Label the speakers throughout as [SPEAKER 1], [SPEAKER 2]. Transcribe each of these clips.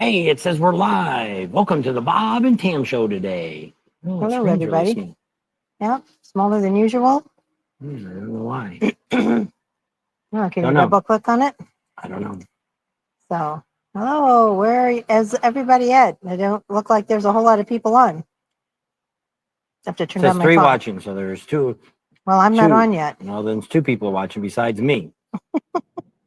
[SPEAKER 1] Hey, it says we're live. Welcome to the Bob and Tam show today. Oh,
[SPEAKER 2] Hello,
[SPEAKER 1] screens are
[SPEAKER 2] everybody.
[SPEAKER 1] listening.
[SPEAKER 2] Yep, smaller than usual.
[SPEAKER 1] I don't know why.
[SPEAKER 2] Oh, can
[SPEAKER 1] Don't
[SPEAKER 2] you
[SPEAKER 1] know.
[SPEAKER 2] double click on it?
[SPEAKER 1] I don't know.
[SPEAKER 2] So, hello, where is everybody at? I don't look like there's a whole lot of people on. I have to
[SPEAKER 1] It
[SPEAKER 2] turn
[SPEAKER 1] says
[SPEAKER 2] down my
[SPEAKER 1] 3
[SPEAKER 2] phone.
[SPEAKER 1] watching, so there's two.
[SPEAKER 2] Well, I'm not on yet.
[SPEAKER 1] Well, then it's 2 people watching besides me.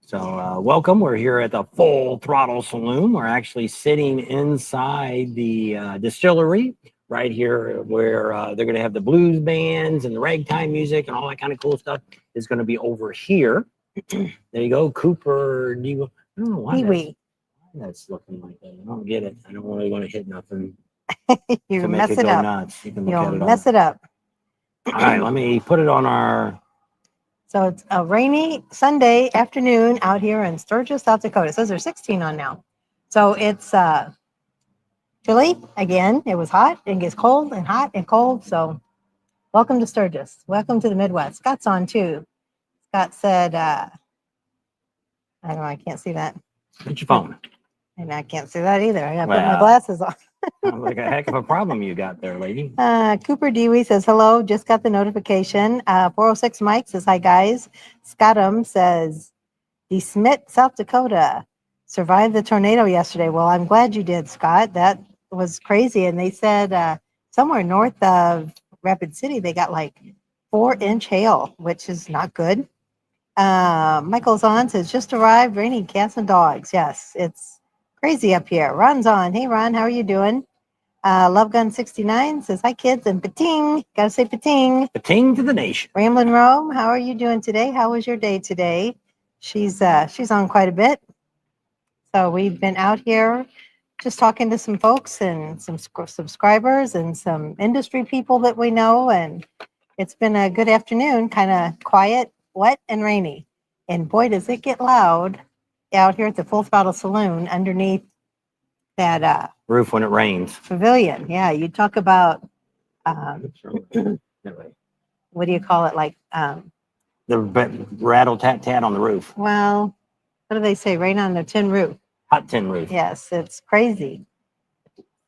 [SPEAKER 1] So, welcome. We're here at the Full Throttle Saloon. We're actually sitting inside the distillery right here where they're going to have the blues bands and the ragtime music and all that kind of cool stuff is going to be over here. There you go. Cooper. I don't know why that's looking like that. I don't get it. I don't really want to hit nothing
[SPEAKER 2] You
[SPEAKER 1] to make
[SPEAKER 2] mess
[SPEAKER 1] it
[SPEAKER 2] it
[SPEAKER 1] go
[SPEAKER 2] up.
[SPEAKER 1] nuts. You can look
[SPEAKER 2] You'll
[SPEAKER 1] at it
[SPEAKER 2] mess
[SPEAKER 1] on.
[SPEAKER 2] it up.
[SPEAKER 1] All right, let me put it on our.
[SPEAKER 2] So it's a rainy Sunday afternoon out here in Sturgis, South Dakota. It says there's 16 on now. So it's chilly again. It was hot. It gets cold and hot and cold. So welcome to Sturgis. Welcome to the Midwest. Scott's on too. Scott said, I don't know, I can't see that.
[SPEAKER 1] Get your phone.
[SPEAKER 2] And I can't see that either. I gotta put my
[SPEAKER 1] Well,
[SPEAKER 2] glasses on.
[SPEAKER 1] Sounds like a heck of a problem you got there, lady.
[SPEAKER 2] Cooper Dewey says, hello, just got the notification. 406 Mike says, hi guys. Scottum says, the Smith, South Dakota, survived the tornado yesterday. Well, I'm glad you did, Scott. That was crazy. And they said somewhere north of Rapid City, they got like 4-inch hail, which is not good. Michael's on says, just arrived, raining cats and dogs. Yes, it's crazy up here. Ron's on. Hey, Ron, how are you doing? Love Gun 69 says, hi, kids, and pating. Gotta say pating.
[SPEAKER 1] Pating to the nation.
[SPEAKER 2] Ramblin' Rome, how are you doing today? How was your day today? She's on quite a bit. So we've been out here just talking to some folks and some subscribers and some industry people that we know. And it's been a good afternoon, kind of quiet, wet, and rainy. And boy, does it get loud out here at the Full Throttle Saloon underneath that
[SPEAKER 1] Roof when it rains.
[SPEAKER 2] pavilion. Yeah, you talk about,
[SPEAKER 1] That way.
[SPEAKER 2] what do you call it? Like,
[SPEAKER 1] The rattle tat tat on the roof.
[SPEAKER 2] well, what do they say? Rain on the tin roof.
[SPEAKER 1] Hot tin roof.
[SPEAKER 2] Yes, it's crazy.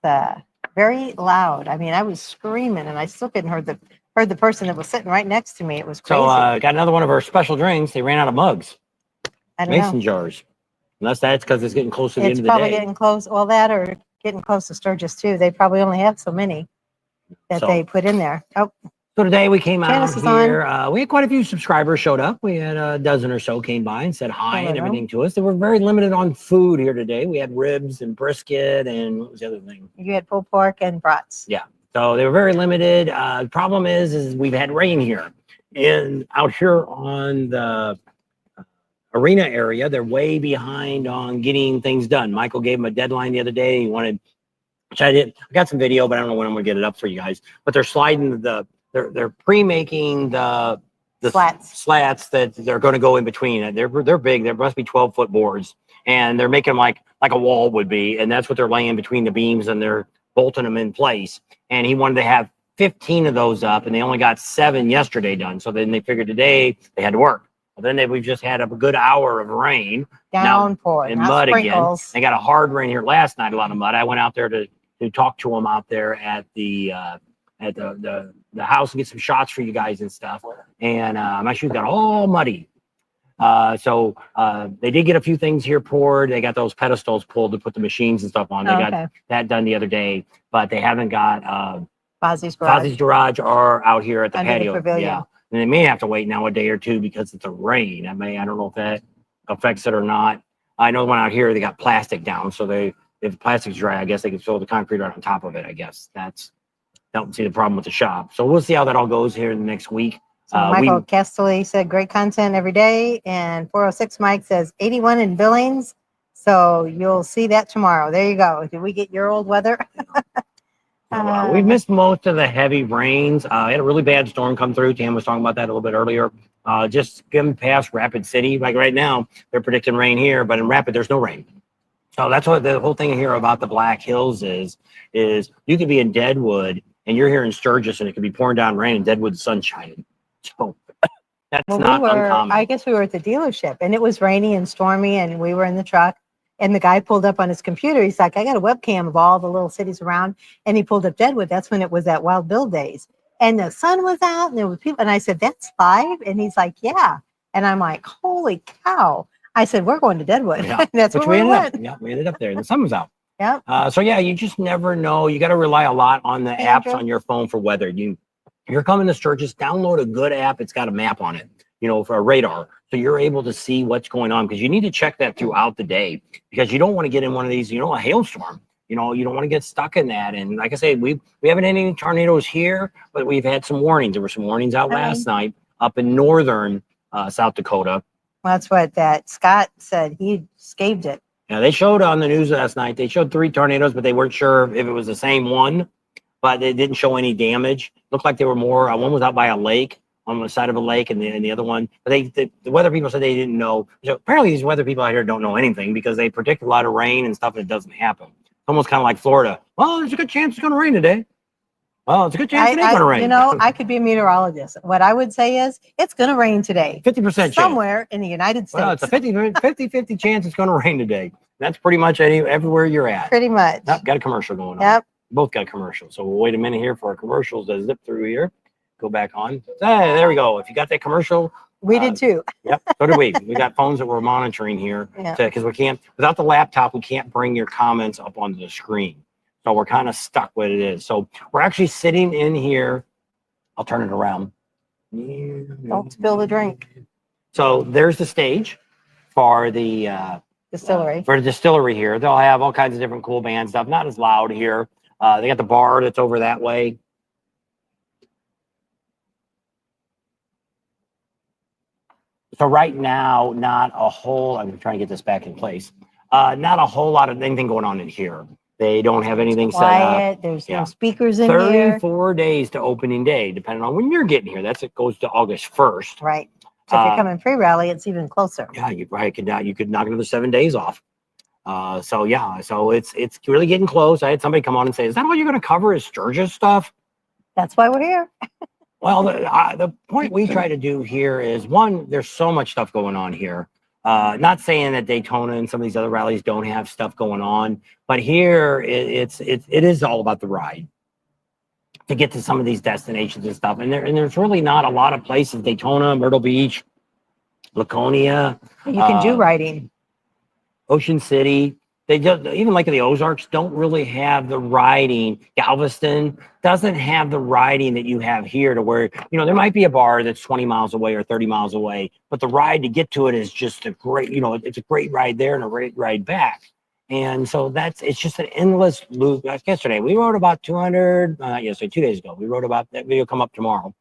[SPEAKER 2] Very loud. I mean, I was screaming and I still couldn't heard the person that was sitting right next to me. It was crazy.
[SPEAKER 1] So got another one of our special drinks. They ran out of mugs.
[SPEAKER 2] I don't know.
[SPEAKER 1] Mason jars. Unless that's because it's getting close to the end
[SPEAKER 2] It's
[SPEAKER 1] of the
[SPEAKER 2] probably
[SPEAKER 1] day.
[SPEAKER 2] getting close. Well, that or getting close to Sturgis too. They probably only have so many that
[SPEAKER 1] So-
[SPEAKER 2] they put in there. Oh,
[SPEAKER 1] So today we came out
[SPEAKER 2] Janice is
[SPEAKER 1] here. We had quite a few subscribers showed up. We had a dozen or so came by and said hi and
[SPEAKER 2] Hello.
[SPEAKER 1] everything to us. They were very limited on food here today. We had ribs and brisket and what was the other thing?
[SPEAKER 2] you had pulled pork and brats.
[SPEAKER 1] Yeah. So they were very limited. The problem is we've had rain here and out here on the arena area. They're way behind on getting things done. Michael gave them a deadline the other day. He wanted, which I did. I got some video, but I don't know when I'm gonna get it up for you guys. But they're sliding they're pre-making the slats that they're going to go in between. They're big. There must be 12-foot boards, and they're making them like a wall would be, and that's what they're laying between the beams, and they're bolting them in place. And he wanted to have 15 of those up, and they only got 7 yesterday done. So then they figured today they had to work. Well, then we've just had a good hour of rain,
[SPEAKER 2] Downpour,
[SPEAKER 1] and
[SPEAKER 2] not
[SPEAKER 1] mud
[SPEAKER 2] sprinkles.
[SPEAKER 1] again. They got a hard rain here last night, a lot of mud. I went out there to talk to them out there at the house and get some shots for you guys and stuff. And my shoes got all muddy. So they did get a few things here poured. They got those pedestals pulled to put the machines and stuff on. They got that done the other day, but they haven't got
[SPEAKER 2] Fozzie's
[SPEAKER 1] garage or out here at the
[SPEAKER 2] Under the
[SPEAKER 1] patio.
[SPEAKER 2] pavilion.
[SPEAKER 1] Yeah. And they may have to wait now a day or two because it's a rain. I don't know if that affects it or not. I know one out here, they got plastic down. So if the plastic's dry, I guess they can throw the concrete right on top of it. I guess don't see the problem with the shop. So we'll see how that all goes here in the next week.
[SPEAKER 2] So Michael Castelli said great content every day. And 406 Mike says 81 in Billings. So you'll see that tomorrow. There you go. Did we get your old weather?
[SPEAKER 1] We've missed most of the heavy rains. I had a really bad storm come through. Tam was talking about that a little bit earlier. Just getting past Rapid City. Like right now, they're predicting rain here, but in Rapid, there's no rain. So that's what the whole thing here about the Black Hills is you could be in Deadwood and you're here in Sturgis and it could be pouring down rain and Deadwood's sun shining. So that's not uncommon.
[SPEAKER 2] I guess we were at the dealership and it was rainy and stormy and we were in the truck And the guy pulled up on his computer. He's like, I got a webcam of all the little cities around. And he pulled up Deadwood. That's when it was at Wild Bill days. And the sun was out and there were people. And I said, that's live? And he's like, yeah. And I'm like, holy cow. I said, we're going to Deadwood.
[SPEAKER 1] Yeah.
[SPEAKER 2] That's
[SPEAKER 1] Which
[SPEAKER 2] where
[SPEAKER 1] we
[SPEAKER 2] we
[SPEAKER 1] ended
[SPEAKER 2] went.
[SPEAKER 1] up. Yeah, we ended up there. The sun was out.
[SPEAKER 2] Yep.
[SPEAKER 1] So yeah, you just never know. You got to rely a lot on the apps on your phone for weather. You're coming to Sturgis, download a good app. It's got a map on it, for a radar. So you're able to see what's going on because you need to check that throughout the day because you don't want to get in one of these, a hailstorm. You don't want to get stuck in that. And like I say, we haven't had any tornadoes here, but we've had some warnings. There were some warnings out last night up in northern South Dakota.
[SPEAKER 2] Well, that's what that Scott said. He scaved it.
[SPEAKER 1] Yeah, they showed on the news last night. They showed 3 tornadoes, but they weren't sure if it was the same one. But they didn't show any damage. Looked like they were more. One was out by a lake, on the side of a lake, and the other one. But the weather people said they didn't know. So apparently, these weather people out here don't know anything because they predict a lot of rain and stuff, and it doesn't happen. It's almost kind of like Florida. Well, there's a good chance it's going to rain today. Well, it's a good chance it ain't going to rain.
[SPEAKER 2] I could be a meteorologist. What I would say is it's going to rain today.
[SPEAKER 1] 50% chance.
[SPEAKER 2] Somewhere in the United States.
[SPEAKER 1] Well, it's a 50-50 chance it's going to rain today. That's pretty much everywhere you're at.
[SPEAKER 2] Pretty much.
[SPEAKER 1] Yep, got a commercial going on.
[SPEAKER 2] Yep.
[SPEAKER 1] Both got commercials. So we'll wait a minute here for our commercials to zip through here. Go back on. Hey, there we go. If you got that commercial.
[SPEAKER 2] We did too.
[SPEAKER 1] Yep, so did we. We got phones that we're monitoring here because we can't, without the laptop, we can't bring your comments up onto the screen. So we're kind of stuck with it is. So we're actually sitting in here. I'll turn it around.
[SPEAKER 2] Don't spill the drink.
[SPEAKER 1] So there's the stage for the
[SPEAKER 2] Distillery.
[SPEAKER 1] For the distillery here. They'll have all kinds of different cool band stuff. Not as loud here. They got the bar that's over that way. So right now, not a whole, I'm trying to get this back in place. Not a whole lot of anything going on in here. They don't have anything set up.
[SPEAKER 2] There's no speakers in here.
[SPEAKER 1] 34 days to opening day, depending on when you're getting here. It goes to August 1st.
[SPEAKER 2] Right. So if you're coming pre-rally, it's even closer.
[SPEAKER 1] Yeah, you could knock another 7 days off. So it's really getting close. I had somebody come on and say, "Is that all you're going to cover is Sturgis stuff?"
[SPEAKER 2] That's why we're here.
[SPEAKER 1] Well, the point we try to do here is one, there's so much stuff going on here. Not saying that Daytona and some of these other rallies don't have stuff going on, but here it is all about the ride to get to some of these destinations and stuff. And there's really not a lot of places, Daytona, Myrtle Beach, Laconia.
[SPEAKER 2] You can do riding.
[SPEAKER 1] Ocean City. They just, even like the Ozarks, don't really have the riding. Galveston doesn't have the riding that you have here to where, there might be a bar that's 20 miles away or 30 miles away, but the ride to get to it is just a great, it's a great ride there and a great ride back. And so it's just an endless loop. Like yesterday, we rode about 200, 2 days ago, we rode about, that video come up tomorrow.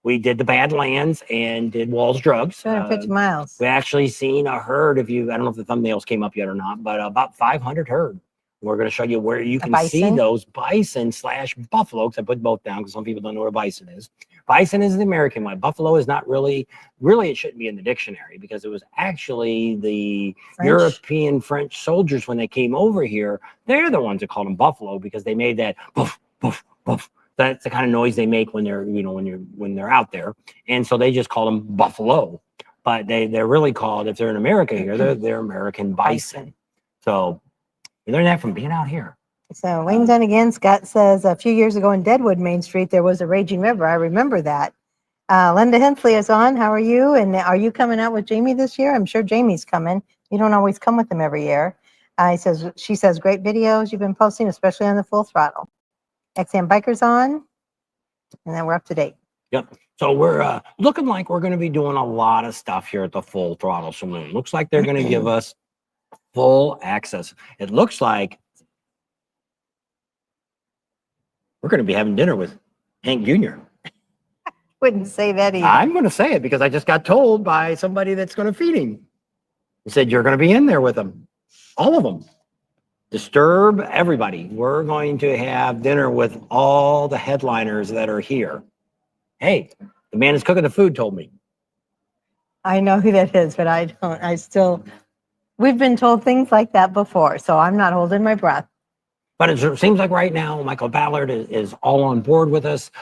[SPEAKER 1] We did the Badlands and did Walls Drugs.
[SPEAKER 2] 250 miles.
[SPEAKER 1] We actually seen a herd. I don't know if the thumbnails came up yet or not, but about 500 herd. We're going to show you where you can see those bison/buffalo, because I put both down because some people don't know what a bison is. Bison is the American one. Buffalo is not really, it shouldn't be in the dictionary because it was actually the European French soldiers when they came over here. They're the ones that called them buffalo because they made that buff, buff, buff. That's the kind of noise they make when they're, when they're out there. And so they just call them buffalo, but they're really called, if they're in America here, they're American bison. So you learn that from being out here.
[SPEAKER 2] So Wayne's on again. Scott says a few years ago in Deadwood Main Street, there was a raging river. I remember that. Linda Hensley is on. How are you? And are you coming out with Jamie this year? I'm sure Jamie's coming. You don't always come with him every year. She says, great videos you've been posting, especially on the Full Throttle. XM Bikers on, and then we're up to date.
[SPEAKER 1] Yep. So we're looking like we're going to be doing a lot of stuff here at the Full Throttle Saloon. Looks like they're going to give us full access. It looks like we're going to be having dinner with Hank Jr.
[SPEAKER 2] Wouldn't say that either.
[SPEAKER 1] I'm going to say it because I just got told by somebody that's going to feed him. He said, you're going to be in there with them. All of them. Disturb everybody. We're going to have dinner with all the headliners that are here. Hey, the man who's cooking the food told me.
[SPEAKER 2] I know who that is, but I don't. We've been told things like that before, so I'm not holding my breath.
[SPEAKER 1] But it seems like right now, Michael Ballard is all on board with us.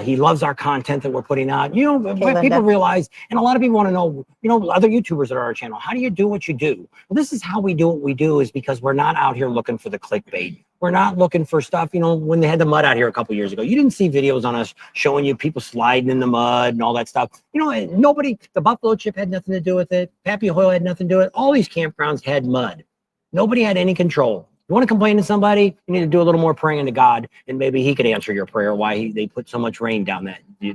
[SPEAKER 1] He loves our content that we're putting out. You know,
[SPEAKER 2] Okay,
[SPEAKER 1] but people
[SPEAKER 2] Linda.
[SPEAKER 1] realize, and a lot of people want to know, you know, other YouTubers that are on our channel, how do you do what you do? Well, this is how we do what we do, is because we're not out here looking for the clickbait. We're not looking for stuff, you know, when they had the mud out here a couple years ago, you didn't see videos on us showing you people sliding in the mud and all that stuff. You know, nobody, the buffalo chip had nothing to do with it. Pappy Hoyle had nothing to do with it. All these campgrounds had mud. Nobody had any control. You want to complain to somebody, you need to do a little more praying to God, and maybe he could answer your prayer why they put so much rain down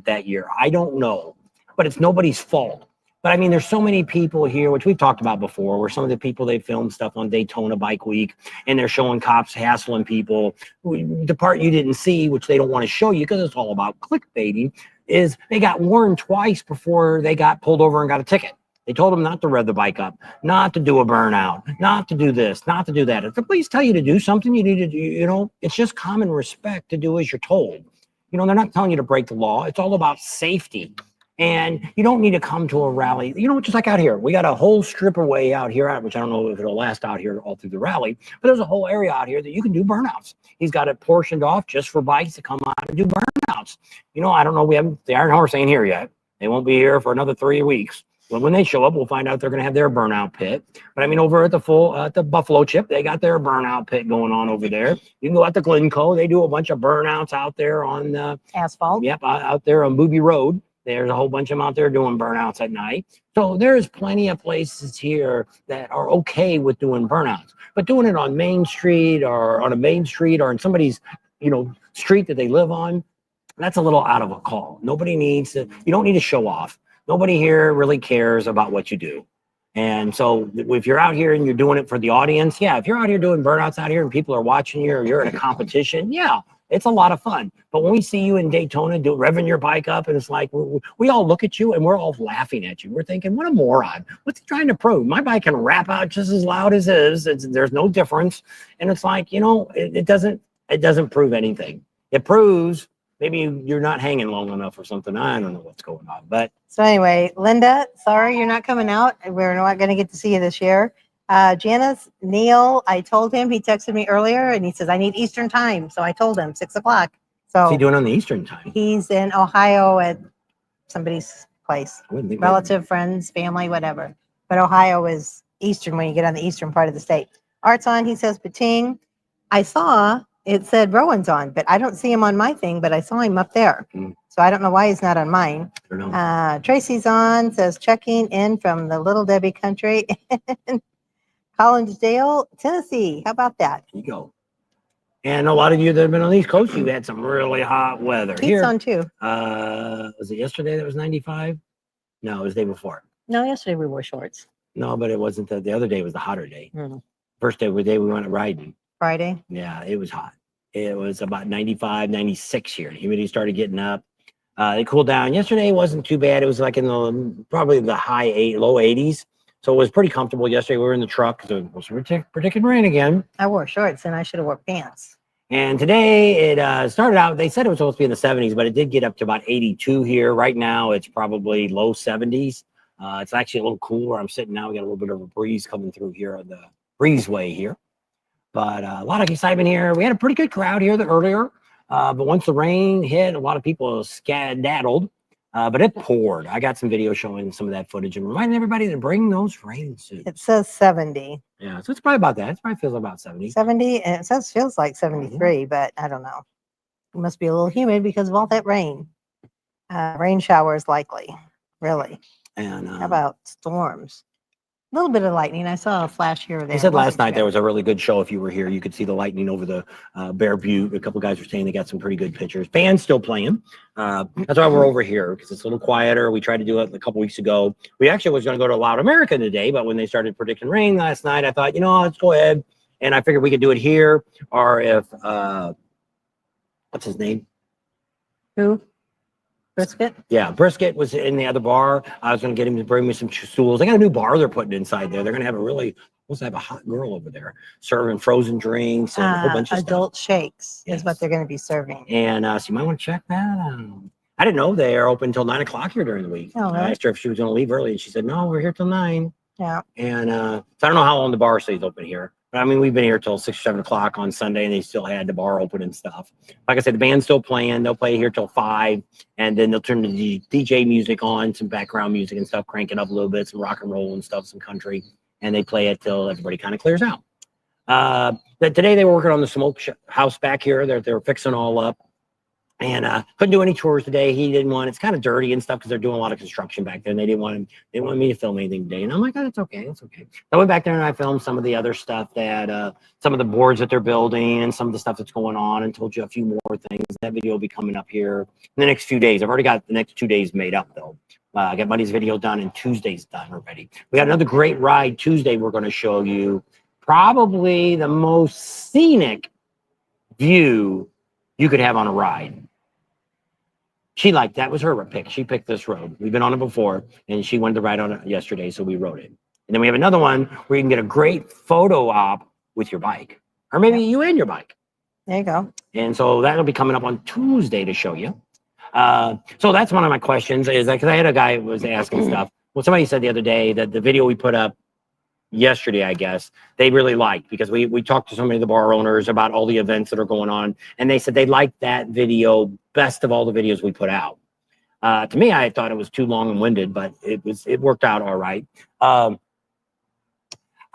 [SPEAKER 1] that year. I don't know, but it's nobody's fault. But I mean, there's so many people here, which we've talked about before, where some of the people, they film stuff on Daytona Bike Week, and they're showing cops hassling people. The part you didn't see, which they don't want to show you because it's all about clickbaiting, is they got warned twice before they got pulled over and got a ticket. They told them not to rev the bike up, not to do a burnout, not to do this, not to do that. If the police tell you to do something, you need to do, you know, it's just common respect to do as you're told. You know, they're not telling you to break the law. It's all about safety. And you don't need to come to a rally, you know, just like out here. We got a whole strip of way out here, which I don't know if it'll last out here all through the rally, but there's a whole area out here that you can do burnouts. He's got it portioned off just for bikes to come out and do burnouts. You know, I don't know, we haven't, the Iron Horse ain't here yet. They won't be here for another 3 weeks. Well, when they show up, we'll find out they're going to have their burnout pit. But I mean, over at the Buffalo Chip, they got their burnout pit going on over there. You can go out to Glencoe. They do a bunch of burnouts out there on
[SPEAKER 2] Asphalt.
[SPEAKER 1] Yep, out there on Booby Road. There's a whole bunch of them out there doing burnouts at night. So there's plenty of places here that are okay with doing burnouts. But doing it on Main Street or on a main street or in somebody's, you know, street that they live on, that's a little out of a call. Nobody needs to, you don't need to show off. Nobody here really cares about what you do. And so if you're out here and you're doing it for the audience, yeah, if you're out here doing burnouts out here and people are watching you or you're in a competition, yeah, it's a lot of fun. But when we see you in Daytona revving your bike up, and it's like, we all look at you and we're all laughing at you. We're thinking, what a moron. What's he trying to prove? My bike can rap out just as loud as his. There's no difference. And it's like, you know, it doesn't prove anything. It proves maybe you're not hanging long enough or something. I don't know what's going on. But
[SPEAKER 2] So anyway, Linda, sorry you're not coming out. We're not going to get to see you this year. Janice, Neil, I told him, he texted me earlier and he says, I need Eastern time. So I told him 6 o'clock.
[SPEAKER 1] what's he
[SPEAKER 2] So
[SPEAKER 1] doing on the Eastern time?
[SPEAKER 2] he's in Ohio at somebody's place,
[SPEAKER 1] I wouldn't think
[SPEAKER 2] relative, friends, family, whatever. But Ohio is Eastern when you get on the Eastern part of the state. Art's on, he says, Pating. I saw it said Rowan's on, but I don't see him on my thing, but I saw him up there.
[SPEAKER 1] Mm.
[SPEAKER 2] So I don't know why he's not on mine.
[SPEAKER 1] I don't know.
[SPEAKER 2] Tracy's on, says checking in from the Little Debbie country. Collinsdale, Tennessee. How about that?
[SPEAKER 1] There you go. And a lot of you that have been on the East Coast, you've had some really hot weather.
[SPEAKER 2] Keith's
[SPEAKER 1] Here,
[SPEAKER 2] on too.
[SPEAKER 1] was it yesterday that was 95? No, it was the day before.
[SPEAKER 2] No, yesterday we wore shorts.
[SPEAKER 1] No, but it wasn't. The other day was the hotter day.
[SPEAKER 2] Mhm.
[SPEAKER 1] First day we went riding.
[SPEAKER 2] Friday.
[SPEAKER 1] Yeah, it was hot. It was about 95, 96 here. Humidity started getting up. It cooled down. Yesterday wasn't too bad. It was like in the probably the low 80s. So it was pretty comfortable. Yesterday we were in the truck because it was predicted rain again.
[SPEAKER 2] I wore shorts and I should have wore pants.
[SPEAKER 1] And today it started out, they said it was supposed to be in the 70s, but it did get up to about 82 here. Right now it's probably low 70s. It's actually a little cool where I'm sitting now. We got a little bit of a breeze coming through here on the breezeway here. But a lot of excitement here. We had a pretty good crowd here earlier. But once the rain hit, a lot of people skedaddled. But it poured. I got some video showing some of that footage and reminding everybody to bring those rain suits.
[SPEAKER 2] It says 70.
[SPEAKER 1] Yeah, so it's probably about that. It probably feels about 70.
[SPEAKER 2] 70, and it says feels like 73, but I don't know. It must be a little humid because of all that rain. Rain showers likely, really.
[SPEAKER 1] And
[SPEAKER 2] How about storms? A little bit of lightning. I saw a flash here or there.
[SPEAKER 1] they said
[SPEAKER 2] It
[SPEAKER 1] last
[SPEAKER 2] wasn't
[SPEAKER 1] night
[SPEAKER 2] good.
[SPEAKER 1] there was a really good show. If you were here, you could see the lightning over the Bear Butte. A couple guys were saying they got some pretty good pictures. Band's still playing. That's why we're over here, because it's a little quieter. We tried to do it a couple weeks ago. We actually was going to go to Loud America today, but when they started predicting rain last night, I thought, you know, let's go ahead. And I figured we could do it here, or if what's his name?
[SPEAKER 2] Who? Brisket?
[SPEAKER 1] Yeah, Brisket was in the other bar. I was going to get him to bring me some stools. They got a new bar they're putting inside there. They're going to have supposed to have a hot girl over there serving frozen drinks and a whole bunch of stuff.
[SPEAKER 2] Adult shakes is what
[SPEAKER 1] Yes.
[SPEAKER 2] they're going to be serving.
[SPEAKER 1] And so you might want to check that out. I didn't know they are open until 9 o'clock here during the week.
[SPEAKER 2] Oh,
[SPEAKER 1] I
[SPEAKER 2] really?
[SPEAKER 1] asked her if she was going to leave early, and she said, no, we're here till 9.
[SPEAKER 2] Yeah.
[SPEAKER 1] And so I don't know how long the bar stays open here, But I mean, we've been here till 6 or 7 o'clock on Sunday, and they still had the bar open and stuff. Like I said, the band's still playing. They'll play here till 5, and then they'll turn the DJ music on, some background music and stuff, crank it up a little bit, some rock and roll and stuff, some country, and they play it till everybody kind of clears out. Today they were working on the smoke house back here. They're fixing all up. And couldn't do any tours today. He didn't want. It's kind of dirty and stuff because they're doing a lot of construction back there. And they didn't want him. They didn't want me to film anything today. And I'm like, oh, it's okay. It's okay. So I went back there and I filmed some of the other stuff that some of the boards that they're building and some of the stuff that's going on, and told you a few more things. That video will be coming up here in the next few days. I've already got the next 2 days made up though. I got Monday's video done and Tuesday's done already. We got another great ride Tuesday. We're going to show you probably the most scenic view you could have on a ride. She liked that. Was her pick. She picked this road. We've been on it before, and she wanted to ride on it yesterday, so we rode it. And then we have another one where you can get a great photo op with your bike, or maybe you and your bike.
[SPEAKER 2] There you go.
[SPEAKER 1] And so that'll be coming up on Tuesday to show you. So that's one of my questions is because I had a guy who was asking stuff. Well, somebody said the other day that the video we put up yesterday, I guess, they really liked, because we talked to so many of the bar owners about all the events that are going on, and they said they liked that video best of all the videos we put out. To me, I thought it was too long and winded, but it worked out all right. I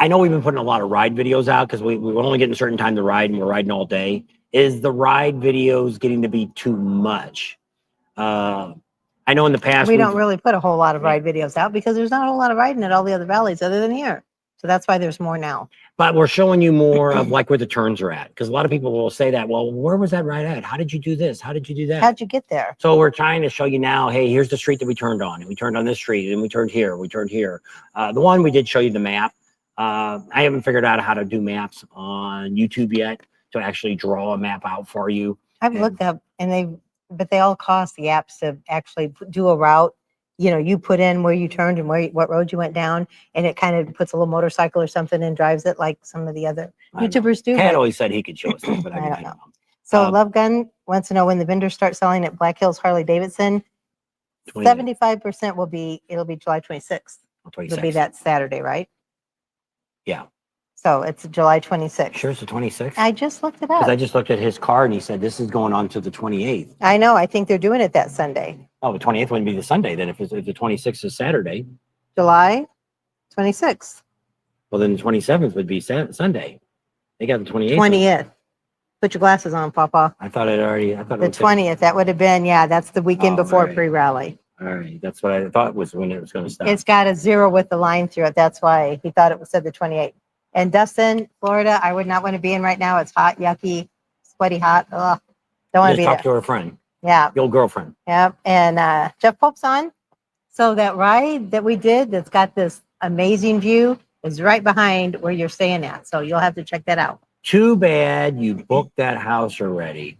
[SPEAKER 1] know we've been putting a lot of ride videos out because we're only getting a certain time to ride, and we're riding all day. Is the ride videos getting to be too much? I know in the past
[SPEAKER 2] We don't really put a whole lot of ride videos out because there's not a whole lot of riding at all the other valleys other than here. So that's why there's more now.
[SPEAKER 1] But we're showing you more of like where the turns are at, because a lot of people will say that, well, where was that ride at? How did you do this? How did you do that?
[SPEAKER 2] How'd you get there?
[SPEAKER 1] So we're trying to show you now, hey, here's the street that we turned on, and we turned on this street, and we turned here, we turned here. The one we did show you the map. I haven't figured out how to do maps on YouTube yet to actually draw a map out for you.
[SPEAKER 2] I've looked up, but they all cost the apps to actually do a route. You know, you put in where you turned and what road you went down, and it kind of puts a little motorcycle or something and drives it like some of the other YouTubers do.
[SPEAKER 1] Kat always said he could show us that, but I don't know.
[SPEAKER 2] So Love Gun wants to know when the vendors start selling at Black Hills Harley Davidson. 75% it'll be July 26th. It'll be that Saturday, right?
[SPEAKER 1] Yeah.
[SPEAKER 2] So it's July 26th.
[SPEAKER 1] Sure, it's the 26th.
[SPEAKER 2] I just looked it
[SPEAKER 1] Because
[SPEAKER 2] up.
[SPEAKER 1] I just looked at his card and he said this is going on to the 28th.
[SPEAKER 2] I know. I think they're doing it that Sunday.
[SPEAKER 1] Oh, the 28th wouldn't be the Sunday then if the 26th is Saturday.
[SPEAKER 2] July 26th.
[SPEAKER 1] Well, then the 27th would be Sunday. They got the 28th.
[SPEAKER 2] 20th. Put your glasses on, Papa.
[SPEAKER 1] I thought it
[SPEAKER 2] The 20th. That would have been, that's the weekend before
[SPEAKER 1] right.
[SPEAKER 2] pre-rally.
[SPEAKER 1] All right. That's what I thought was when it was going to stop.
[SPEAKER 2] It's got a 0 with the line through it. That's why he thought it said the 28th. And Dustin, Florida, I would not want to be in right now. It's hot, yucky, sweaty, hot. Ugh. Don't want to
[SPEAKER 1] Just
[SPEAKER 2] be
[SPEAKER 1] talk
[SPEAKER 2] there.
[SPEAKER 1] to her friend,
[SPEAKER 2] Yeah.
[SPEAKER 1] your old girlfriend.
[SPEAKER 2] Yep. And Jeff Pope's on. So that ride that we did that's got this amazing view is right behind where you're staying at. So you'll have to check that out.
[SPEAKER 1] Too bad you booked that house already.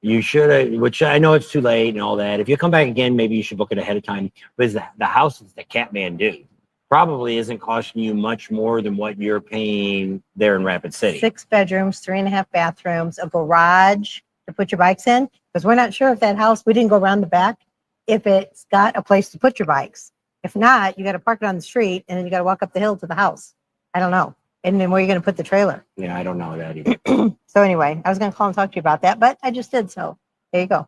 [SPEAKER 1] You should have, which I know it's too late and all that. If you come back again, maybe you should book it ahead of time. Because the houses that Catmandu probably isn't costing you much more than what you're paying there in Rapid City. 6
[SPEAKER 2] bedrooms, 3.5 bathrooms, a garage to put your bikes in. Because we're not sure if that house, we didn't go around the back, if it's got a place to put your bikes. If not, you got to park it on the street and then you got to walk up the hill to the house. I don't know. And then where are you going to put the trailer?
[SPEAKER 1] Yeah, I don't know that either.
[SPEAKER 2] So anyway, I was going to call and talk to you about that, but I just did. So there you go.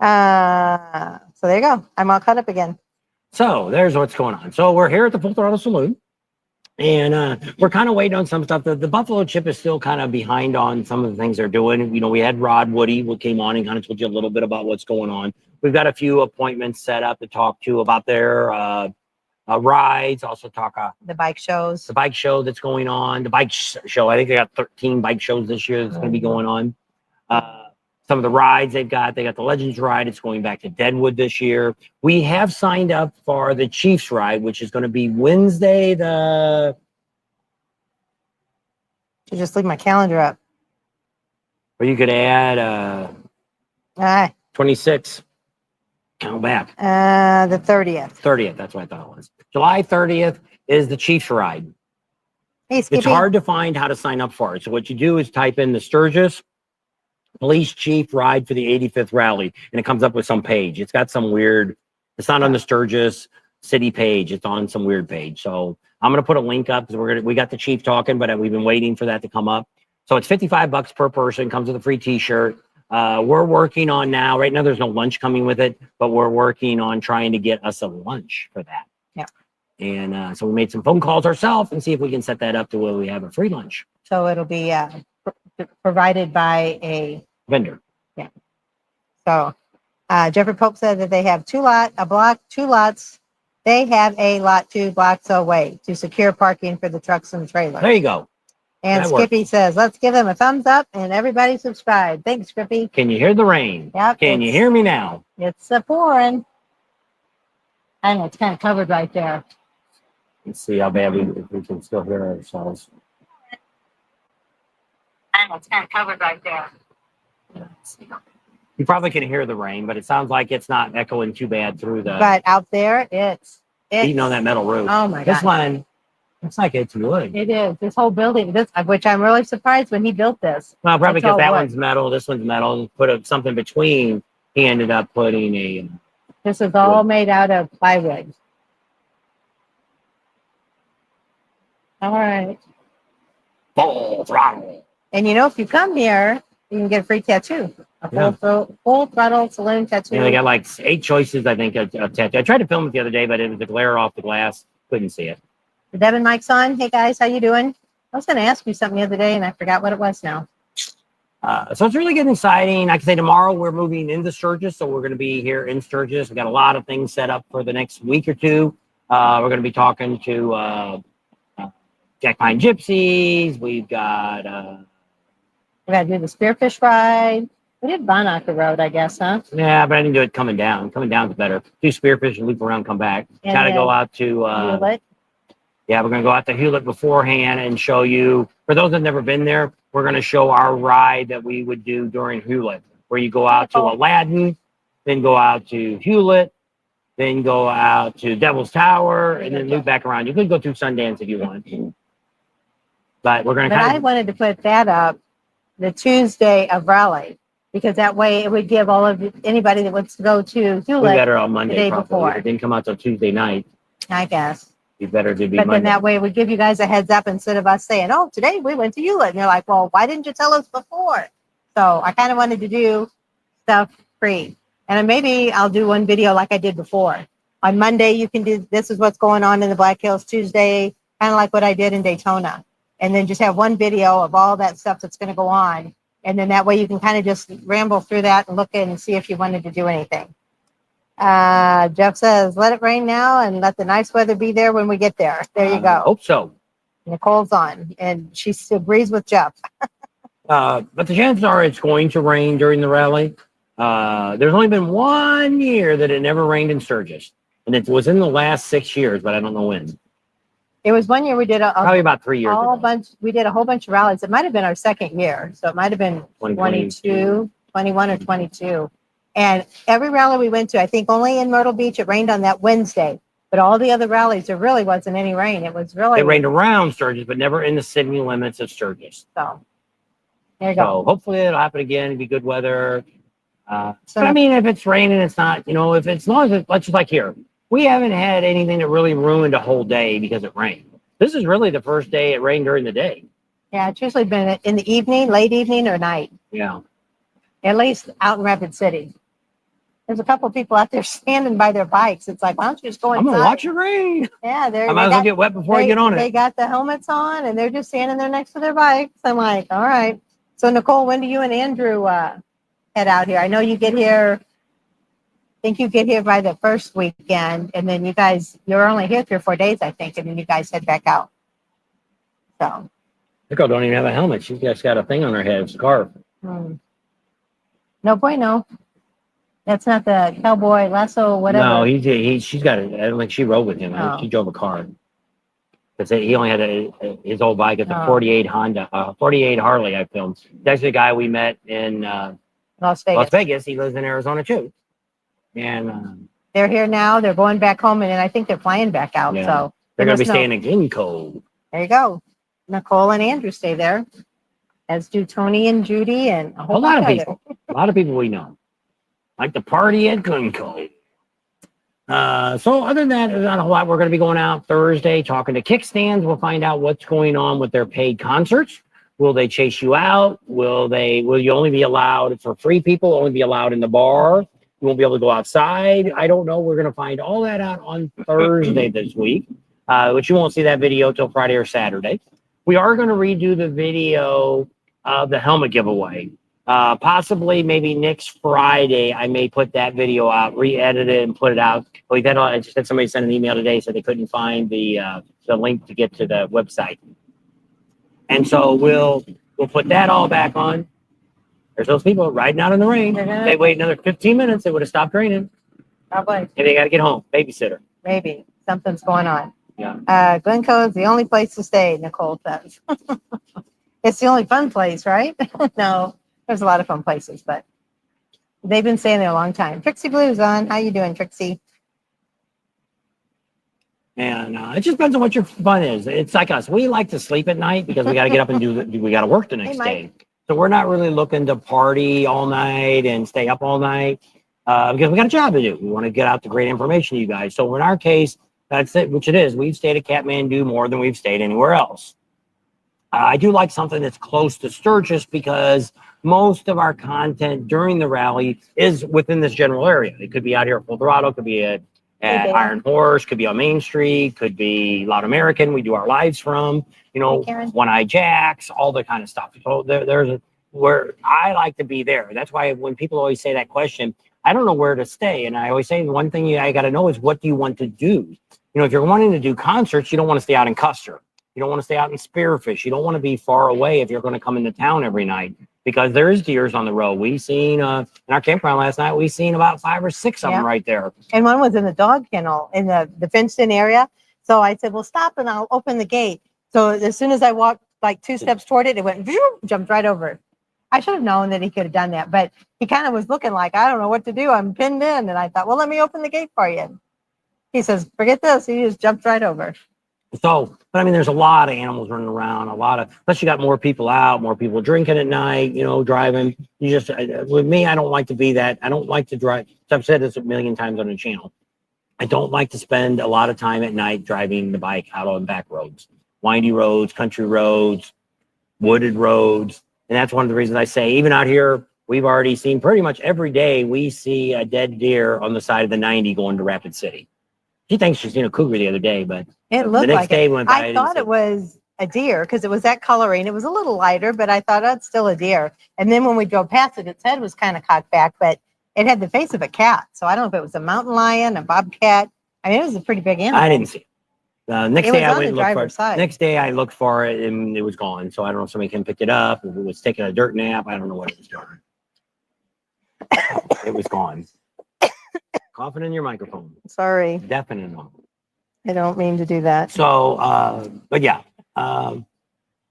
[SPEAKER 2] So there you go. I'm all caught up again.
[SPEAKER 1] So there's what's going on. So we're here at the Full Throttle Saloon, and we're kind of waiting on some stuff. The Buffalo Chip is still kind of behind on some of the things they're doing. You know, we had Rod Woody who came on and kind of told you a little bit about what's going on. We've got a few appointments set up to talk to about their rides. Also talk
[SPEAKER 2] the bike shows.
[SPEAKER 1] the bike show that's going on. The bike show. I think they got 13 bike shows this year that's going to be going on. Some of the rides they've got. They got the Legends ride. It's going back to Deadwood this year. We have signed up for the Chiefs ride, which is going to be Wednesday.
[SPEAKER 2] You just leave my calendar up.
[SPEAKER 1] Or you could add 26. Count back.
[SPEAKER 2] The 30th.
[SPEAKER 1] 30th. That's what I thought it was. July 30th is the Chiefs ride.
[SPEAKER 2] Hey, Skippy.
[SPEAKER 1] It's hard to find how to sign up for it. So what you do is type in the Sturgis Police Chief ride for the 85th rally, and it comes up with some page. It's got some weird, it's not on the Sturgis city page. It's on some weird page. So I'm going to put a link up because we got the chief talking, but we've been waiting for that to come up. So it's $55 per person, comes with a free t-shirt. We're working on now, right now there's no lunch coming with it, but we're working on trying to get us a lunch for that.
[SPEAKER 2] Yeah.
[SPEAKER 1] And so we made some phone calls ourselves and see if we can set that up to where we have a free lunch.
[SPEAKER 2] So it'll be provided by a
[SPEAKER 1] vendor.
[SPEAKER 2] Yeah. So Jeffrey Pope said that they have two lots. They have a lot 2 blocks away to secure parking for the trucks and trailers.
[SPEAKER 1] There you go.
[SPEAKER 2] And
[SPEAKER 1] That
[SPEAKER 2] Skippy says, let's give them a thumbs up and everybody subscribe. Thanks, Skippy.
[SPEAKER 1] Can you hear the rain?
[SPEAKER 2] Yep.
[SPEAKER 1] Can you hear me now?
[SPEAKER 2] It's pouring. I know it's kind of covered right there.
[SPEAKER 1] Let's see how bad if we can still hear ourselves.
[SPEAKER 2] I know it's kind of covered right there.
[SPEAKER 1] You probably can hear the rain, but it sounds like it's not echoing too bad through the
[SPEAKER 2] But out there, it's
[SPEAKER 1] beating on that metal roof.
[SPEAKER 2] Oh my
[SPEAKER 1] This
[SPEAKER 2] God.
[SPEAKER 1] one, it's like it's wood.
[SPEAKER 2] It is. This whole building, which I'm really surprised when he built this.
[SPEAKER 1] Well, probably
[SPEAKER 2] It's
[SPEAKER 1] because
[SPEAKER 2] all
[SPEAKER 1] that
[SPEAKER 2] wood.
[SPEAKER 1] one's metal, this one's metal, and put something between. He ended up putting a.
[SPEAKER 2] This is all made out of plywood. All right.
[SPEAKER 1] Full throttle.
[SPEAKER 2] And if you come here, you can get a free tattoo. Full throttle saloon tattoo.
[SPEAKER 1] Yeah, they got like 8 choices, I think, of tattoo. I tried to film it the other day, but it was the glare off the glass. Couldn't see it.
[SPEAKER 2] The Devin mic's on. Hey guys, how you doing? I was going to ask you something the other day and I forgot what it was now.
[SPEAKER 1] So it's really getting exciting. I can say tomorrow we're moving into Sturgis, so we're going to be here in Sturgis. We got a lot of things set up for the next week or two. We're going to be talking to Jack Pine Gypsies. We've got
[SPEAKER 2] We got to do the spearfish ride. We did Bonnacker Road, I guess, huh?
[SPEAKER 1] yeah, but I didn't do it coming down. Coming down is better. Do spearfish and loop around, come back.
[SPEAKER 2] And
[SPEAKER 1] Got to
[SPEAKER 2] then
[SPEAKER 1] go out to
[SPEAKER 2] Hewlett.
[SPEAKER 1] yeah, we're going to go out to Hewlett beforehand and show you. For those that have never been there, we're going to show our ride that we would do during Hewlett, where you go out to Aladdin, then go out to Hewlett, then go out to Devil's Tower, and then loop back around. You could go through Sundance if you want. But we're going to
[SPEAKER 2] But
[SPEAKER 1] kind
[SPEAKER 2] I
[SPEAKER 1] of.
[SPEAKER 2] wanted to put that up the Tuesday of Raleigh, because that way it would give anybody that wants to go to
[SPEAKER 1] We
[SPEAKER 2] Hewlett,
[SPEAKER 1] better on Monday,
[SPEAKER 2] day
[SPEAKER 1] probably.
[SPEAKER 2] before.
[SPEAKER 1] If it didn't come out till Tuesday night,
[SPEAKER 2] I guess.
[SPEAKER 1] you better to be
[SPEAKER 2] But
[SPEAKER 1] Monday.
[SPEAKER 2] then that way it would give you guys a heads up instead of us saying, oh, today we went to Hewlett. And you're like, well, why didn't you tell us before? So I kind of wanted to do stuff free. And then maybe I'll do one video like I did before. On Monday, you can do, this is what's going on in the Black Hills. Tuesday, kind of like what I did in Daytona. And then just have one video of all that stuff that's going to go on. And then that way you can kind of just ramble through that and look in and see if you wanted to do anything. Jeff says, let it rain now and let the nice weather be there when we get there. There you go.
[SPEAKER 1] Hope so.
[SPEAKER 2] Nicole's on, and she agrees with Jeff.
[SPEAKER 1] But the chances are it's going to rain during the rally. There's only been 1 year that it never rained in Sturgis. And it was in the last 6 years, but I don't know when.
[SPEAKER 2] It was 1 year we did
[SPEAKER 1] Probably about 3 years ago.
[SPEAKER 2] we did a whole bunch of rallies. It might have been our second year. So it might have been 22, 21 or 22. And every rally we went to, I think only in Myrtle Beach, it rained on that Wednesday. But all the other rallies, there really wasn't any rain. It was really.
[SPEAKER 1] It rained around Sturgis, but never in the city limits of Sturgis.
[SPEAKER 2] So there you
[SPEAKER 1] So
[SPEAKER 2] go.
[SPEAKER 1] hopefully it'll happen again. It'll be good weather.
[SPEAKER 2] So
[SPEAKER 1] But I mean, if it's raining, it's not, if it's, as long as it's just like here, we haven't had anything that really ruined a whole day because it rained. This is really the first day it rained during the day.
[SPEAKER 2] Yeah, it's usually been in the evening, late evening or night,
[SPEAKER 1] Yeah.
[SPEAKER 2] at least out in Rapid City. There's a couple of people out there standing by their bikes. It's like, why don't you just go inside?
[SPEAKER 1] I'm going to watch it rain.
[SPEAKER 2] Yeah,
[SPEAKER 1] I might as well get wet before I get on
[SPEAKER 2] They
[SPEAKER 1] it.
[SPEAKER 2] got the helmets on and they're just standing there next to their bikes. I'm like, all right. So Nicole, when do you and Andrew head out here? I know you get here. I think you get here by the first weekend, and then you're only here 3 or 4 days, I think, and then you guys head back out. So.
[SPEAKER 1] The girl don't even have a helmet. She's just got a thing on her head, a scarf.
[SPEAKER 2] No bueno. That's not the cowboy lasso, whatever.
[SPEAKER 1] No, she's got it. I don't think she rode with him. I think she drove a car. Because he only had his old bike. It's a 48 Honda, 48 Harley I filmed. That's the guy we met in
[SPEAKER 2] Las Vegas.
[SPEAKER 1] Las Vegas. He lives in Arizona too. And
[SPEAKER 2] they're here now. They're going back home, and then I think they're flying back out.
[SPEAKER 1] yeah,
[SPEAKER 2] So
[SPEAKER 1] they're going to be staying in Glencoe.
[SPEAKER 2] There you go. Nicole and Andrew stay there, as do Tony and Judy and a whole
[SPEAKER 1] lot of
[SPEAKER 2] bunch
[SPEAKER 1] people. A lot of people we know like to party at Glencoe. So other than that, there's not a whole lot. We're going to be going out Thursday, talking to kickstands. We'll find out what's going on with their paid concerts. Will they chase you out? Will you only be allowed for free people, only be allowed in the bar? You won't be able to go outside. I don't know. We're going to find all that out on Thursday this week, which you won't see that video till Friday or Saturday. We are going to redo the video of the helmet giveaway. Possibly maybe next Friday, I may put that video out, re-edit it and put it out. I just had somebody send an email today, said they couldn't find the link to get to the website. And so we'll put that all back on. There's those people riding out in the rain. They wait another 15 minutes, it would have stopped raining.
[SPEAKER 2] Probably.
[SPEAKER 1] And they got to get home. Babysitter.
[SPEAKER 2] Maybe something's going on.
[SPEAKER 1] Yeah.
[SPEAKER 2] Glencoe is the only place to stay, Nicole says. It's the only fun place, right? No, there's a lot of fun places, but they've been staying there a long time. Trixie Blue's on. How you doing, Trixie?
[SPEAKER 1] And it just depends on what your fun is. It's like us. We like to sleep at night because we got to get up and we got to work the next day. So we're not really looking to party all night and stay up all night because we got a job to do. We want to get out the great information to you guys. So in our case, that's it, which it is. We've stayed at Kathmandu more than we've stayed anywhere else. I do like something that's close to Sturgis because most of our content during the rally is within this general area. It could be out here at Full Throttle, could be at Iron Horse, could be on Main Street, could be Loud American. We do our lives from, One Eye Jacks, all the kind of stuff. So there's where I like to be there. That's why when people always say that question, I don't know where to stay. And I always say one thing I got to know is what do you want to do? If you're wanting to do concerts, you don't want to stay out in Custer. You don't want to stay out in Spearfish. You don't want to be far away if you're going to come into town every night because there is deers on the road. We seen in our campground last night, we seen about 5 or 6 of them right there. And
[SPEAKER 2] one was in the dog kennel in the fenced-in area. So I said, well, stop and I'll open the gate. So as soon as I walked like 2 steps toward it, it went, jumped right over. I should have known that he could have done that, but he kind of was looking like, I don't know what to do. I'm pinned in. And I thought, well, let me open the gate for you. He says, forget this. He just jumped right over.
[SPEAKER 1] So, but I mean, there's a lot of animals running around, plus you got more people out, more people drinking at night, driving. With me, I don't like to be that. I don't like to drive. So I've said this a million times on the channel. I don't like to spend a lot of time at night driving the bike out on back roads, windy roads, country roads, wooded roads. And that's one of the reasons I say, even out here, we've already seen pretty much every day, we see a dead deer on the side of the 90 going to Rapid City. She thinks she's seen a cougar the other day, but
[SPEAKER 2] it looked
[SPEAKER 1] the next
[SPEAKER 2] like
[SPEAKER 1] day
[SPEAKER 2] it.
[SPEAKER 1] went by.
[SPEAKER 2] I thought it was a deer because it was that coloring. It was a little lighter, but I thought, oh, it's still a deer. And then when we drove past it, its head was kind of cocked back, but it had the face of a cat. So I don't know if it was a mountain lion, a bobcat. I mean, it was a pretty big animal.
[SPEAKER 1] I didn't see it. Next day I went and looked for it.
[SPEAKER 2] Side.
[SPEAKER 1] Next day I looked for it and it was gone. So I don't know if somebody came and picked it up, if it was taking a dirt nap. I don't know what it was doing. It was gone. Coughing in your microphone.
[SPEAKER 2] Sorry.
[SPEAKER 1] Deafening them.
[SPEAKER 2] I don't mean to do that.
[SPEAKER 1] So, but yeah, I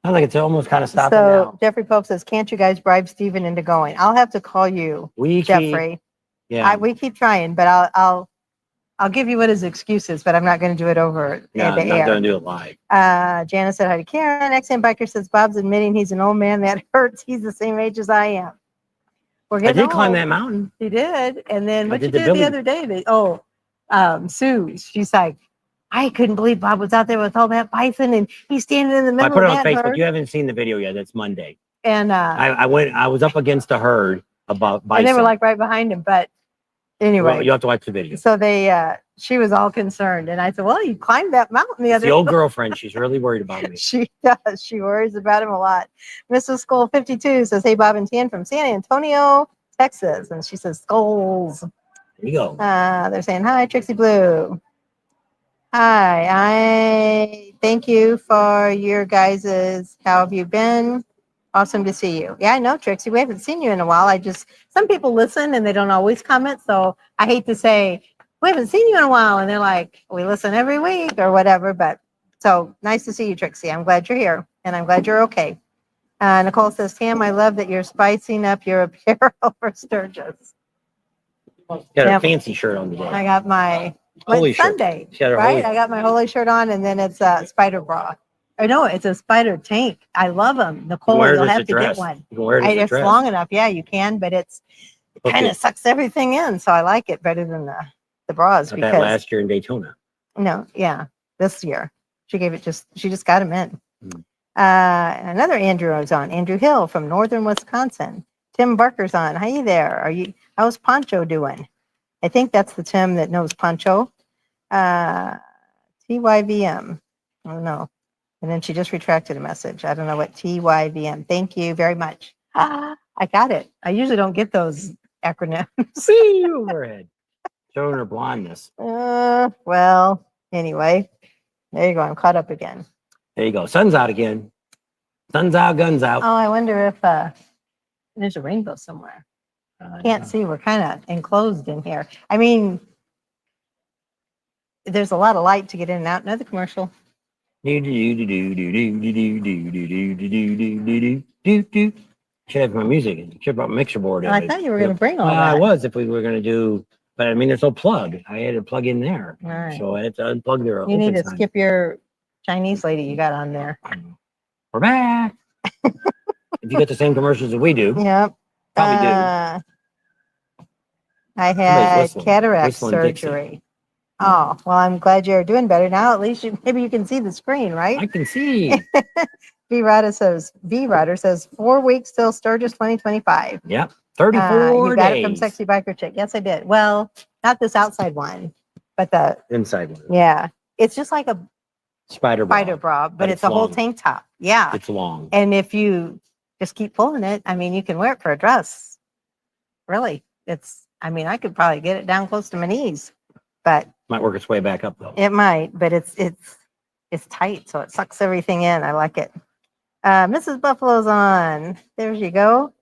[SPEAKER 1] think it's almost kind of stopping
[SPEAKER 2] so
[SPEAKER 1] now.
[SPEAKER 2] Jeffrey Pope says, can't you guys bribe Steven into going? I'll have to call you, Jeffrey. We keep trying, but I'll give you what his excuse is, but I'm not going to do it over the air.
[SPEAKER 1] I'm not going to do it live.
[SPEAKER 2] Janice said hi to Karen. XM Biker says, Bob's admitting he's an old man. That hurts. He's the same age as I am.
[SPEAKER 1] I did climb that mountain.
[SPEAKER 2] He did. And then what you did the other day, Sue, she's like, I couldn't believe Bob was out there with all that bison and he's standing in the middle of that
[SPEAKER 1] I put it on Facebook.
[SPEAKER 2] herd.
[SPEAKER 1] You haven't seen the video yet. That's Monday.
[SPEAKER 2] And
[SPEAKER 1] I was up against a herd about bison.
[SPEAKER 2] And they were like right behind him. But anyway.
[SPEAKER 1] Well, you have to watch the video.
[SPEAKER 2] So she was all concerned. And I said, well, you climbed that mountain the other day.
[SPEAKER 1] The old girlfriend. She's really worried about me.
[SPEAKER 2] She does. She worries about him a lot. Mrs. Skull 52 says, hey, Bob and Tan from San Antonio, Texas. And she says, Skulls.
[SPEAKER 1] There you go.
[SPEAKER 2] They're saying, hi, Trixie Blue. Hi, I thank you for your guys's. How have you been? Awesome to see you. Yeah, I know, Trixie. We haven't seen you in a while. Some people listen and they don't always comment. So I hate to say, we haven't seen you in a while. And they're like, we listen every week or whatever. But so nice to see you, Trixie. I'm glad you're here and I'm glad you're okay. Nicole says, Tam, I love that you're spicing up your apparel for Sturgis.
[SPEAKER 1] Got a fancy shirt on today.
[SPEAKER 2] I got my
[SPEAKER 1] holy
[SPEAKER 2] Sunday,
[SPEAKER 1] shirt.
[SPEAKER 2] Right? I got my holy shirt on, and then it's a spider bra. Or no, it's a spider tank. I love them. Nicole, you'll have to get one.
[SPEAKER 1] You can wear it
[SPEAKER 2] it's long enough. Yeah, you can, but it kind of sucks everything in. So I like it better than the the bras
[SPEAKER 1] Got that
[SPEAKER 2] because
[SPEAKER 1] last year in Daytona.
[SPEAKER 2] no, yeah, this year she just got them in.
[SPEAKER 1] Hmm.
[SPEAKER 2] Another Andrew is on. Andrew Hill from Northern Wisconsin. Tim Barker's on. Hi there. How's Poncho doing? I think that's the Tim that knows Poncho. TYVM. I don't know. And then she just retracted a message. I don't know what TYVM. Thank you very much. I got it. I usually don't get those acronyms.
[SPEAKER 1] See overhead. Showing her blondness.
[SPEAKER 2] Well, anyway, there you go. I'm caught up again.
[SPEAKER 1] There you go. Sun's out again. Sun's out, guns out.
[SPEAKER 2] Oh, I wonder if there's a rainbow somewhere. Can't see. We're kind of enclosed in here. I mean, there's a lot of light to get in and out. Another commercial.
[SPEAKER 1] Should have my music and should have a mixer board.
[SPEAKER 2] I thought you were going to bring all
[SPEAKER 1] Well,
[SPEAKER 2] that.
[SPEAKER 1] I was if we were going to do, but I mean, there's no plug. I had to plug in there.
[SPEAKER 2] All right.
[SPEAKER 1] So I had to unplug there.
[SPEAKER 2] You need to skip your Chinese lady you got on there.
[SPEAKER 1] We're back. If you get the same commercials that we do,
[SPEAKER 2] Yep.
[SPEAKER 1] probably do.
[SPEAKER 2] I had
[SPEAKER 1] whistling.
[SPEAKER 2] cataract
[SPEAKER 1] Whistling Dixie.
[SPEAKER 2] surgery. Oh, well, I'm glad you're doing better now. At least maybe you can see the screen, right?
[SPEAKER 1] I can see.
[SPEAKER 2] V Rider says 4 weeks till Sturgis 2025.
[SPEAKER 1] Yep. 34
[SPEAKER 2] you got
[SPEAKER 1] days.
[SPEAKER 2] it from Sexy Biker Chick. Yes, I did. Well, not this outside one, but the
[SPEAKER 1] Inside one.
[SPEAKER 2] yeah. It's just like a
[SPEAKER 1] Spider
[SPEAKER 2] bra, but it's a whole
[SPEAKER 1] long.
[SPEAKER 2] tank top. Yeah.
[SPEAKER 1] It's long.
[SPEAKER 2] And if you just keep pulling it, I mean, you can wear it for a dress. Really. I could probably get it down close to my knees, but
[SPEAKER 1] Might work its way back up though.
[SPEAKER 2] it might, but it's tight, so it sucks everything in. I like it. Mrs. Buffalo's on. There you go.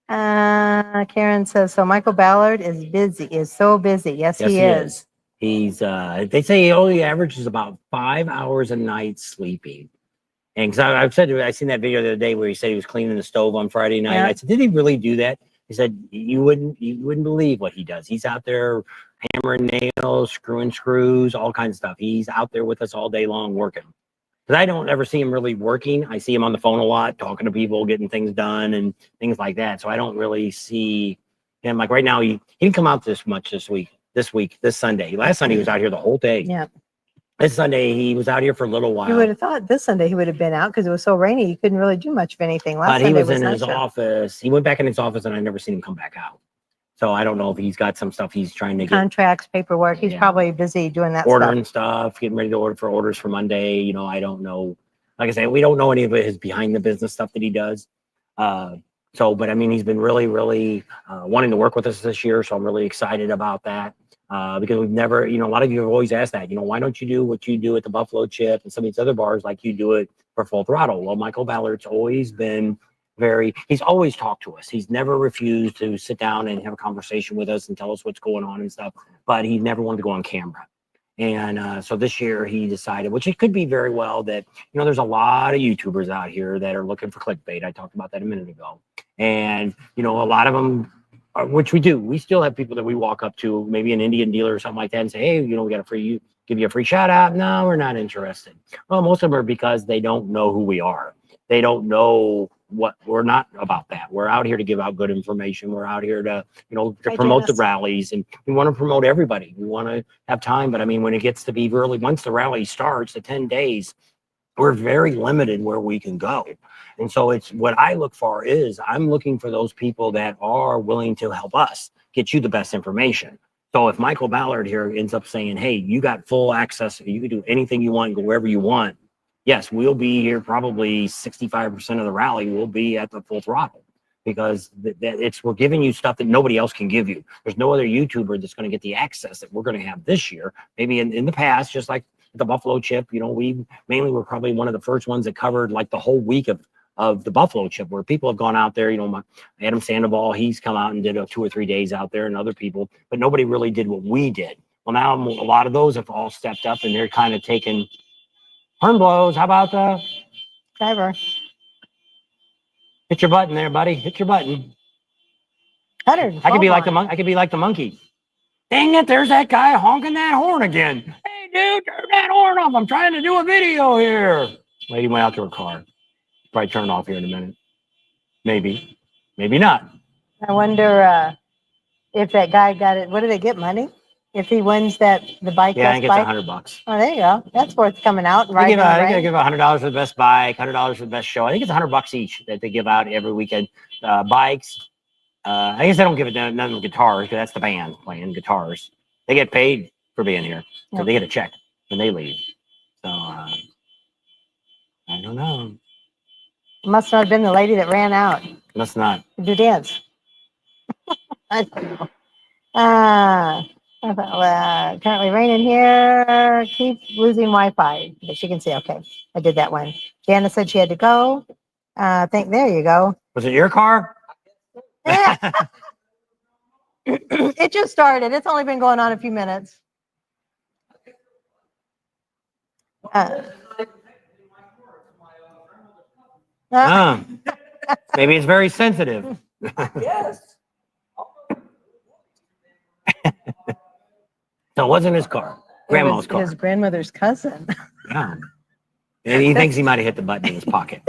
[SPEAKER 2] Karen says, so Michael Ballard is so busy. Yes, he is.
[SPEAKER 1] He's they say he only averages about 5 hours a night sleeping. And because I seen that video the other day where he said he was cleaning the stove on Friday night.
[SPEAKER 2] Yeah.
[SPEAKER 1] I said, did he really do that? He said, you wouldn't believe what he does. He's out there hammering nails, screwing screws, all kinds of stuff. He's out there with us all day long working. Because I don't ever see him really working. I see him on the phone a lot, talking to people, getting things done and things like that. So I don't really see him. Like right now, he didn't come out this much this Sunday. Last Sunday, he was out here the whole day.
[SPEAKER 2] Yeah.
[SPEAKER 1] This Sunday, he was out here for a little while.
[SPEAKER 2] You would have thought this Sunday he would have been out because it was so rainy. You couldn't really do much of anything.
[SPEAKER 1] But he was in his office. He went back in his office, and I never seen him come back out. So I don't know if he's got some stuff he's trying to get.
[SPEAKER 2] Contracts, paperwork. He's probably busy doing that
[SPEAKER 1] ordering stuff, getting ready to order for orders for Monday. You know, I don't know. Like I said, we don't know any of his behind the business stuff that he does. But I mean, he's been really, really wanting to work with us this year. So I'm really excited about that. Because we've never, a lot of you have always asked that, why don't you do what you do at the Buffalo Chip and some of these other bars like you do it for Full Throttle? Well, Michael Ballard's always been he's always talked to us. He's never refused to sit down and have a conversation with us and tell us what's going on and stuff, but he never wanted to go on camera. And so this year he decided, which it could be very well that, there's a lot of YouTubers out here that are looking for clickbait. I talked about that a minute ago. And, a lot of them, which we do. We still have people that we walk up to, maybe an Indian dealer or something like that, and say, hey, we got give you a free shout out. No, we're not interested. Well, most of them are because they don't know who we are. They don't know we're not about that. We're out here to give out good information. We're out here to, to promote the rallies, and we want to promote everybody. We want to have time. But I mean, when it gets to be really, once the rally starts, the 10 days, we're very limited where we can go. And so it's what I look for is I'm looking for those people that are willing to help us get you the best information. So if Michael Ballard here ends up saying, hey, you got full access, you can do anything you want, go wherever you want. Yes, we'll be here probably 65% of the rally will be at the Full Throttle because we're giving you stuff that nobody else can give you. There's no other YouTuber that's going to get the access that we're going to have this year. Maybe in the past, just like the Buffalo Chip, we mainly were probably one of the first ones that covered like the whole week of the Buffalo Chip, where people have gone out there, Adam Sandoval, he's come out and did 2 or 3 days out there, and other people, but nobody really did what we did. Well, now a lot of those have all stepped up and they're kind of taking horn blows. How about the
[SPEAKER 2] driver?
[SPEAKER 1] Hit your button there, buddy. Hit your button. I could be like the monkey. Dang it, there's that guy honking that horn again. Hey, dude, turn that horn off. I'm trying to do a video here. Lady went out to her car. Probably turn it off here in a minute. Maybe not.
[SPEAKER 2] I wonder if that guy got it. What did they get? Money? If he wins the bike,
[SPEAKER 1] Yeah, I
[SPEAKER 2] best
[SPEAKER 1] think it's
[SPEAKER 2] bike.
[SPEAKER 1] $100.
[SPEAKER 2] Oh, there you go. That's worth coming out and
[SPEAKER 1] They
[SPEAKER 2] riding
[SPEAKER 1] give
[SPEAKER 2] in the
[SPEAKER 1] out, I think they
[SPEAKER 2] rain.
[SPEAKER 1] give $100 for the best bike, $100 for the best show. I think it's $100 each that they give out every weekend. Bikes. I guess they don't give it none of them guitars because that's the band playing guitars. They get paid for being here, so
[SPEAKER 2] Yep.
[SPEAKER 1] they get a check when they leave. So I don't know.
[SPEAKER 2] Must not have been the lady that ran out
[SPEAKER 1] Must not.
[SPEAKER 2] to do dance. I don't know. Currently raining here. Keep losing Wi-Fi. But she can see. Okay, I did that one. Jana said she had to go. I think there you go.
[SPEAKER 1] Was it your car?
[SPEAKER 2] Yeah, it just started. It's only been going on a few minutes. Uh,
[SPEAKER 1] Maybe it's very sensitive.
[SPEAKER 3] Yes.
[SPEAKER 1] So it wasn't his car, grandma's car.
[SPEAKER 2] His grandmother's cousin.
[SPEAKER 1] Yeah. And he thinks he might have hit the button in his pocket.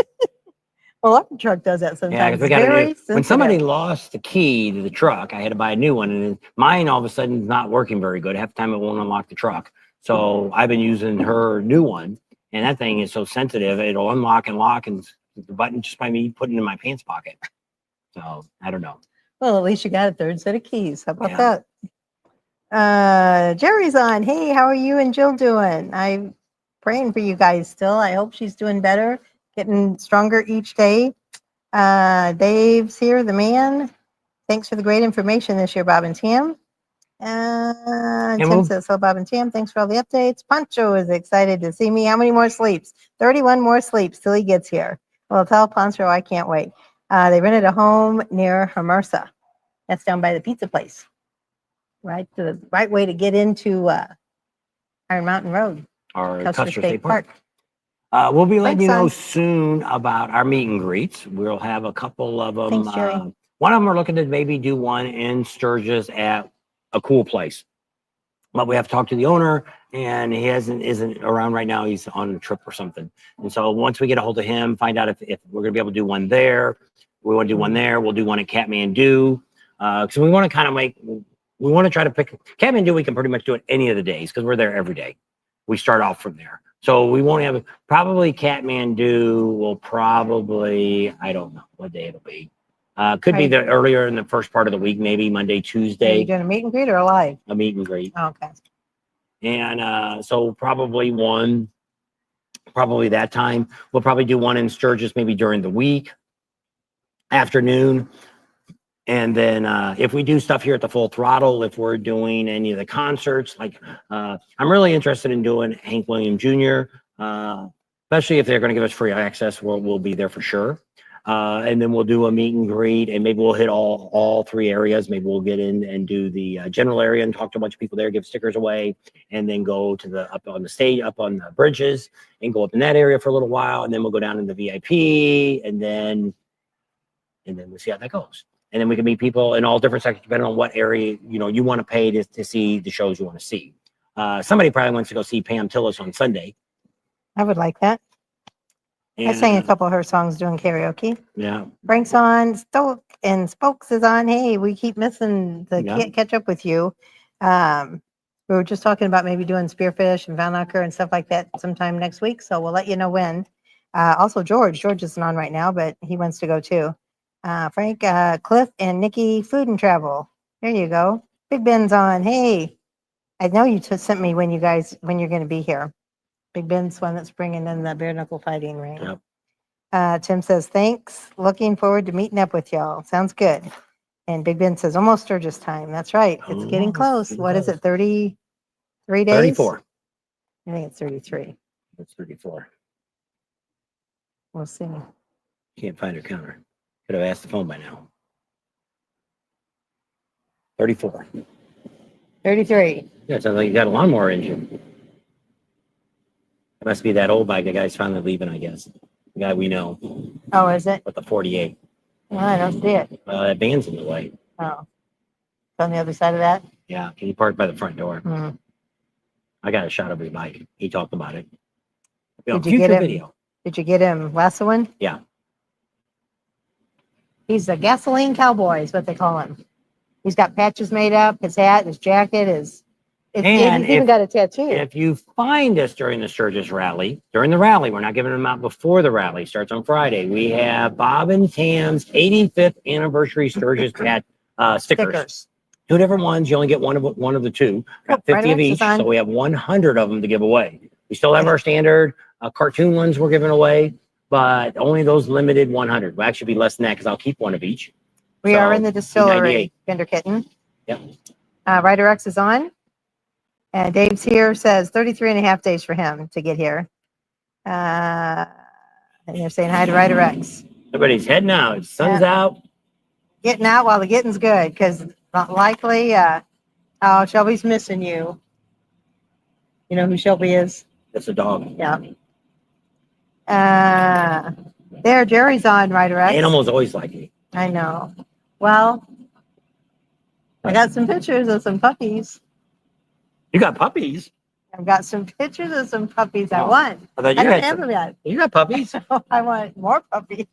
[SPEAKER 2] Well, our truck does that sometimes.
[SPEAKER 1] Yeah, because we got
[SPEAKER 2] Very
[SPEAKER 1] to. When somebody
[SPEAKER 2] sensitive.
[SPEAKER 1] lost the key to the truck, I had to buy a new one, and then mine all of a sudden is not working very good. Half the time it won't unlock the truck. So I've been using her new one, and that thing is so sensitive; it'll unlock and lock, and the button just by me putting it in my pants pocket. So I don't know.
[SPEAKER 2] Well, at least you got a third set of keys. How about
[SPEAKER 1] Yeah.
[SPEAKER 2] that? Jerry's on. Hey, how are you and Jill doing? I'm praying for you guys still. I hope she's doing better, getting stronger each day. Dave's here, the man. Thanks for the great information this year, Bob and Tim. Tim
[SPEAKER 1] we'll-
[SPEAKER 2] says, "Hello, Bob and Tim. Thanks for all the updates." Pancho is excited to see me. How many more sleeps? 31 more sleeps till he gets here. Well, tell Pancho I can't wait. They rented a home near Hermosa. That's down by the pizza place. Right, the right way to get into Iron Mountain Road,
[SPEAKER 1] Our
[SPEAKER 2] Custer State Park.
[SPEAKER 1] We'll be letting you know
[SPEAKER 2] Thanks,
[SPEAKER 1] soon about our meet and greets. We'll have a couple of them.
[SPEAKER 2] Thanks, Jerry.
[SPEAKER 1] One of them we're looking to maybe do one in Sturgis at a cool place. But we have to talk to the owner, and he isn't around right now. He's on a trip or something. And so once we get a hold of him, find out if we're gonna be able to do one there. We want to do one there. We'll do one at Kathmandu. So we want to kind of we want to try to pick Kathmandu. We can pretty much do it any of the days because we're there every day. We start off from there. So we won't have probably Kathmandu will probably, I don't know what day it'll be. Could be the earlier in the first part of the week, maybe Monday,
[SPEAKER 2] Are you
[SPEAKER 1] Tuesday,
[SPEAKER 2] doing a meet and greet or a live?
[SPEAKER 1] a meet and greet.
[SPEAKER 2] Oh, okay.
[SPEAKER 1] And so probably that time. We'll probably do one in Sturgis maybe during the week, afternoon. And then if we do stuff here at the Full Throttle, if we're doing any of the concerts, like I'm really interested in doing Hank Williams Jr., especially if they're going to give us free access, we'll be there for sure. And then we'll do a meet and greet, and maybe we'll hit all three areas. Maybe we'll get in and do the general area and talk to a bunch of people there, give stickers away, and then go to the up on the stage, up on the bridges, and go up in that area for a little while, and then we'll go down in the VIP, and then we'll see how that goes. And then we can meet people in all different sections, depending on what area you want to pay to see the shows you want to see. Somebody probably wants to go see Pam Tillis on Sunday.
[SPEAKER 2] I would like that.
[SPEAKER 1] And,
[SPEAKER 2] I sang a couple of her songs doing karaoke.
[SPEAKER 1] Yeah.
[SPEAKER 2] Frank's on, Stoke and Spokes is on. Hey, we keep missing the
[SPEAKER 1] Yeah.
[SPEAKER 2] catch up with you. We were just talking about maybe doing Spearfish and Valnacher and stuff like that sometime next week. So we'll let you know when. Also, George isn't on right now, but he wants to go too. Frank, Cliff, and Nikki, Food and Travel. There you go. Big Ben's on. Hey, I know you sent me when you're going to be here. Big Ben's one that's bringing in the bare knuckle fighting ring.
[SPEAKER 1] Yep.
[SPEAKER 2] Tim says, thanks. Looking forward to meeting up with y'all. Sounds good. And Big Ben says, almost Sturgis time. That's right. It's getting close. What is it? 33 days?
[SPEAKER 1] 34.
[SPEAKER 2] I think it's 33.
[SPEAKER 1] It's 34.
[SPEAKER 2] We'll see.
[SPEAKER 1] Can't find her counter. Could have asked the phone by now. 34.
[SPEAKER 2] 33.
[SPEAKER 1] Yeah, it sounds like you got a lawnmower engine. It must be that old bike. The guy's finally leaving, I guess. The guy we know
[SPEAKER 2] Oh, is it?
[SPEAKER 1] with the 48.
[SPEAKER 2] Well, I don't see it.
[SPEAKER 1] That van's in the way.
[SPEAKER 2] Oh. It's on the other side of that?
[SPEAKER 1] Yeah, can you park by the front door?
[SPEAKER 2] Hmm.
[SPEAKER 1] I got a shot of his bike. He talked about it.
[SPEAKER 2] Did you get
[SPEAKER 1] Future
[SPEAKER 2] him?
[SPEAKER 1] video.
[SPEAKER 2] Did you get him lassoing?
[SPEAKER 1] Yeah.
[SPEAKER 2] He's a gasoline cowboy is what they call him. He's got patches made up, his hat, his jacket, his He's even got a tattoo.
[SPEAKER 1] If you find us during the Sturgis rally, we're not giving them out before the rally starts on Friday. We have Bob and Tam's 85th anniversary Sturgis stickers. 2 different ones. You only get one of the 2. Got 50 of each, so we have 100 of them to give away. We still have our standard cartoon ones we're giving away, but only those limited 100. Will actually be less than that because I'll keep one of each.
[SPEAKER 2] We are in the distillery, Kinder Kitten.
[SPEAKER 1] Yep.
[SPEAKER 2] Rider X is on. And Dave's here, says 33 and a half days for him to get here. And they're saying hi to Rider X.
[SPEAKER 1] Everybody's heading out. Sun's out.
[SPEAKER 2] Getting out while the getting's good, because not likely. Oh, Shelby's missing you. You know who Shelby is?
[SPEAKER 1] It's a dog.
[SPEAKER 2] Yeah. There, Jerry's on, Rider X.
[SPEAKER 1] Animals always like me.
[SPEAKER 2] I know. Well, I got some pictures of some puppies.
[SPEAKER 1] You got puppies?
[SPEAKER 2] I've got some pictures of some puppies I want.
[SPEAKER 1] I
[SPEAKER 2] don't have them yet.
[SPEAKER 1] You got puppies?
[SPEAKER 2] I want more puppies.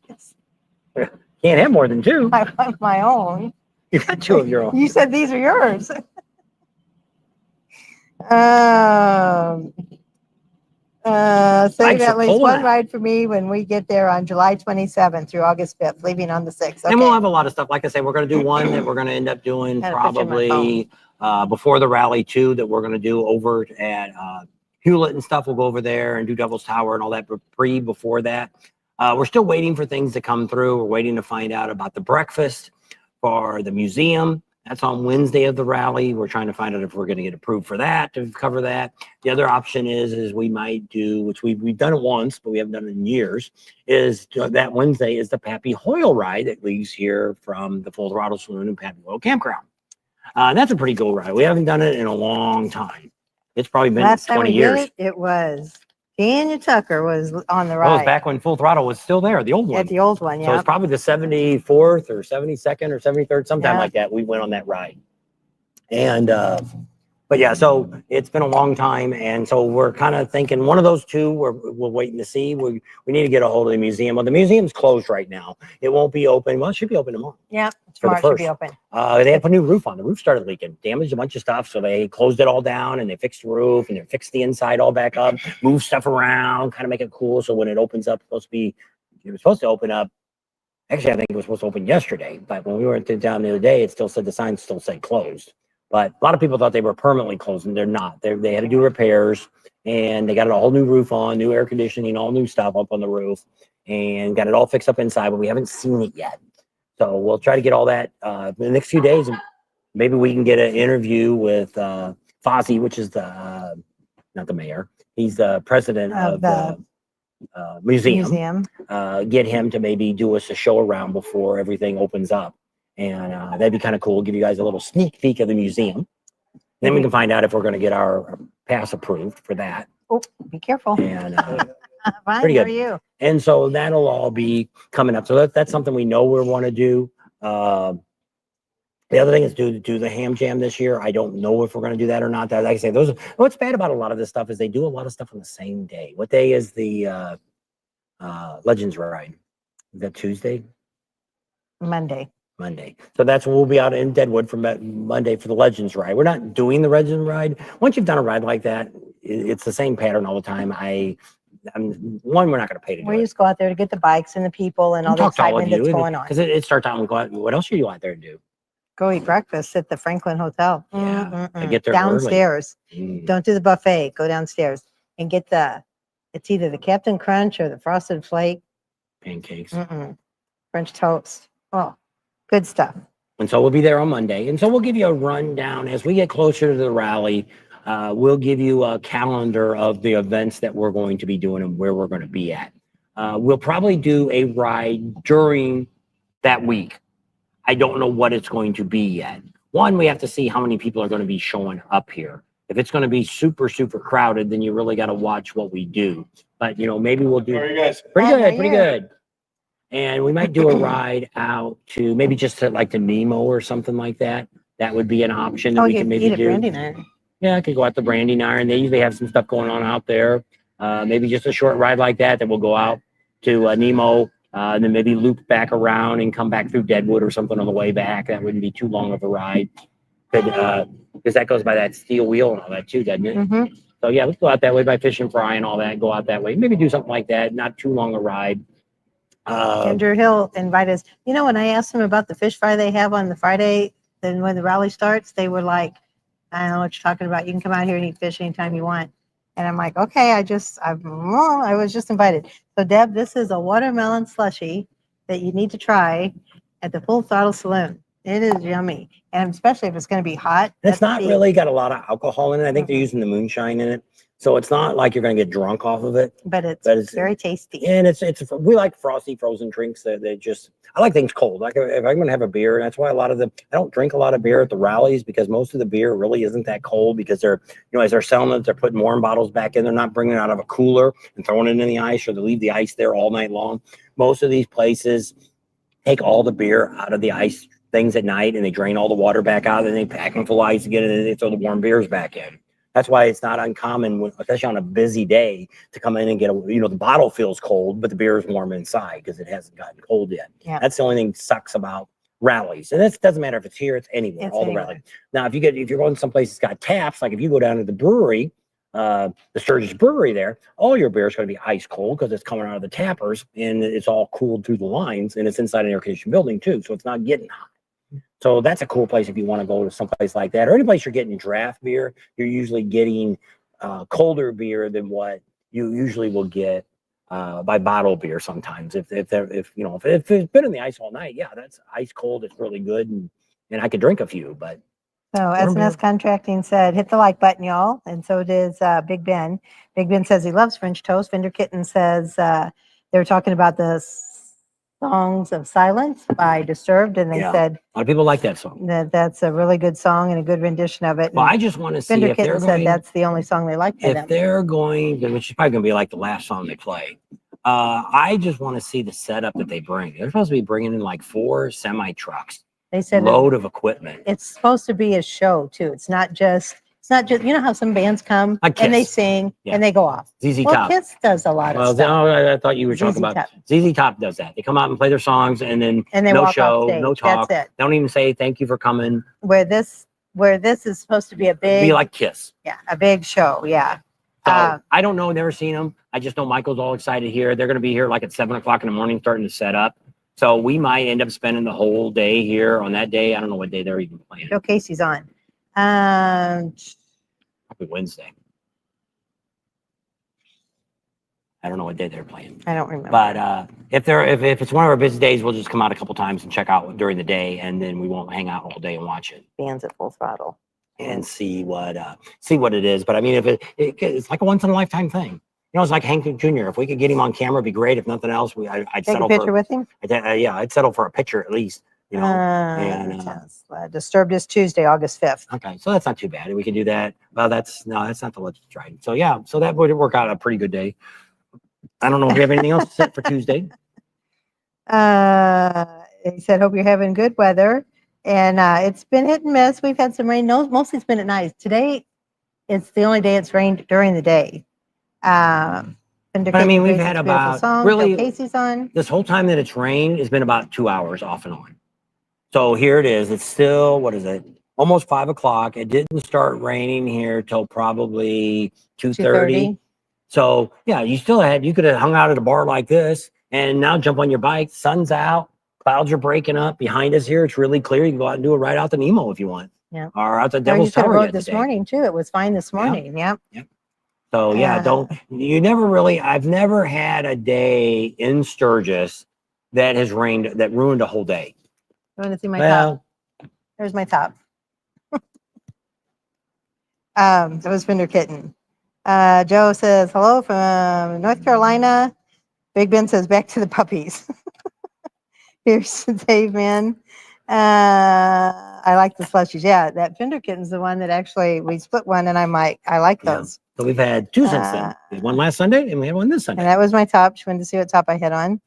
[SPEAKER 1] Can't have more than 2.
[SPEAKER 2] I want my own.
[SPEAKER 1] You got 2 of your own.
[SPEAKER 2] You said these are yours. Save at least one ride for me when we get there on July 27th through August 5th, leaving on the 6th. Okay.
[SPEAKER 1] And we'll have a lot of stuff. Like I say, we're going to do one that we're going to end up doing probably before the rally, 2 that we're going to do over at Hewlett and stuff. We'll go over there and do Devil's Tower and all that before that. We're still waiting for things to come through. We're waiting to find out about the breakfast for the museum. That's on Wednesday of the rally. We're trying to find out if we're going to get approved for that, to cover that. The other option is we might do, which we've done it once, but we haven't done it in years, is that Wednesday is the Pappy Hoyle ride that leaves here from the Full Throttle Saloon and Pappy Hoyle Campground. That's a pretty cool ride. We haven't done it in a long time. It's probably been
[SPEAKER 2] Last
[SPEAKER 1] 20
[SPEAKER 2] time we
[SPEAKER 1] years.
[SPEAKER 2] did it was Daniel Tucker was on the
[SPEAKER 1] That
[SPEAKER 2] ride.
[SPEAKER 1] was back when Full Throttle was still there, the old one.
[SPEAKER 2] At the old one,
[SPEAKER 1] So
[SPEAKER 2] yeah.
[SPEAKER 1] it's probably the 74th or 72nd or 73rd, sometime like that. We went on that ride. And, but yeah, so it's been a long time. And so we're kind of thinking one of those 2, we're waiting to see. We need to get a hold of the museum. Well, the museum's closed right now. It won't be open. Well, it should be open tomorrow.
[SPEAKER 2] Yeah, tomorrow should be open.
[SPEAKER 1] They had put a new roof on. The roof started leaking, damaged a bunch of stuff. So they closed it all down and they fixed the roof and they fixed the inside all back up, moved stuff around, kind of make it cool. So when it opens up, it was supposed to open up. Actually, I think it was supposed to open yesterday, but when we went down the other day, it still said the sign still said closed. But a lot of people thought they were permanently closed, and they're not. They had to do repairs, and they got a whole new roof on, new air conditioning, all new stuff up on the roof, and got it all fixed up inside, but we haven't seen it yet. So we'll try to get all that in the next few days. Maybe we can get an interview with Fozzie, which is not the mayor. He's the president of the museum. Get him to maybe do us a show around before everything opens up. And that'd be kind of cool. Give you guys a little sneak peek of the museum. Then we can find out if we're going to get our pass approved for that.
[SPEAKER 2] Oh, be careful.
[SPEAKER 1] And
[SPEAKER 2] Fine,
[SPEAKER 1] pretty good.
[SPEAKER 2] how are you?
[SPEAKER 1] And so that'll all be coming up. So that's something we know we want to do. The other thing is do the ham jam this year. I don't know if we're going to do that or not. That, like I say, what's bad about a lot of this stuff is they do a lot of stuff on the same day. What day is the Legends ride? Is that Tuesday?
[SPEAKER 2] Monday.
[SPEAKER 1] So we'll be out in Deadwood for Monday for the Legends ride. We're not doing the Legends ride. Once you've done a ride like that, it's the same pattern all the time. We're not going to pay to do
[SPEAKER 2] We
[SPEAKER 1] it.
[SPEAKER 2] just go out there to get the bikes and the people and all the excitement that's going on.
[SPEAKER 1] Because it starts out and go out. What else are you out there to do?
[SPEAKER 2] Go eat breakfast at the Franklin Hotel.
[SPEAKER 1] Yeah, I get there
[SPEAKER 2] downstairs.
[SPEAKER 1] early.
[SPEAKER 2] Don't do the buffet. Go downstairs and get it's either the Captain Crunch or the Frosted Flake.
[SPEAKER 1] Pancakes.
[SPEAKER 2] French toast. Oh, good stuff.
[SPEAKER 1] And so we'll be there on Monday. And so we'll give you a rundown as we get closer to the rally. We'll give you a calendar of the events that we're going to be doing and where we're going to be at. We'll probably do a ride during that week. I don't know what it's going to be yet. One, we have to see how many people are going to be showing up here. If it's going to be super, super crowded, then you really got to watch what we do. But, maybe we'll do.
[SPEAKER 3] How are you guys?
[SPEAKER 1] Pretty good. And we might do a ride out to maybe just to Nemo or something like that. That would be an option that we can maybe do.
[SPEAKER 2] Branding Iron.
[SPEAKER 1] Yeah, I could go out to Branding Iron. They usually have some stuff going on out there. Maybe just a short ride like that we'll go out to Nemo, and then maybe loop back around and come back through Deadwood or something on the way back. That wouldn't be too long of a ride. because that goes by that steel wheel and all that too, doesn't it?
[SPEAKER 2] Mhm.
[SPEAKER 1] So yeah, let's go out that way by Fish and Fry and all that. Go out that way. Maybe do something like that. Not too long a ride.
[SPEAKER 2] Andrew Hill invited us. You know, when I asked them about the fish fry they have on the Friday, then when the rally starts, they were like, I don't know what you're talking about. You can come out here and eat fish anytime you want. And I'm like, okay, I was just invited. So Deb, this is a watermelon slushy that you need to try at the Full Throttle Saloon. It is yummy. And especially if it's going to be hot.
[SPEAKER 1] It's not
[SPEAKER 2] the-
[SPEAKER 1] really got a lot of alcohol in it. I think they're
[SPEAKER 2] Mhm.
[SPEAKER 1] using the moonshine in it. So it's not like you're going to get drunk off of it.
[SPEAKER 2] But it's
[SPEAKER 1] But
[SPEAKER 2] very tasty.
[SPEAKER 1] and we like frosty frozen drinks that they just, I like things cold. Like if I'm going to have a beer, and that's why I don't drink a lot of beer at the rallies, because most of the beer really isn't that cold, because they're, as they're selling it, they're putting warm bottles back in. They're not bringing it out of a cooler and throwing it in the ice, or they leave the ice there all night long. Most of these places take all the beer out of the ice things at night, and they drain all the water back out, and they pack them full of ice again, and then they throw the warm beers back in. That's why it's not uncommon, especially on a busy day, to come in and get the bottle feels cold, but the beer is warm inside because it hasn't gotten cold yet.
[SPEAKER 2] Yeah.
[SPEAKER 1] That's the only thing that sucks about rallies. And it doesn't matter if it's here, it's anywhere,
[SPEAKER 2] It's
[SPEAKER 1] all
[SPEAKER 2] anywhere.
[SPEAKER 1] the rallies. Now, if you're going someplace that's got taps, like if you go down to the brewery, the Sturgis brewery there, all your beer is going to be ice cold because it's coming out of the tappers, and it's all cooled through the lines, and it's inside an air conditioned building too. So it's not getting hot. So that's a cool place if you want to go to someplace like that, or any place you're getting draft beer. You're usually getting colder beer than what you usually will get by bottle beer sometimes. If it's been in the ice all night, yeah, that's ice cold. It's really good, and I could drink a few. But
[SPEAKER 2] So SNS Contracting said, hit the like button, y'all. And so does Big Ben. Big Ben says he loves French toast. Fender Kitten says they were talking about the Songs of Silence by Disturbed, and they
[SPEAKER 1] Yeah.
[SPEAKER 2] said
[SPEAKER 1] a lot of people like that song.
[SPEAKER 2] that's a really good song and a good rendition of it.
[SPEAKER 1] Well,
[SPEAKER 2] And
[SPEAKER 1] I just want to see
[SPEAKER 2] Fender
[SPEAKER 1] if they're
[SPEAKER 2] Kitten said
[SPEAKER 1] going.
[SPEAKER 2] that's the only song they like by
[SPEAKER 1] If
[SPEAKER 2] them.
[SPEAKER 1] they're going, which is probably going to be like the last song they play. I just want to see the setup that they bring. They're supposed to be bringing in like 4 semi trucks,
[SPEAKER 2] They said
[SPEAKER 1] load of equipment.
[SPEAKER 2] it's supposed to be a show too. It's not just you know how some bands come
[SPEAKER 1] Like
[SPEAKER 2] and they
[SPEAKER 1] Kiss.
[SPEAKER 2] sing
[SPEAKER 1] Yeah.
[SPEAKER 2] and they go off.
[SPEAKER 1] ZZ
[SPEAKER 2] Well,
[SPEAKER 1] Top.
[SPEAKER 2] Kiss does a lot of stuff.
[SPEAKER 1] I thought you were talking
[SPEAKER 2] ZZ
[SPEAKER 1] about
[SPEAKER 2] Top.
[SPEAKER 1] ZZ Top does that. They come out and play their songs, and then
[SPEAKER 2] And they
[SPEAKER 1] no
[SPEAKER 2] walk off
[SPEAKER 1] show,
[SPEAKER 2] stage.
[SPEAKER 1] no talk.
[SPEAKER 2] That's it.
[SPEAKER 1] Don't even say thank you for coming.
[SPEAKER 2] Where this is supposed to be a big,
[SPEAKER 1] Be like Kiss.
[SPEAKER 2] a big show. Yeah.
[SPEAKER 1] So I don't know, never seen them. I just know Michael's all excited here. They're going to be here like at 7:00 in the morning, starting to set up. So we might end up spending the whole day here on that day. I don't know what day they're even playing.
[SPEAKER 2] Joe Casey's on.
[SPEAKER 1] Probably Wednesday. I don't know what day they're playing.
[SPEAKER 2] I don't remember.
[SPEAKER 1] But if it's one of our busy days, we'll just come out a couple times and check out during the day, and then we won't hang out all day and watch it
[SPEAKER 2] Bands at Full Throttle.
[SPEAKER 1] and see what it is. But I mean, if it's like a once in a lifetime thing. It's like Hank Jr. If we could get him on camera, it'd be great. If nothing else, I'd
[SPEAKER 2] Take
[SPEAKER 1] settle
[SPEAKER 2] a picture
[SPEAKER 1] for.
[SPEAKER 2] with him.
[SPEAKER 1] I'd settle for a picture at least.
[SPEAKER 2] Disturbed is Tuesday, August 5th.
[SPEAKER 1] Okay, so that's not too bad. We can do that. Well, that's not the Legends Ride. So yeah, so that would work out a pretty good day. I don't know if we have anything else set for Tuesday.
[SPEAKER 2] He said, hope you're having good weather. And it's been hit and miss. We've had some rain. No, mostly it's been at night. Today, it's the only day it's rained during the day. But
[SPEAKER 1] I mean, we've had about really
[SPEAKER 2] Casey's on.
[SPEAKER 1] This whole time that it's rained, it's been about 2 hours off and on. So here it is. It's still, what is it? Almost 5 o'clock. It didn't start raining here till probably 2:30. So yeah, you could have hung out at a bar like this and now jump on your bike. Sun's out, clouds are breaking up behind us here. It's really clear. You can go out and do a ride out to Nemo if you want.
[SPEAKER 2] Yeah.
[SPEAKER 1] Or out to
[SPEAKER 2] Or
[SPEAKER 1] Devil's
[SPEAKER 2] you could have
[SPEAKER 1] Tower
[SPEAKER 2] rode this morning too. It was fine this morning. Yeah.
[SPEAKER 1] So yeah, I've never had a day in Sturgis that ruined a whole day.
[SPEAKER 2] You want to see my top? There's my top. That was Fender Kitten. Joe says, hello from North Carolina. Big Ben says, back to the puppies. Here's Dave, man. I like the slushies. Yeah, that Fender Kitten's the one that actually, we split one, and I'm like, I like those.
[SPEAKER 1] So we've had 2 since then. We had one last Sunday, and we had one this Sunday.
[SPEAKER 2] And that was my top. She wanted to see what top I had on.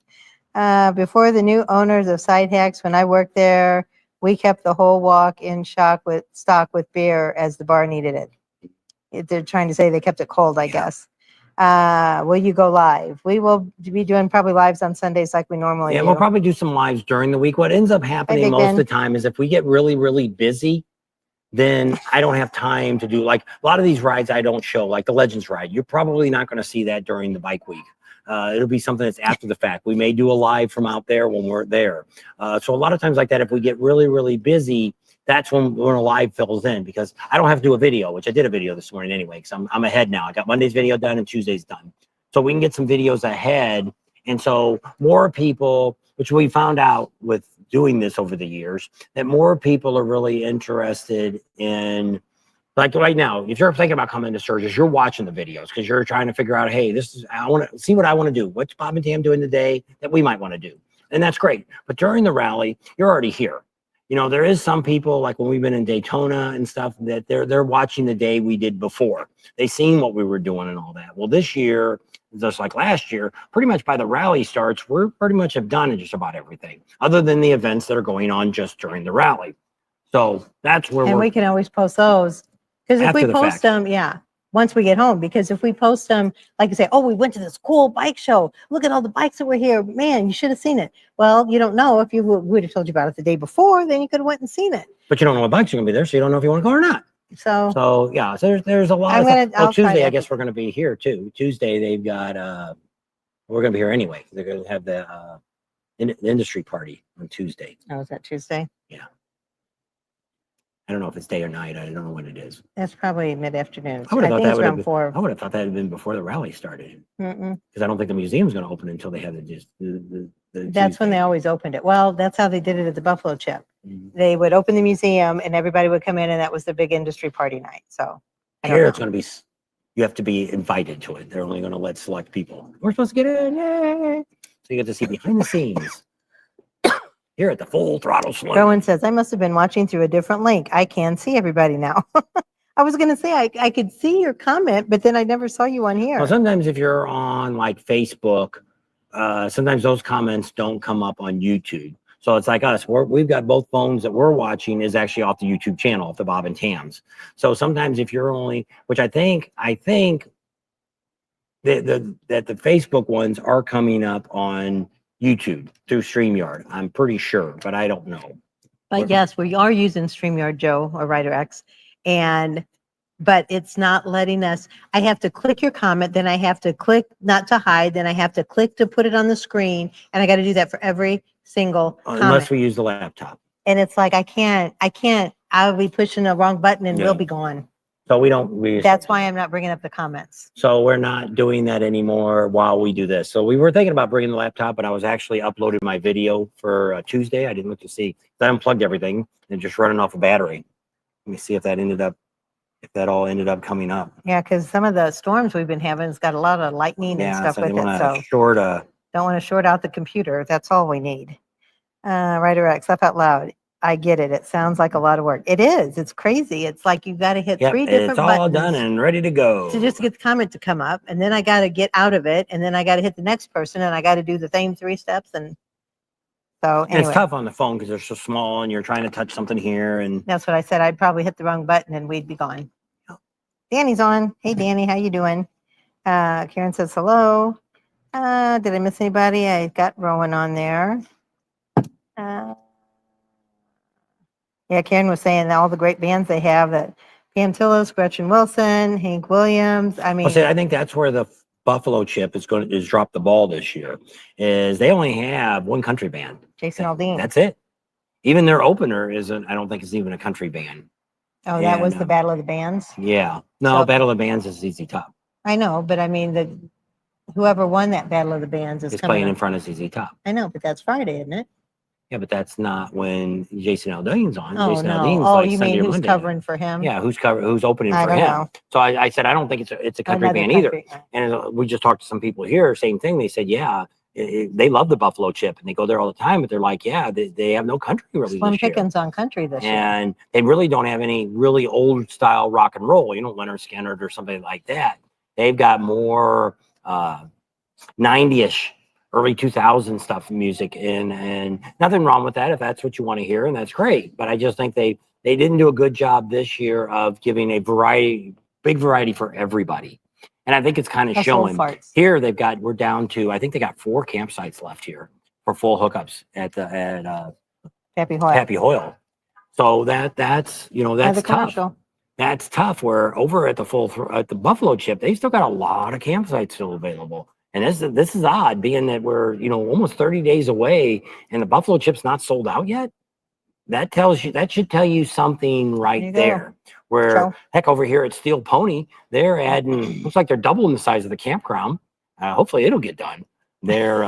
[SPEAKER 2] Before the new owners of Side Hacks, when I worked there, we kept the whole walk in stock with beer as the bar needed it. They're trying to say they kept it cold, I guess. Will you go live? We will be doing probably lives on Sundays like we normally do.
[SPEAKER 1] We'll probably do some lives during the week. What ends up happening most of the time is if we get really, really busy, then I don't have time to do like a lot of these rides I don't show, like the Legends ride. You're probably not going to see that during the bike week. It'll be something that's after the fact. We may do a live from out there when we're there. So a lot of times like that, if we get really, really busy, that's when a live fills in, because I don't have to do a video, which I did a video this morning anyway, because I'm ahead now. I got Monday's video done and Tuesday's done. So we can get some videos ahead. And so more people, which we found out with doing this over the years, that more people are really interested in, like right now, if you're thinking about coming to Sturgis, you're watching the videos because you're trying to figure out, hey, I want to see what I want to do. What's Bob and Tam doing today that we might want to do? And that's great. But during the rally, you're already here. You know, there is some people, like when we've been in Daytona and stuff, that they're watching the day we did before. They seen what we were doing and all that. Well, this year, just like last year, pretty much by the rally starts, we're pretty much have done just about everything, other than the events that are going on just during the rally. So that's where
[SPEAKER 2] And we can always post those. Because if we
[SPEAKER 1] After the
[SPEAKER 2] post
[SPEAKER 1] fact.
[SPEAKER 2] them, yeah, once we get home, because if we post them, like you say, oh, we went to this cool bike show. Look at all the bikes that were here. Man, you should have seen it. Well, you don't know. If you would have told you about it the day before, then you could have went and seen it.
[SPEAKER 1] But you don't know what bikes are going to be there, so you don't know if you want to go or not.
[SPEAKER 2] So
[SPEAKER 1] Yeah, so there's a lot
[SPEAKER 2] I'm
[SPEAKER 1] of
[SPEAKER 2] gonna-
[SPEAKER 1] stuff. Oh,
[SPEAKER 2] I'll try
[SPEAKER 1] Tuesday, I
[SPEAKER 2] that.
[SPEAKER 1] guess we're going to be here too. Tuesday, they've got, we're going to be here anyway. They're going to have the industry party on Tuesday.
[SPEAKER 2] oh, is that Tuesday?
[SPEAKER 1] I don't know if it's day or night. I don't know when it is.
[SPEAKER 2] That's probably mid-afternoon.
[SPEAKER 1] I would have thought
[SPEAKER 2] think
[SPEAKER 1] that
[SPEAKER 2] it's
[SPEAKER 1] would have
[SPEAKER 2] around
[SPEAKER 1] been,
[SPEAKER 2] 4.
[SPEAKER 1] I would have thought that had been before the rally started,
[SPEAKER 2] Mm-mm.
[SPEAKER 1] because I don't think the museum's going to open until they have the
[SPEAKER 2] That's when
[SPEAKER 1] Tuesday.
[SPEAKER 2] they always opened it. Well, that's how they did it at the Buffalo Chip.
[SPEAKER 1] Mhm.
[SPEAKER 2] They would open the museum and everybody would come in, and that was the big industry party night. So I don't
[SPEAKER 1] Here
[SPEAKER 2] know.
[SPEAKER 1] it's going to be, you have to be invited to it. They're only going to let select people. We're supposed to get in, yay! So you get to see behind the scenes here at the Full Throttle Saloon.
[SPEAKER 2] Rowan says, I must have been watching through a different link. I can see everybody now. I was going to say, I could see your comment, but then I never saw you on here.
[SPEAKER 1] Well, sometimes if you're on like Facebook, sometimes those comments don't come up on YouTube. So it's like us. We've got both phones that we're watching is actually off the YouTube channel, off the Bob and Tams. So sometimes if you're only, which I think that the Facebook ones are coming up on YouTube through StreamYard. I'm pretty sure, but I don't know.
[SPEAKER 2] But yes, we are using StreamYard, Joe, or Rider X, but it's not letting us. I have to click your comment, then I have to click not to hide, then I have to click to put it on the screen, and I got to do that for every single
[SPEAKER 1] Unless
[SPEAKER 2] comment.
[SPEAKER 1] we use the laptop.
[SPEAKER 2] And it's like I can't. I'll be pushing the wrong button and
[SPEAKER 1] Yeah.
[SPEAKER 2] we'll be gone.
[SPEAKER 1] So we
[SPEAKER 2] That's why I'm not bringing up the comments.
[SPEAKER 1] So we're not doing that anymore while we do this. So we were thinking about bringing the laptop, but I was actually uploading my video for Tuesday. I didn't look to see. I unplugged everything and just running off a battery. Let me see if that all ended up coming up.
[SPEAKER 2] Yeah, because some of the storms we've been having has got a lot of lightning and stuff
[SPEAKER 1] so
[SPEAKER 2] with
[SPEAKER 1] they
[SPEAKER 2] it.
[SPEAKER 1] want
[SPEAKER 2] So
[SPEAKER 1] to short
[SPEAKER 2] don't want to short out the computer. That's all we need. Rider X, laugh out loud. I get it. It sounds like a lot of work. It is. It's crazy. It's like you've got to hit
[SPEAKER 1] Yep,
[SPEAKER 2] 3 different
[SPEAKER 1] it's all
[SPEAKER 2] buttons
[SPEAKER 1] done and ready to go.
[SPEAKER 2] to just get the comment to come up, and then I got to get out of it, and then I got to hit the next person, and I got to do the same 3 steps, and so
[SPEAKER 1] And
[SPEAKER 2] anyway,
[SPEAKER 1] it's tough on the phone because they're so small and you're trying to touch something here. And
[SPEAKER 2] that's what I said. I'd probably hit the wrong button, and we'd be gone. Danny's on. Hey, Danny, how you doing? Karen says hello. Did I miss anybody? I got Rowan on there. Yeah, Karen was saying that all the great bands they have, that Pam Tillis, Gretchen Wilson, Hank Williams. I mean,
[SPEAKER 1] I think that's where the Buffalo Chip is dropped the ball this year. Is they only have one country band.
[SPEAKER 2] Jason Aldean.
[SPEAKER 1] That's it. Even their opener isn't. I don't think it's even a country band.
[SPEAKER 2] Oh, that was
[SPEAKER 1] and,
[SPEAKER 2] the Battle of the Bands.
[SPEAKER 1] Yeah. No,
[SPEAKER 2] So-
[SPEAKER 1] Battle of the Bands is ZZ Top.
[SPEAKER 2] I know, but I mean, whoever won that Battle of the Bands is
[SPEAKER 1] It's
[SPEAKER 2] coming
[SPEAKER 1] playing in
[SPEAKER 2] up.
[SPEAKER 1] front of ZZ Top.
[SPEAKER 2] I know, but that's Friday, isn't it?
[SPEAKER 1] Yeah, but that's not when Jason Aldean's on.
[SPEAKER 2] Oh,
[SPEAKER 1] Jason
[SPEAKER 2] no.
[SPEAKER 1] Aldean's
[SPEAKER 2] Oh,
[SPEAKER 1] like
[SPEAKER 2] you
[SPEAKER 1] Sunday
[SPEAKER 2] mean
[SPEAKER 1] or
[SPEAKER 2] who's
[SPEAKER 1] Monday.
[SPEAKER 2] covering for him?
[SPEAKER 1] Yeah, who's opening
[SPEAKER 2] I
[SPEAKER 1] for
[SPEAKER 2] don't
[SPEAKER 1] him?
[SPEAKER 2] know.
[SPEAKER 1] So I said I don't think it's a country
[SPEAKER 2] Another
[SPEAKER 1] band either.
[SPEAKER 2] country-
[SPEAKER 1] And we just talked to some people here, same thing. They said, yeah, they love the Buffalo Chip and they go there all the time, but they're like, yeah, they have no country really
[SPEAKER 2] Slim
[SPEAKER 1] this year.
[SPEAKER 2] Pickens on country this year.
[SPEAKER 1] And they really don't have any really old style rock and roll, Leonard Skinner or something like that. They've got more 90-ish, early 2000 stuff music and nothing wrong with that if that's what you want to hear, and that's great. But I just think they didn't do a good job this year of giving a big variety for everybody. And I think it's kind of
[SPEAKER 2] That's old
[SPEAKER 1] showing.
[SPEAKER 2] farts.
[SPEAKER 1] Here we're down to, I think they got 4 campsites left here for full hookups at
[SPEAKER 2] Happy Hoyle.
[SPEAKER 1] Happy Hoyle. So that's you know
[SPEAKER 2] By
[SPEAKER 1] that's
[SPEAKER 2] the
[SPEAKER 1] tough.
[SPEAKER 2] commercial.
[SPEAKER 1] That's tough. Where over at at the Buffalo Chip, they still got a lot of campsites still available. And this is odd, being that we're almost 30 days away, and the Buffalo Chip's not sold out yet. That should tell you something
[SPEAKER 2] There
[SPEAKER 1] right
[SPEAKER 2] you go.
[SPEAKER 1] there. Where
[SPEAKER 2] Show.
[SPEAKER 1] heck, over here at Steel Pony, they're adding. Looks like they're doubling the size of the campground. Hopefully, it'll get done. They're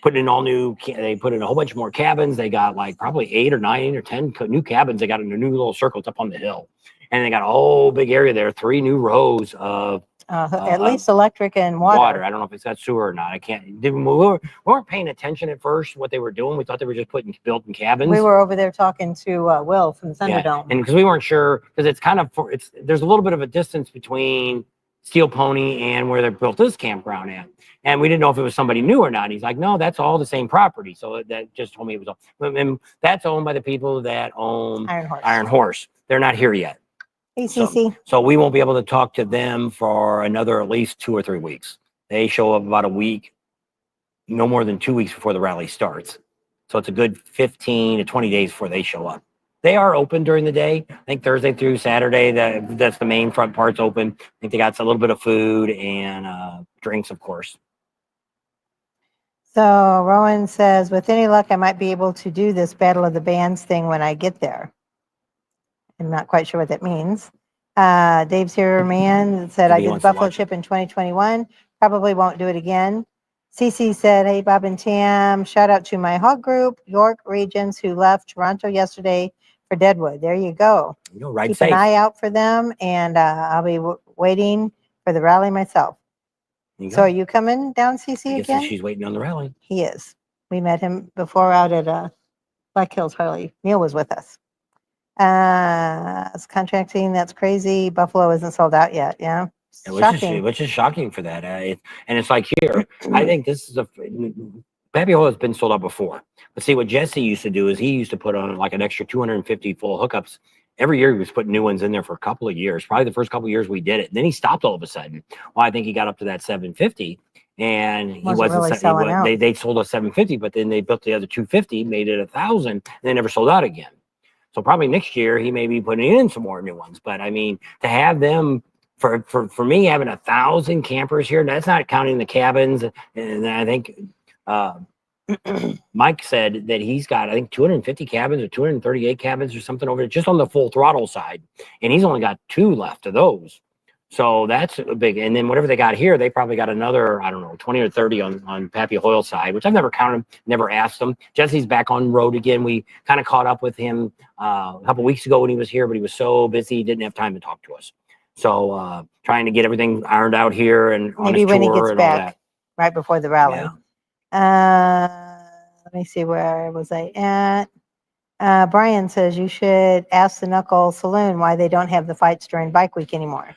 [SPEAKER 1] putting in all new. They put in a whole bunch more cabins. They got like probably 8 or 9 or 10 new cabins. They got in a new little circles up on the hill, and they got a whole big area there. 3 new rows of
[SPEAKER 2] At least electric and water.
[SPEAKER 1] I don't know if it's got sewer or not. I can't. We weren't paying attention at first what they were doing. We thought they were just building cabins.
[SPEAKER 2] We were over there talking to Will from the Thunderdome.
[SPEAKER 1] And because we weren't sure, because it's kind of there's a little bit of a distance between Steel Pony and where they built this campground at, and we didn't know if it was somebody new or not. He's like, no, that's all the same property. So that just told me it was all, and that's owned by the people that own Iron Horse. They're not here yet.
[SPEAKER 2] ACC.
[SPEAKER 1] So we won't be able to talk to them for another at least 2 or 3 weeks. They show up about a week, no more than 2 weeks before the rally starts. So it's a good 15 to 20 days before they show up. They are open during the day. I think Thursday through Saturday, that's the main front part's open. I think they got a little bit of food and drinks, of course.
[SPEAKER 2] So Rowan says, with any luck, I might be able to do this Battle of the Bands thing when I get there. I'm not quite sure what that means. Dave's here, man, said, I did the Buffalo Chip in 2021. Probably won't do it again. CC said, hey, Bob and Tam, shout out to my hog group, York Regions, who left Toronto yesterday for Deadwood. There you go. Keep an eye out for them, and I'll be waiting for the rally myself. So are you coming down, CC, again?
[SPEAKER 1] She's waiting on the rally.
[SPEAKER 2] He is. We met him before out at Black Hills Harley. Neil was with us. It's contracting. That's crazy. Buffalo isn't sold out yet. Yeah.
[SPEAKER 1] Which is shocking for that. And it's like here, I think this is Pappy Hole has been sold out before. But see, what Jesse used to do is he used to put on like an extra 250 full hookups. Every year he was putting new ones in there for a couple of years. Probably the first couple of years we did it. And then he stopped all of a sudden. Well, I think he got up to that 750. And he wasn't
[SPEAKER 2] really selling out.
[SPEAKER 1] They sold us 750, but then they built the other 250, made it 1,000, and they never sold out again. So probably next year he may be putting in some more new ones. But I mean, to have them for me having 1,000 campers here, that's not counting the cabins. And I think Mike said that he's got, I think, 250 cabins or 238 cabins or something over there just on the Full Throttle side, and he's only got 2 left of those. So that's a big, and then whatever they got here, they probably got another, I don't know, 20 or 30 on Pappy Hoyle's side, which I've never counted, never asked them. Jesse's back on road again. We kind of caught up with him a couple weeks ago when he was here, but he was so busy, he didn't have time to talk to us. So trying to get everything ironed out here and on
[SPEAKER 2] maybe
[SPEAKER 1] his
[SPEAKER 2] when he
[SPEAKER 1] tour
[SPEAKER 2] gets
[SPEAKER 1] and all
[SPEAKER 2] back,
[SPEAKER 1] that.
[SPEAKER 2] right before the rally.
[SPEAKER 1] Yeah.
[SPEAKER 2] Let me see, where was I at? Brian says you should ask the Knuckle Saloon why they don't have the fights during Bike Week anymore.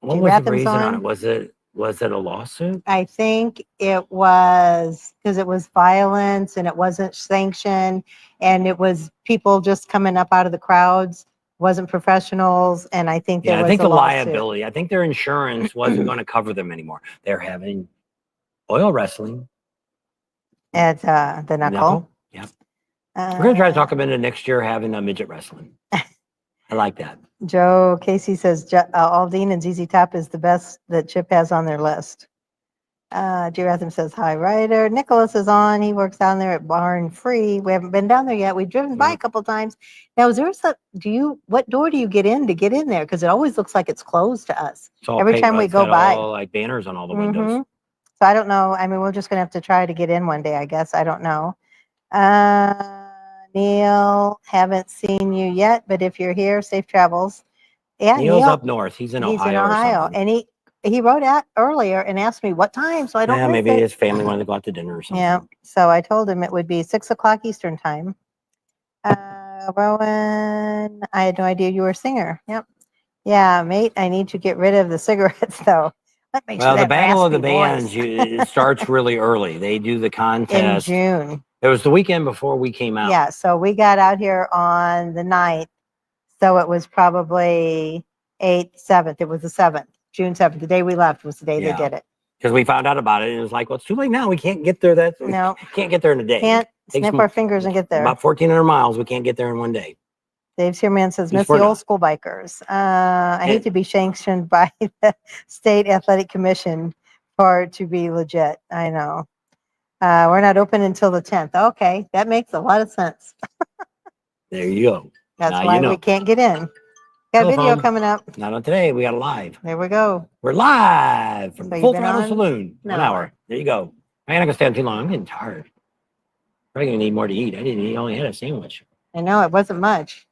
[SPEAKER 1] What was the reason on it? Was it a lawsuit?
[SPEAKER 2] I think it was because it was violence and it wasn't sanctioned, and it was people just coming up out of the crowds, wasn't professionals, and I think there was
[SPEAKER 1] I think
[SPEAKER 2] a
[SPEAKER 1] the
[SPEAKER 2] lawsuit.
[SPEAKER 1] liability. I think their insurance wasn't going to cover them anymore. They're having oil wrestling
[SPEAKER 2] at the Knuckle.
[SPEAKER 1] Yeah, we're going to try to talk them into next year having a midget wrestling. I like that.
[SPEAKER 2] Joe Casey says Aldine and ZZ Top is the best that Chip has on their list. G-Ratham says, hi, Ryder. Nicholas is on. He works down there at Barn Free. We haven't been down there yet. We've driven by a couple times. Now, is there what door do you get in to get in there? Because it always looks like it's closed to us every time we go by.
[SPEAKER 1] All like banners on all the windows.
[SPEAKER 2] So I don't know. I mean, we're just going to have to try to get in one day, I guess. I don't know. Neil, haven't seen you yet, but if you're here, safe travels. Yeah,
[SPEAKER 1] Neil's up north. He's in Ohio.
[SPEAKER 2] And he wrote out earlier and asked me what time, so I don't know.
[SPEAKER 1] Maybe his family wanted to go out to dinner or something.
[SPEAKER 2] Yeah, so I told him it would be 6 o'clock Eastern time. Rowan, I had no idea you were a singer. Yep. Yeah, mate, I need to get rid of the cigarettes, though.
[SPEAKER 1] Well, the Battle of the Bands, it starts really early. They do the contest
[SPEAKER 2] in June.
[SPEAKER 1] It was the weekend before we came out.
[SPEAKER 2] Yeah, so we got out here on the 9th. So it was probably 7th. It was the 7th, June 7th. The day we left was the day they did it.
[SPEAKER 1] Because we found out about it and it was like, well, it's too late now. We can't get there. Can't get there in a day.
[SPEAKER 2] snap our fingers and get there.
[SPEAKER 1] About 1,400 miles. We can't get there in one day.
[SPEAKER 2] Dave Searman says,
[SPEAKER 1] He's
[SPEAKER 2] miss the
[SPEAKER 1] for
[SPEAKER 2] old
[SPEAKER 1] now.
[SPEAKER 2] school bikers. I hate
[SPEAKER 1] And-
[SPEAKER 2] to be sanctioned by the state athletic commission for it to be legit. I know. We're not open until the 10th. Okay, that makes a lot of sense.
[SPEAKER 1] There you go.
[SPEAKER 2] That's
[SPEAKER 1] Now
[SPEAKER 2] why
[SPEAKER 1] you know.
[SPEAKER 2] we can't get in. Got a video
[SPEAKER 1] Telephone.
[SPEAKER 2] coming up.
[SPEAKER 1] Not on today. We got a live.
[SPEAKER 2] There we go.
[SPEAKER 1] We're live from
[SPEAKER 2] So
[SPEAKER 1] the
[SPEAKER 2] you've
[SPEAKER 1] Full
[SPEAKER 2] been
[SPEAKER 1] Throttle
[SPEAKER 2] on
[SPEAKER 1] Saloon.
[SPEAKER 2] an
[SPEAKER 1] 1
[SPEAKER 2] hour.
[SPEAKER 1] hour. There you go. I'm not gonna stay on too long. I'm getting tired. Probably gonna need more to eat. I didn't eat. Only had a sandwich.
[SPEAKER 2] I know it wasn't much.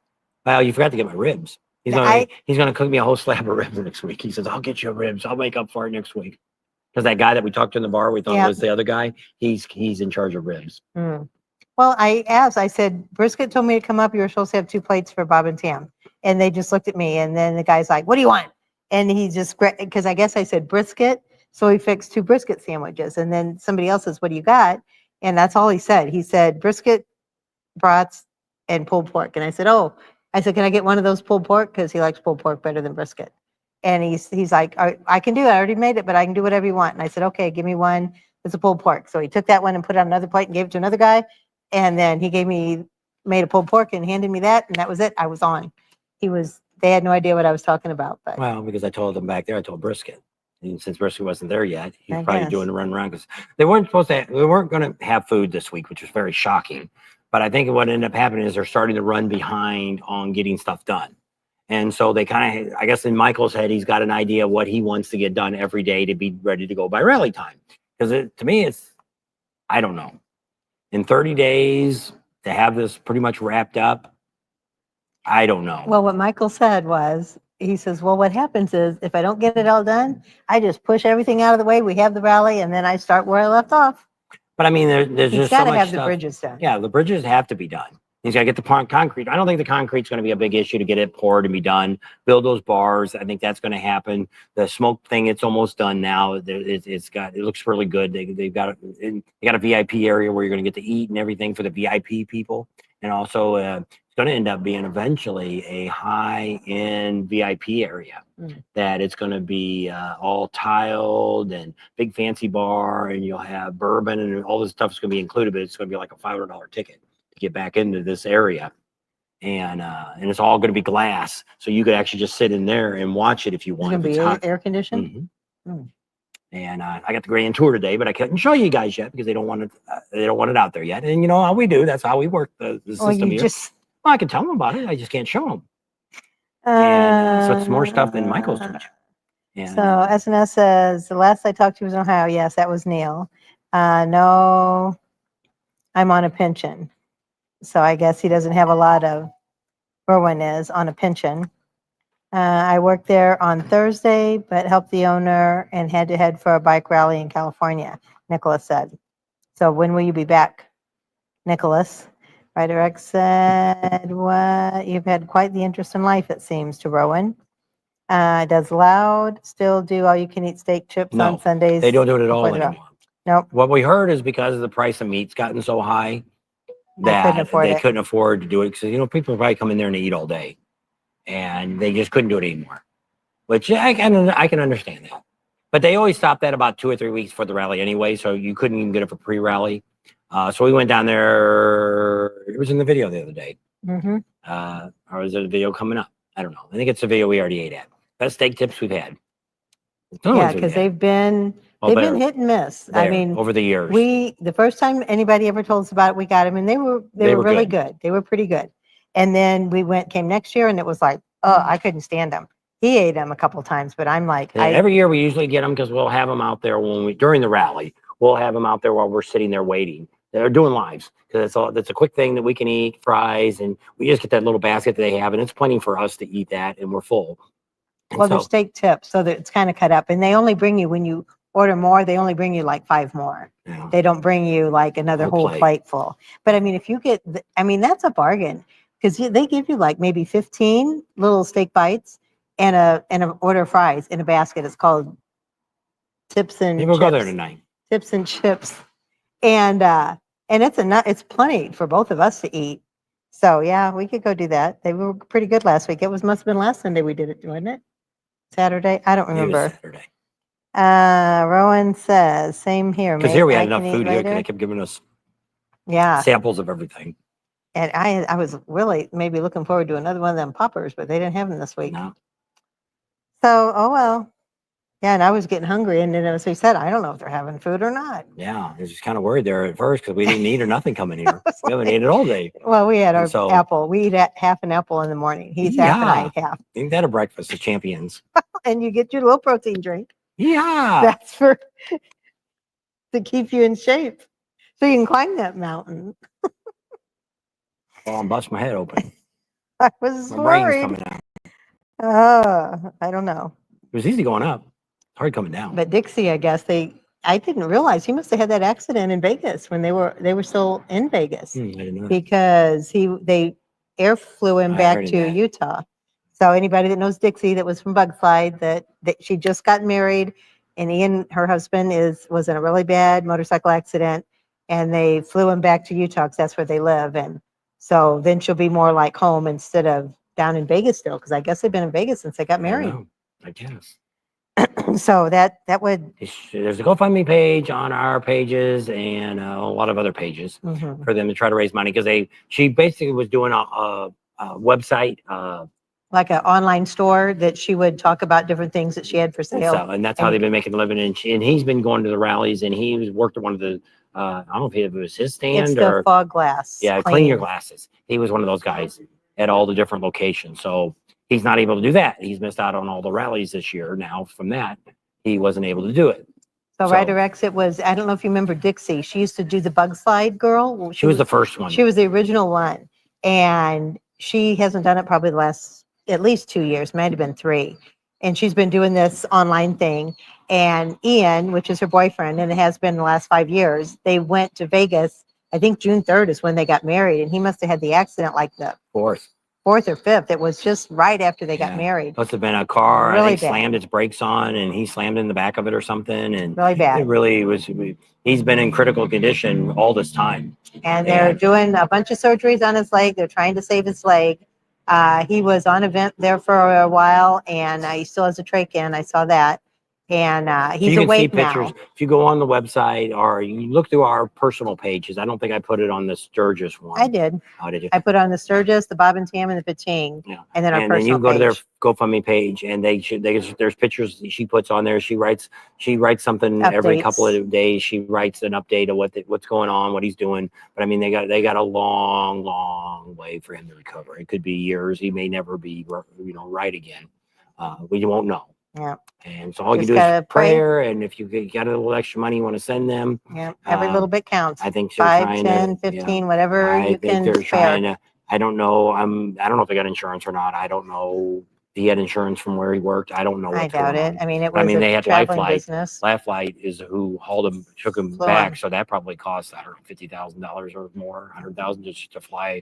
[SPEAKER 1] Well, you forgot to get my ribs. He's
[SPEAKER 2] Yeah,
[SPEAKER 1] gonna cook me a whole slab of ribs next week. He says, "I'll get you ribs. I'll make up for it next week." Because that guy that we talked to in the bar, we thought
[SPEAKER 2] Yeah.
[SPEAKER 1] was the other guy. He's in charge of ribs.
[SPEAKER 2] Mm. Well, I asked, I said, brisket told me to come up. You were supposed to have 2 plates for Bob and Tam. And they just looked at me. And then the guy's like, what do you want? And he just, because I guess I said brisket. So he fixed 2 brisket sandwiches. And then somebody else says, what do you got? And that's all he said. He said, brisket, brats, and pulled pork. And I said, oh, I said, can I get one of those pulled pork? Because he likes pulled pork better than brisket. And he's like, I can do it. I already made it, but I can do whatever you want. And I said, okay, give me one. It's a pulled pork. So he took that one and put it on another plate and gave it to another guy. And then he made a pulled pork and handed me that. And that was it. I was on. They had no idea what I was talking about. But
[SPEAKER 1] Well, because I told them back there, I told Brisket. And since Brisket wasn't there yet, he was
[SPEAKER 2] I
[SPEAKER 1] probably
[SPEAKER 2] guess.
[SPEAKER 1] doing the run around because they weren't going to have food this week, which was very shocking. But I think what ended up happening is they're starting to run behind on getting stuff done. And so they kind of, I guess in Michael's head, he's got an idea of what he wants to get done every day to be ready to go by rally time. Because to me, I don't know. In 30 days to have this pretty much wrapped up, I don't know.
[SPEAKER 2] well, what Michael said was, he says, well, what happens is if I don't get it all done, I just push everything out of the way. We have the rally and then I start where I left off.
[SPEAKER 1] But I mean, there's
[SPEAKER 2] He's
[SPEAKER 1] just
[SPEAKER 2] got
[SPEAKER 1] so
[SPEAKER 2] to
[SPEAKER 1] much
[SPEAKER 2] have the
[SPEAKER 1] stuff.
[SPEAKER 2] bridges done.
[SPEAKER 1] Yeah, the bridges have to be done. He's got to get the concrete. I don't think the concrete's going to be a big issue to get it poured and be done. Build those bars. I think that's going to happen. The smoke thing, it's almost done now. It looks really good. They got a VIP area where you're going to get to eat and everything for the VIP people. And also, it's going to end up being eventually a high-end VIP area. That it's going to be all tiled and big fancy bar, and you'll have bourbon and all this stuff is going to be included, but it's going to be like a $500 ticket to get back into this area. And it's all going to be glass. So you could actually just sit in there and watch it if you
[SPEAKER 2] It's
[SPEAKER 1] want.
[SPEAKER 2] going to
[SPEAKER 1] if
[SPEAKER 2] be
[SPEAKER 1] it's hot.
[SPEAKER 2] air conditioned.
[SPEAKER 1] Mhm. And I got the grand tour today, but I couldn't show you guys yet because they don't want it out there yet. And you know how we do. That's how we work the
[SPEAKER 2] Well,
[SPEAKER 1] system
[SPEAKER 2] you
[SPEAKER 1] here.
[SPEAKER 2] just.
[SPEAKER 1] Well, I can tell them about it. I just can't show them. And so it's more stuff than Michael's doing. And,
[SPEAKER 2] So SNS says, the last I talked to was in Ohio. Yes, that was Neil. No, I'm on a pension. So I guess he doesn't have a lot of, Rowan is on a pension. I worked there on Thursday, but helped the owner and had to head for a bike rally in California, Nicholas said. So when will you be back, Nicholas? Ryder X said, what? You've had quite the interest in life, it seems, to Rowan. Does Loud still do all you can eat steak chips
[SPEAKER 1] No,
[SPEAKER 2] on Sundays?
[SPEAKER 1] they don't do it at all
[SPEAKER 2] before the rally?
[SPEAKER 1] anymore.
[SPEAKER 2] Nope.
[SPEAKER 1] What we heard is because the price of meat's gotten so high that they couldn't afford to do it. Because, people probably come in there and eat all day. And they just couldn't do it anymore. Which I can understand that. But they always stopped that about 2 or 3 weeks for the rally anyway. So you couldn't even get it for pre-rally. So we went down there. It was in the video the other day.
[SPEAKER 2] Mm-hmm.
[SPEAKER 1] Or is it a video coming up? I don't know. I think it's a video we already ate at. Best steak tips we've had.
[SPEAKER 2] Yeah, because they've been hit and miss. I mean,
[SPEAKER 1] over the years.
[SPEAKER 2] The first time anybody ever told us about it, we got them, and they were really good. They were pretty good. And then came next year, and it was like, oh, I couldn't stand them. He ate them a couple of times, but I'm like,
[SPEAKER 1] every year we usually get them because we'll have them out there during the rally. We'll have them out there while we're sitting there waiting. They're doing lives because that's a quick thing that we can eat, fries, and we just get that little basket that they have, and it's plenty for us to eat that, and we're full. And
[SPEAKER 2] well, they're steak tips, so that it's kind of cut up, and they only bring you, when you order more, they only bring you like 5 more.
[SPEAKER 1] Yeah.
[SPEAKER 2] They don't bring you like another whole plate full. But I mean, if you get, that's a bargain because they give you like maybe 15 little steak bites and an order of fries in a basket. It's called tips and
[SPEAKER 1] Maybe we'll
[SPEAKER 2] chips.
[SPEAKER 1] go there tonight.
[SPEAKER 2] Tips and chips, and it's plenty for both of us to eat. So yeah, we could go do that. They were pretty good last week. Must have been last Sunday we did it, wasn't it? Saturday? I don't remember.
[SPEAKER 1] Saturday.
[SPEAKER 2] Rowan says, same here.
[SPEAKER 1] Because here we had enough food here because they kept giving us
[SPEAKER 2] Yeah.
[SPEAKER 1] samples of everything.
[SPEAKER 2] And I was really maybe looking forward to another one of them poppers, but they didn't have them this week.
[SPEAKER 1] No.
[SPEAKER 2] So, oh well. Yeah, and I was getting hungry, and then as we said, I don't know if they're having food or not.
[SPEAKER 1] Yeah, I was just kind of worried there at first because we didn't eat or nothing coming here.
[SPEAKER 2] was
[SPEAKER 1] We haven't
[SPEAKER 2] like-
[SPEAKER 1] ate it all day.
[SPEAKER 2] Well, we had
[SPEAKER 1] And
[SPEAKER 2] our
[SPEAKER 1] so-
[SPEAKER 2] apple. We eat half an apple in the morning. He eats half and I
[SPEAKER 1] Yeah.
[SPEAKER 2] eat half.
[SPEAKER 1] Ain't that a breakfast of champions?
[SPEAKER 2] And you get your low protein drink.
[SPEAKER 1] Yeah.
[SPEAKER 2] That's for to keep you in shape, so you can climb that mountain.
[SPEAKER 1] Well, I'm busting my head open.
[SPEAKER 2] I was
[SPEAKER 1] My brain's
[SPEAKER 2] worried.
[SPEAKER 1] coming out.
[SPEAKER 2] I don't know.
[SPEAKER 1] It was easy going up. It's hard coming down.
[SPEAKER 2] But Dixie, I guess I didn't realize he must have had that accident in Vegas when they were still in Vegas
[SPEAKER 1] I didn't know that.
[SPEAKER 2] because they air flew him
[SPEAKER 1] I
[SPEAKER 2] back
[SPEAKER 1] heard of
[SPEAKER 2] to
[SPEAKER 1] that.
[SPEAKER 2] Utah. So anybody that knows Dixie that was from Bugslide, that she just got married, and Ian, her husband, was in a really bad motorcycle accident, and they flew him back to Utah because that's where they live, and so then she'll be more like home instead of down in Vegas still, because I guess they've been in Vegas since they got
[SPEAKER 1] I don't
[SPEAKER 2] married.
[SPEAKER 1] know. I guess.
[SPEAKER 2] So that would.
[SPEAKER 1] There's a GoFundMe page on our pages and a lot of other pages
[SPEAKER 2] Mhm.
[SPEAKER 1] for them to try to raise money because she basically was doing a website.
[SPEAKER 2] Like an online store that she would talk about different things that she had for sale.
[SPEAKER 1] And that's how they've been making a living. And he's been going to the rallies and he worked at one of the, I don't know if it was his stand
[SPEAKER 2] It's the
[SPEAKER 1] or.
[SPEAKER 2] fog glass.
[SPEAKER 1] Yeah, clean your glasses. He was one of those guys at all the different locations. So he's not able to do that. He's missed out on all the rallies this year. Now from that, he wasn't able to do it.
[SPEAKER 2] So
[SPEAKER 1] So-
[SPEAKER 2] Ryder X, it was, I don't know if you remember Dixie. She used to do the bug slide girl. Well,
[SPEAKER 1] She was the first one.
[SPEAKER 2] She was the original one. And she hasn't done it probably the last at least 2 years, might have been 3. And she's been doing this online thing. And Ian, which is her boyfriend, and it has been the last 5 years, they went to Vegas. I think June 3rd is when they got married. And he must have had the accident like the
[SPEAKER 1] Fourth.
[SPEAKER 2] 4th or 5th. It was just right after they got
[SPEAKER 1] Yeah.
[SPEAKER 2] married.
[SPEAKER 1] Must have been a car.
[SPEAKER 2] Really
[SPEAKER 1] I think
[SPEAKER 2] bad.
[SPEAKER 1] slammed its brakes on and he slammed in the back of it or something. And
[SPEAKER 2] Really
[SPEAKER 1] it
[SPEAKER 2] bad.
[SPEAKER 1] really was, he's been in critical condition all this time.
[SPEAKER 2] And they're doing a bunch of surgeries on his leg. They're trying to save his leg. He was on a vent there for a while, and he still has a trach in. I saw that. And he's
[SPEAKER 1] you can see
[SPEAKER 2] awake
[SPEAKER 1] pictures.
[SPEAKER 2] now.
[SPEAKER 1] If you go on the website or you look through our personal pages, I don't think I put it on the Sturgis one.
[SPEAKER 2] I did.
[SPEAKER 1] How did you?
[SPEAKER 2] I put on the Sturgis, the Bob and Tam, and the Pating,
[SPEAKER 1] Yeah.
[SPEAKER 2] and then our
[SPEAKER 1] And then you
[SPEAKER 2] personal
[SPEAKER 1] go to their
[SPEAKER 2] page.
[SPEAKER 1] GoFundMe page and there's pictures she puts on there. She writes something every couple
[SPEAKER 2] Updates.
[SPEAKER 1] of days. She writes an update of what's going on, what he's doing. But I mean, they got a long way for him to recover. It could be years. He may never be, right again. We won't know.
[SPEAKER 2] Yeah.
[SPEAKER 1] And so all you
[SPEAKER 2] Just
[SPEAKER 1] can do
[SPEAKER 2] gotta
[SPEAKER 1] is
[SPEAKER 2] pray.
[SPEAKER 1] prayer. And if you got a little extra money you want to send them,
[SPEAKER 2] Yeah, every little bit counts.
[SPEAKER 1] I think they're
[SPEAKER 2] 5,
[SPEAKER 1] trying
[SPEAKER 2] 10,
[SPEAKER 1] to,
[SPEAKER 2] 15, whatever
[SPEAKER 1] I
[SPEAKER 2] you
[SPEAKER 1] think
[SPEAKER 2] can
[SPEAKER 1] they're trying
[SPEAKER 2] spare.
[SPEAKER 1] to. I don't know. I don't know if they got insurance or not. I don't know. If he had insurance from where he worked. I don't know
[SPEAKER 2] I
[SPEAKER 1] what's
[SPEAKER 2] doubt
[SPEAKER 1] going
[SPEAKER 2] it.
[SPEAKER 1] on.
[SPEAKER 2] I mean, it
[SPEAKER 1] I
[SPEAKER 2] was
[SPEAKER 1] mean, they
[SPEAKER 2] a
[SPEAKER 1] had
[SPEAKER 2] traveling
[SPEAKER 1] Lifeline.
[SPEAKER 2] business.
[SPEAKER 1] Lifeline is who took him
[SPEAKER 2] Flew
[SPEAKER 1] back.
[SPEAKER 2] him.
[SPEAKER 1] So that probably cost $150,000 or more, 100,000 just to fly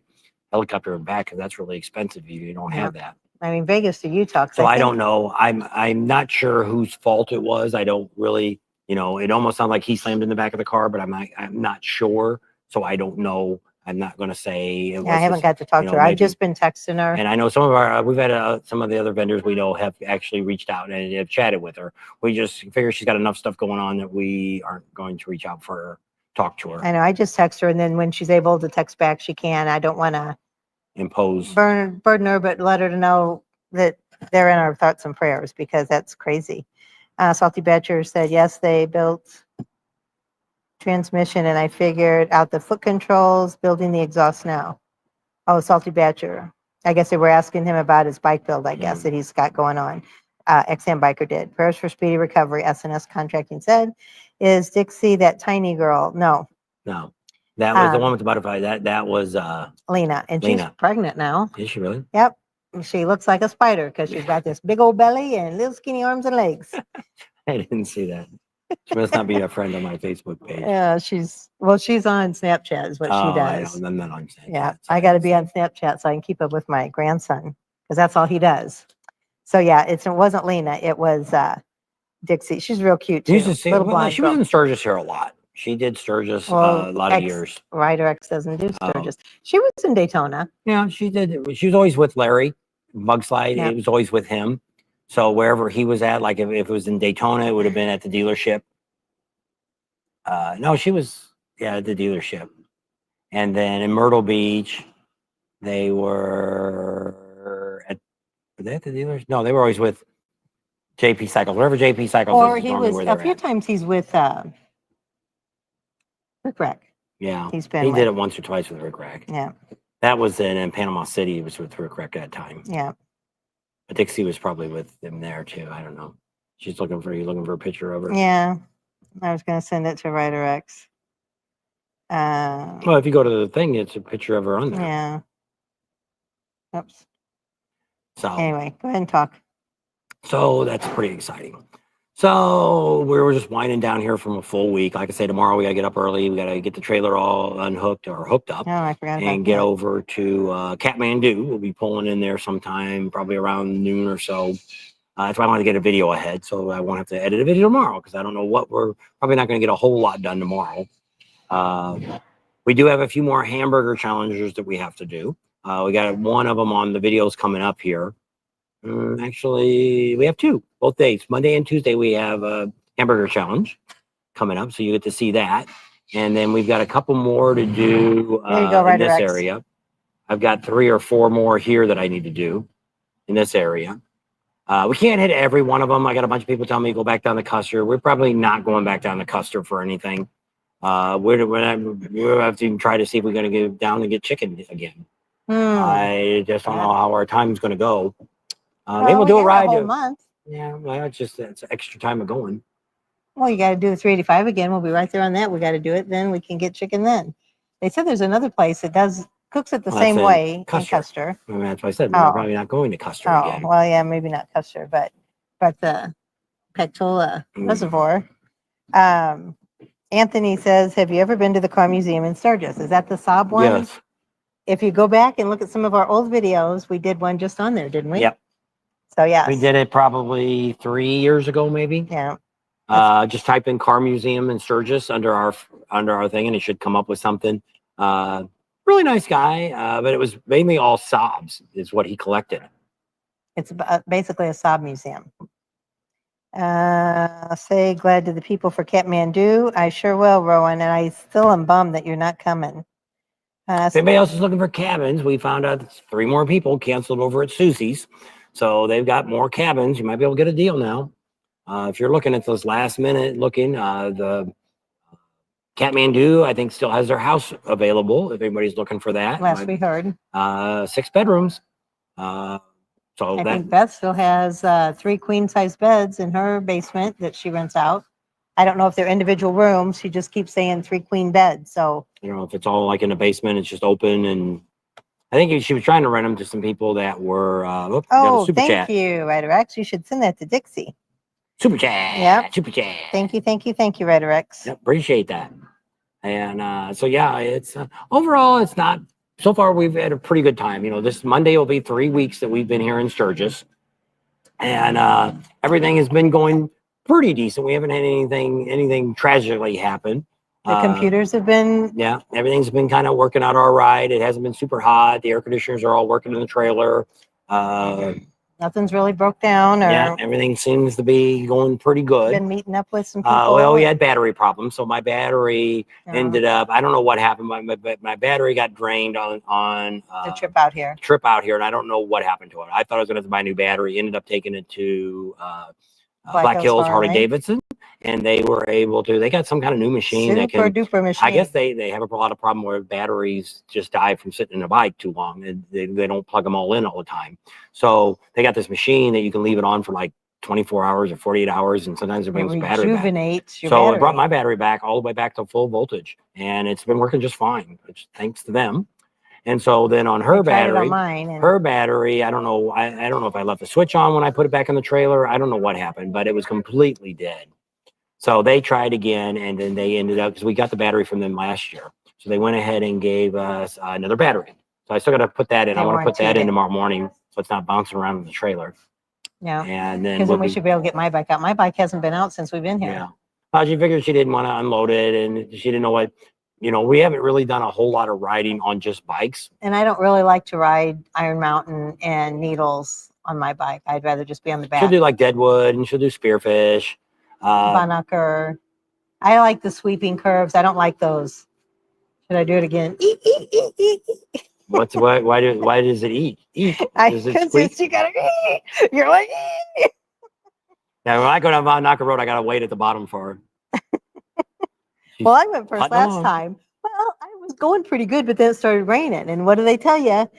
[SPEAKER 1] helicopter and back, because that's really expensive. You don't have that.
[SPEAKER 2] I mean, Vegas to Utah. 'Cause
[SPEAKER 1] So I
[SPEAKER 2] think-
[SPEAKER 1] don't know. I'm not sure whose fault it was. I don't really, it almost sounded like he slammed in the back of the car, but I'm not sure. So I don't know. I'm not going to say.
[SPEAKER 2] Yeah, I haven't got to talk to her.
[SPEAKER 1] maybe.
[SPEAKER 2] I've just been texting her.
[SPEAKER 1] And I know we've had some of the other vendors we know have actually reached out and have chatted with her. We just figure she's got enough stuff going on that we aren't going to reach out for her, talk to her,
[SPEAKER 2] I know. I just text her, and then when she's able to text back, she can. I don't want to
[SPEAKER 1] impose.
[SPEAKER 2] burden her, but let her to know that they're in our thoughts and prayers, because that's crazy. Salty Badger said, yes, they built transmission, and I figured out the foot controls, building the exhaust now. Oh, Salty Badger. I guess they were asking him about his bike build, I guess, that he's got going on. XM Biker did. Prayers for speedy recovery, SNS Contracting said. Is Dixie that tiny girl? No,
[SPEAKER 1] No, that was the one with the butterfly. That was,
[SPEAKER 2] Lena. And she's
[SPEAKER 1] Lena.
[SPEAKER 2] pregnant now.
[SPEAKER 1] is she really?
[SPEAKER 2] Yep. She looks like a spider because she's got this big old belly and little skinny arms and legs.
[SPEAKER 1] I didn't see that. She must not be a friend on my Facebook page.
[SPEAKER 2] Yeah, she's on Snapchat is what she
[SPEAKER 1] I
[SPEAKER 2] does.
[SPEAKER 1] know. I'm not on Snapchat,
[SPEAKER 2] Yeah,
[SPEAKER 1] so
[SPEAKER 2] I got to be on Snapchat so I can keep up with my grandson, because that's all he does. So yeah, it wasn't Lena, it was Dixie. She's real cute too.
[SPEAKER 1] You used to see,
[SPEAKER 2] Little
[SPEAKER 1] well,
[SPEAKER 2] blonde
[SPEAKER 1] she was
[SPEAKER 2] girl.
[SPEAKER 1] in Sturgis here a lot. She did Sturgis
[SPEAKER 2] Well,
[SPEAKER 1] a lot of years.
[SPEAKER 2] Ryder X doesn't do
[SPEAKER 1] Oh.
[SPEAKER 2] Sturgis. She was in Daytona.
[SPEAKER 1] Yeah, she did. She was always with Larry Mugslide.
[SPEAKER 2] Yeah.
[SPEAKER 1] It was always with him. So wherever he was at, like if it was in Daytona, it would have been at the dealership. No, she was, at the dealership. And then in Myrtle Beach, they were they at the dealers? No, they were always with JP Cycles. Wherever JP Cycles
[SPEAKER 2] Or
[SPEAKER 1] is
[SPEAKER 2] he
[SPEAKER 1] normally
[SPEAKER 2] was,
[SPEAKER 1] where
[SPEAKER 2] a
[SPEAKER 1] they're
[SPEAKER 2] few
[SPEAKER 1] at.
[SPEAKER 2] times he's with Rick Rack.
[SPEAKER 1] Yeah.
[SPEAKER 2] He's been
[SPEAKER 1] He
[SPEAKER 2] with.
[SPEAKER 1] did it once or twice with Rick Rack.
[SPEAKER 2] Yeah.
[SPEAKER 1] That was in Panama City. He was with Rick Rack at that time.
[SPEAKER 2] Yeah.
[SPEAKER 1] But Dixie was probably with him there too. I don't know. She's looking for a picture of her.
[SPEAKER 2] Yeah. I was going to send it to Ryder X.
[SPEAKER 1] Well, if you go to the thing, it's a picture of her on there.
[SPEAKER 2] Yeah. Oops.
[SPEAKER 1] So
[SPEAKER 2] Anyway, go ahead and talk.
[SPEAKER 1] So that's pretty exciting. So we were just winding down here from a full week. Like I say, tomorrow we gotta get up early. We gotta get the trailer all unhooked or hooked up
[SPEAKER 2] Oh, I forgot about
[SPEAKER 1] and get
[SPEAKER 2] that.
[SPEAKER 1] over to Kathmandu. We'll be pulling in there sometime, probably around noon or so. That's why I want to get a video ahead, so I won't have to edit a video tomorrow because I don't know what we're probably not going to get a whole lot done tomorrow. We do have a few more hamburger challenges that we have to do. We got one of them on the videos coming up here. Actually, we have two, both days. Monday and Tuesday, we have a hamburger challenge coming up, so you get to see that. And then we've got a couple more to do
[SPEAKER 2] There you go,
[SPEAKER 1] in
[SPEAKER 2] Ryder
[SPEAKER 1] this
[SPEAKER 2] X.
[SPEAKER 1] area. I've got 3 or 4 more here that I need to do in this area. We can't hit every one of them. I got a bunch of people telling me to go back down the Custer. We're probably not going back down the Custer for anything. We'll have to even try to see if we're going to get down and get chicken again. I just don't know how our time's going to go. Maybe we'll do a ride.
[SPEAKER 2] A whole month.
[SPEAKER 1] Yeah, well, it's extra time of going.
[SPEAKER 2] Well, you got to do the 385 again. We'll be right there on that. We got to do it. Then we can get chicken then. They said there's another place that cooks it the same way in Custer.
[SPEAKER 1] I mean, that's why I said we're probably not going to Custer again.
[SPEAKER 2] Well, yeah, maybe not Custer, but the Pactola Reservoir. Anthony says, have you ever been to the Car Museum in Sturgis? Is that the Saab one?
[SPEAKER 1] Yes.
[SPEAKER 2] If you go back and look at some of our old videos, we did one just on there, didn't we?
[SPEAKER 1] Yep.
[SPEAKER 2] So, yes.
[SPEAKER 1] We did it probably 3 years ago, maybe.
[SPEAKER 2] Yeah.
[SPEAKER 1] Just type in Car Museum in Sturgis under our thing, and it should come up with something. Really nice guy, but it was mainly all Saabs is what he collected.
[SPEAKER 2] It's basically a Saab museum. Say glad to the people for Kathmandu. I sure will, Rowan, and I still am bummed that you're not coming.
[SPEAKER 1] If anybody else is looking for cabins, we found out 3 more people canceled over at Susie's. So they've got more cabins. You might be able to get a deal now. If you're looking at those last minute the Kathmandu, I think, still has their house available if anybody's looking for that.
[SPEAKER 2] Last we heard.
[SPEAKER 1] 6 bedrooms.
[SPEAKER 2] I think Beth still has 3 queen size beds in her basement that she rents out. I don't know if they're individual rooms. She just keeps saying 3 queen beds. So
[SPEAKER 1] I don't know if it's all like in a basement, it's just open. And I think she was trying to rent them to some people that were
[SPEAKER 2] thank you, Ryder X. You should send that to Dixie.
[SPEAKER 1] Super chat.
[SPEAKER 2] Yep.
[SPEAKER 1] Super chat.
[SPEAKER 2] Thank you, Ryder X.
[SPEAKER 1] Yep, appreciate that. And so yeah, it's overall it's not. So far, we've had a pretty good time. You know, this Monday will be 3 weeks that we've been here in Sturgis, and everything has been going pretty decent. We haven't had anything tragically happen.
[SPEAKER 2] The computers have been.
[SPEAKER 1] Yeah, everything's been kind of working out all right. It hasn't been super hot. The air conditioners are all working in the trailer.
[SPEAKER 2] Nothing's really broke down.
[SPEAKER 1] Yeah, everything seems to be going pretty good.
[SPEAKER 2] Been meeting up with some people.
[SPEAKER 1] Well, we had battery problems, so my battery ended up. I don't know what happened. My battery got drained on
[SPEAKER 2] the trip out here.
[SPEAKER 1] And I don't know what happened to it. I thought I was going to buy a new battery. Ended up taking it to Black Hills Harley Davidson, and they were able to. They got some kind of new machine that can.
[SPEAKER 2] Duper machine.
[SPEAKER 1] I guess they have a lot of problem where batteries just die from sitting in a bike too long, and they don't plug them all in all the time. So they got this machine that you can leave it on for like 24 hours or 48 hours, and sometimes it brings battery back. So it brought my battery back all the way back to full voltage, and it's been working just fine, which thanks to them. And so then on her battery, I don't know. I don't know if I left the switch on when I put it back in the trailer. I don't know what happened, but it was completely dead. So they tried again, and then they ended up, because we got the battery from them last year. So they went ahead and gave us another battery. So I still got to put that in. I want to put that in tomorrow morning so it's not bouncing around in the trailer.
[SPEAKER 2] Yeah.
[SPEAKER 1] And then,
[SPEAKER 2] because then we should be able to get my bike out. My bike hasn't been out since we've been here.
[SPEAKER 1] Yeah. She figured she didn't want to unload it, and she didn't know what. You know, we haven't really done a whole lot of riding on just bikes.
[SPEAKER 2] And I don't really like to ride Iron Mountain and Needles on my bike. I'd rather just be on the back.
[SPEAKER 1] She'll do like Deadwood, and she'll do Spearfish.
[SPEAKER 2] Bonnacker. I like the sweeping curves. I don't like those Should I do it again?
[SPEAKER 1] Why does it eat? Eat. Does it
[SPEAKER 2] Because
[SPEAKER 1] squeak?
[SPEAKER 2] you gotta, you're like,
[SPEAKER 1] Now, when I go down Mount Knocker Road, I gotta wait at the bottom for her. She's
[SPEAKER 2] well, I went first
[SPEAKER 1] putting
[SPEAKER 2] last
[SPEAKER 1] along.
[SPEAKER 2] time. Well, I was going pretty good, but then it started raining. And what do they tell you?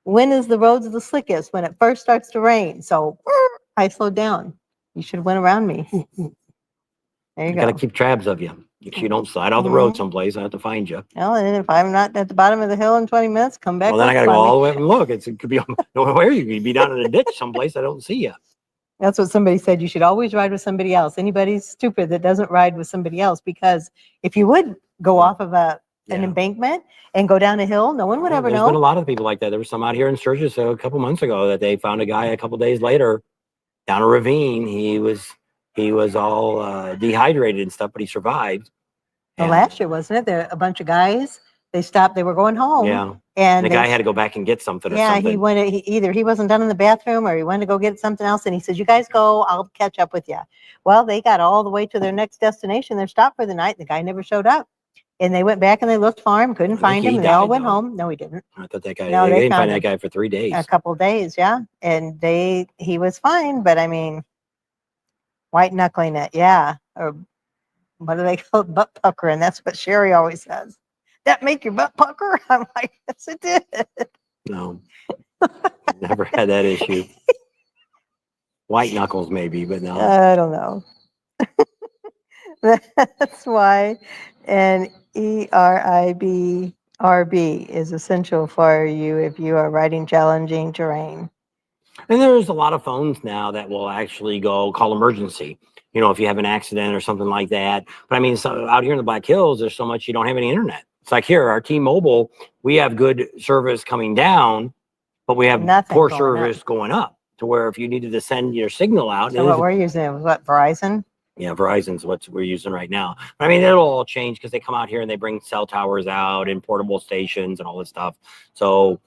[SPEAKER 2] When is the roads the slickest? When it first starts to rain. So I slowed down. You should have went around me. There you
[SPEAKER 1] I gotta
[SPEAKER 2] go.
[SPEAKER 1] keep tabs of you. If you don't slide off the
[SPEAKER 2] Mhm.
[SPEAKER 1] road someplace, I have to find you.
[SPEAKER 2] Well, and if I'm not at the bottom of the hill in 20 minutes, come back
[SPEAKER 1] Well, then I
[SPEAKER 2] up,
[SPEAKER 1] gotta go
[SPEAKER 2] find me.
[SPEAKER 1] all the way up and look. It could be nowhere. You could be down in a ditch someplace. I don't see you.
[SPEAKER 2] That's what somebody said. You should always ride with somebody else. Anybody's stupid that doesn't ride with somebody else, because if you would go off of an
[SPEAKER 1] Yeah.
[SPEAKER 2] embankment and go down a hill, no one would ever
[SPEAKER 1] There's been a
[SPEAKER 2] know.
[SPEAKER 1] lot of people like that. There was some out here in Sturgis a couple months ago that they found a guy a couple days later down a ravine. He was all dehydrated and stuff, but he survived.
[SPEAKER 2] Well,
[SPEAKER 1] And,
[SPEAKER 2] last year, wasn't it? There a bunch of guys. They stopped. They were going home.
[SPEAKER 1] yeah,
[SPEAKER 2] And
[SPEAKER 1] the
[SPEAKER 2] they,
[SPEAKER 1] guy had to go back and get something. Or
[SPEAKER 2] yeah,
[SPEAKER 1] something.
[SPEAKER 2] he went. Either he wasn't done in the bathroom, or he went to go get something else. And he says, "You guys go. I'll catch up with you." Well, they got all the way to their next destination. They're stopped for the night. The guy never showed up. And they went back and they looked for him, couldn't
[SPEAKER 1] I think
[SPEAKER 2] find him.
[SPEAKER 1] he
[SPEAKER 2] And they all
[SPEAKER 1] died,
[SPEAKER 2] went
[SPEAKER 1] though.
[SPEAKER 2] home. No, he didn't.
[SPEAKER 1] I thought that guy.
[SPEAKER 2] No,
[SPEAKER 1] they
[SPEAKER 2] they
[SPEAKER 1] didn't find
[SPEAKER 2] found
[SPEAKER 1] that guy for 3 days.
[SPEAKER 2] A couple days, yeah. And he was fine, but I mean, white knuckling it, yeah. Or what do they call it? Butt pucker, and that's what Sherry always says. That make your butt pucker? I'm like, yes, it did.
[SPEAKER 1] No, never had that issue. White knuckles, maybe, but no.
[SPEAKER 2] I don't know. That's why an ERIBRB is essential for you if you are riding challenging terrain.
[SPEAKER 1] And there's a lot of phones now that will actually go call emergency. You know, if you have an accident or something like that. But I mean, so out here in the Black Hills, there's so much you don't have any internet. It's like here, our T-Mobile, we have good service coming down, but we have
[SPEAKER 2] Nothing
[SPEAKER 1] poor
[SPEAKER 2] going
[SPEAKER 1] service going up. To where if you needed to send your signal out,
[SPEAKER 2] So what we're using was what, Verizon?
[SPEAKER 1] yeah, Verizon's what we're using right now. But I mean, it'll all change because they come out here and they bring cell towers out and portable stations and all this stuff. So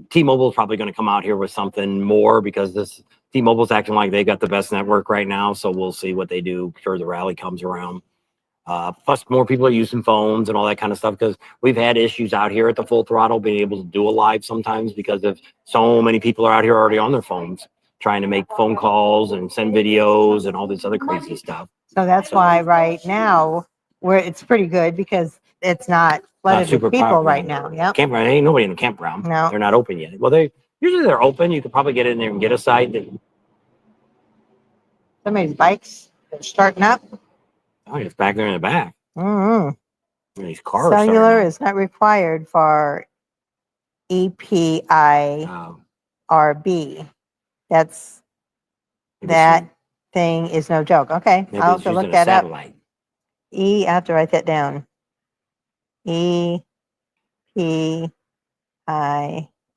[SPEAKER 1] T-Mobile is probably going to come out here with something more because this T-Mobile's acting like they got the best network right now. So we'll see what they do before the rally comes around. Plus, more people are using phones and all that kind of stuff because we've had issues out here at the Full Throttle being able to do a live sometimes because of so many people are out here already on their phones trying to make phone calls and send videos and all this other crazy stuff.
[SPEAKER 2] So that's why right now it's pretty good because it's not flooded
[SPEAKER 1] super
[SPEAKER 2] with people
[SPEAKER 1] popular.
[SPEAKER 2] right now. Yep.
[SPEAKER 1] Campground, ain't nobody in the campground.
[SPEAKER 2] No.
[SPEAKER 1] They're not open yet. Well, usually they're open. You could probably get in there and get a site.
[SPEAKER 2] Somebody's bikes are starting up.
[SPEAKER 1] Oh, it's back there in the back.
[SPEAKER 2] Mm-hmm.
[SPEAKER 1] These cars.
[SPEAKER 2] Cellular is not required for EPIRB. That thing is no joke. Okay, I'll have to look that up. I have to write that down. EPIRB.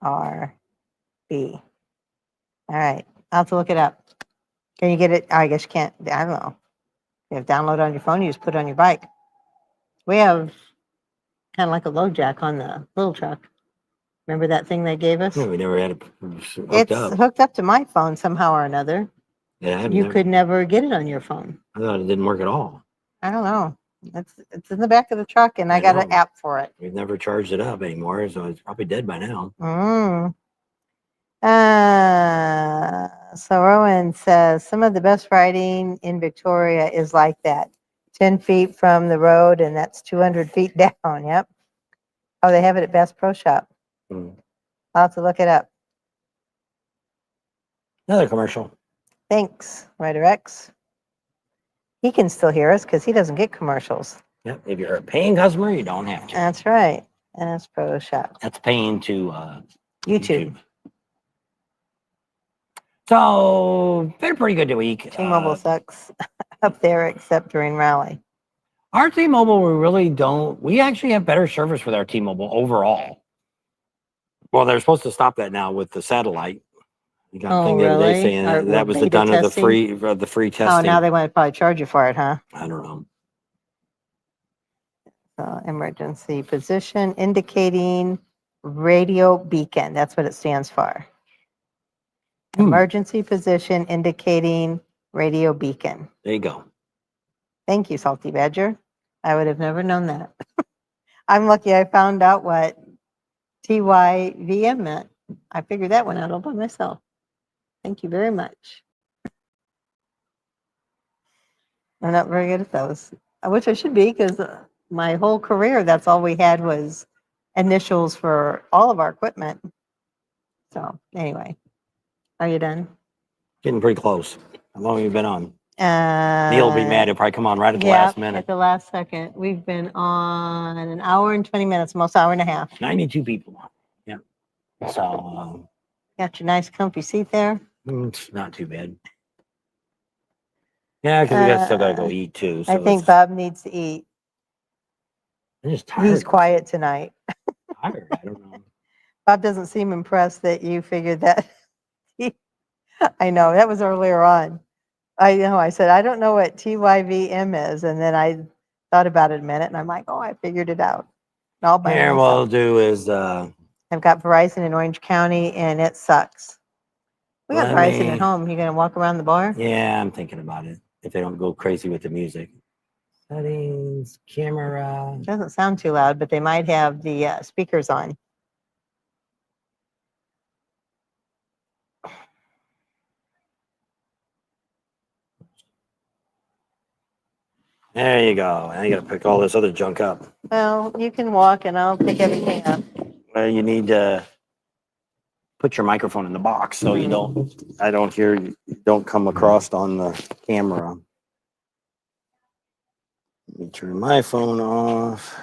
[SPEAKER 2] All right, I'll have to look it up. Can you get it? I guess you can't. I don't know. You have download on your phone. You just put it on your bike. We have kind of like a load jack on the little truck. Remember that thing they gave us?
[SPEAKER 1] No, we never had it hooked
[SPEAKER 2] It's
[SPEAKER 1] up.
[SPEAKER 2] hooked up to my phone somehow or another.
[SPEAKER 1] Yeah,
[SPEAKER 2] You could never get it on your phone.
[SPEAKER 1] I thought it didn't work at all.
[SPEAKER 2] I don't know. It's in the back of the truck, and I got an app for it.
[SPEAKER 1] We've never charged it up anymore, so it's probably dead by now.
[SPEAKER 2] So Rowan says some of the best riding in Victoria is like that. 10 feet from the road, and that's 200 feet down. Yep. Oh, they have it at Bass Pro Shop. I'll have to look it up.
[SPEAKER 1] Another commercial.
[SPEAKER 2] Thanks, Ryder X. He can still hear us because he doesn't get commercials.
[SPEAKER 1] Yep. If you're a paying customer, you don't have to.
[SPEAKER 2] That's right. Bass Pro Shop.
[SPEAKER 1] That's paying to
[SPEAKER 2] YouTube.
[SPEAKER 1] So they're pretty good week.
[SPEAKER 2] T-Mobile sucks up there except during rally.
[SPEAKER 1] Our T-Mobile, we really don't. We actually have better service with our T-Mobile overall. Well, they're supposed to stop that now with the satellite. You got a thing the other day saying that was the done of the free testing.
[SPEAKER 2] Oh, now they want to probably charge you for it, huh?
[SPEAKER 1] I don't know.
[SPEAKER 2] Emergency position indicating radio beacon. That's what it stands for. Emergency position indicating radio beacon.
[SPEAKER 1] There you go.
[SPEAKER 2] Thank you, Salty Badger. I would have never known that. I'm lucky I found out what TYVM meant. I figured that one out all by myself. Thank you very much. I'm not very good at those. I wish I should be because my whole career, that's all we had was initials for all of our equipment. So anyway, are you done?
[SPEAKER 1] Getting pretty close. How long have you been on? Neil will be mad. He'll probably come on right at the last minute.
[SPEAKER 2] At the last second. We've been on an hour and 20 minutes, almost hour and a half.
[SPEAKER 1] 92 people. Yeah. So,
[SPEAKER 2] Got your nice comfy seat there.
[SPEAKER 1] it's not too bad. Yeah, because we still got to go eat too. So
[SPEAKER 2] I think Bob needs to eat.
[SPEAKER 1] I'm just tired.
[SPEAKER 2] He's quiet tonight.
[SPEAKER 1] Tired. I don't know.
[SPEAKER 2] Bob doesn't seem impressed that you figured that. I know, that was earlier on. I know, I said, I don't know what TYVM is. And then I thought about it a minute and I'm like, oh, I figured it out. All by
[SPEAKER 1] Here, what I'll do is,
[SPEAKER 2] I've got Verizon in Orange County and it sucks. We got Verizon at home. You gonna walk around the bar?
[SPEAKER 1] Yeah, I'm thinking about it. If they don't go crazy with the music. Settings, camera.
[SPEAKER 2] Doesn't sound too loud, but they might have the speakers on.
[SPEAKER 1] There you go. And you got to pick all this other junk up.
[SPEAKER 2] Well, you can walk and I'll pick everything up.
[SPEAKER 1] Well, you need to put your microphone in the box so you don't, I don't hear you, don't come across on the camera. Let me turn my phone off.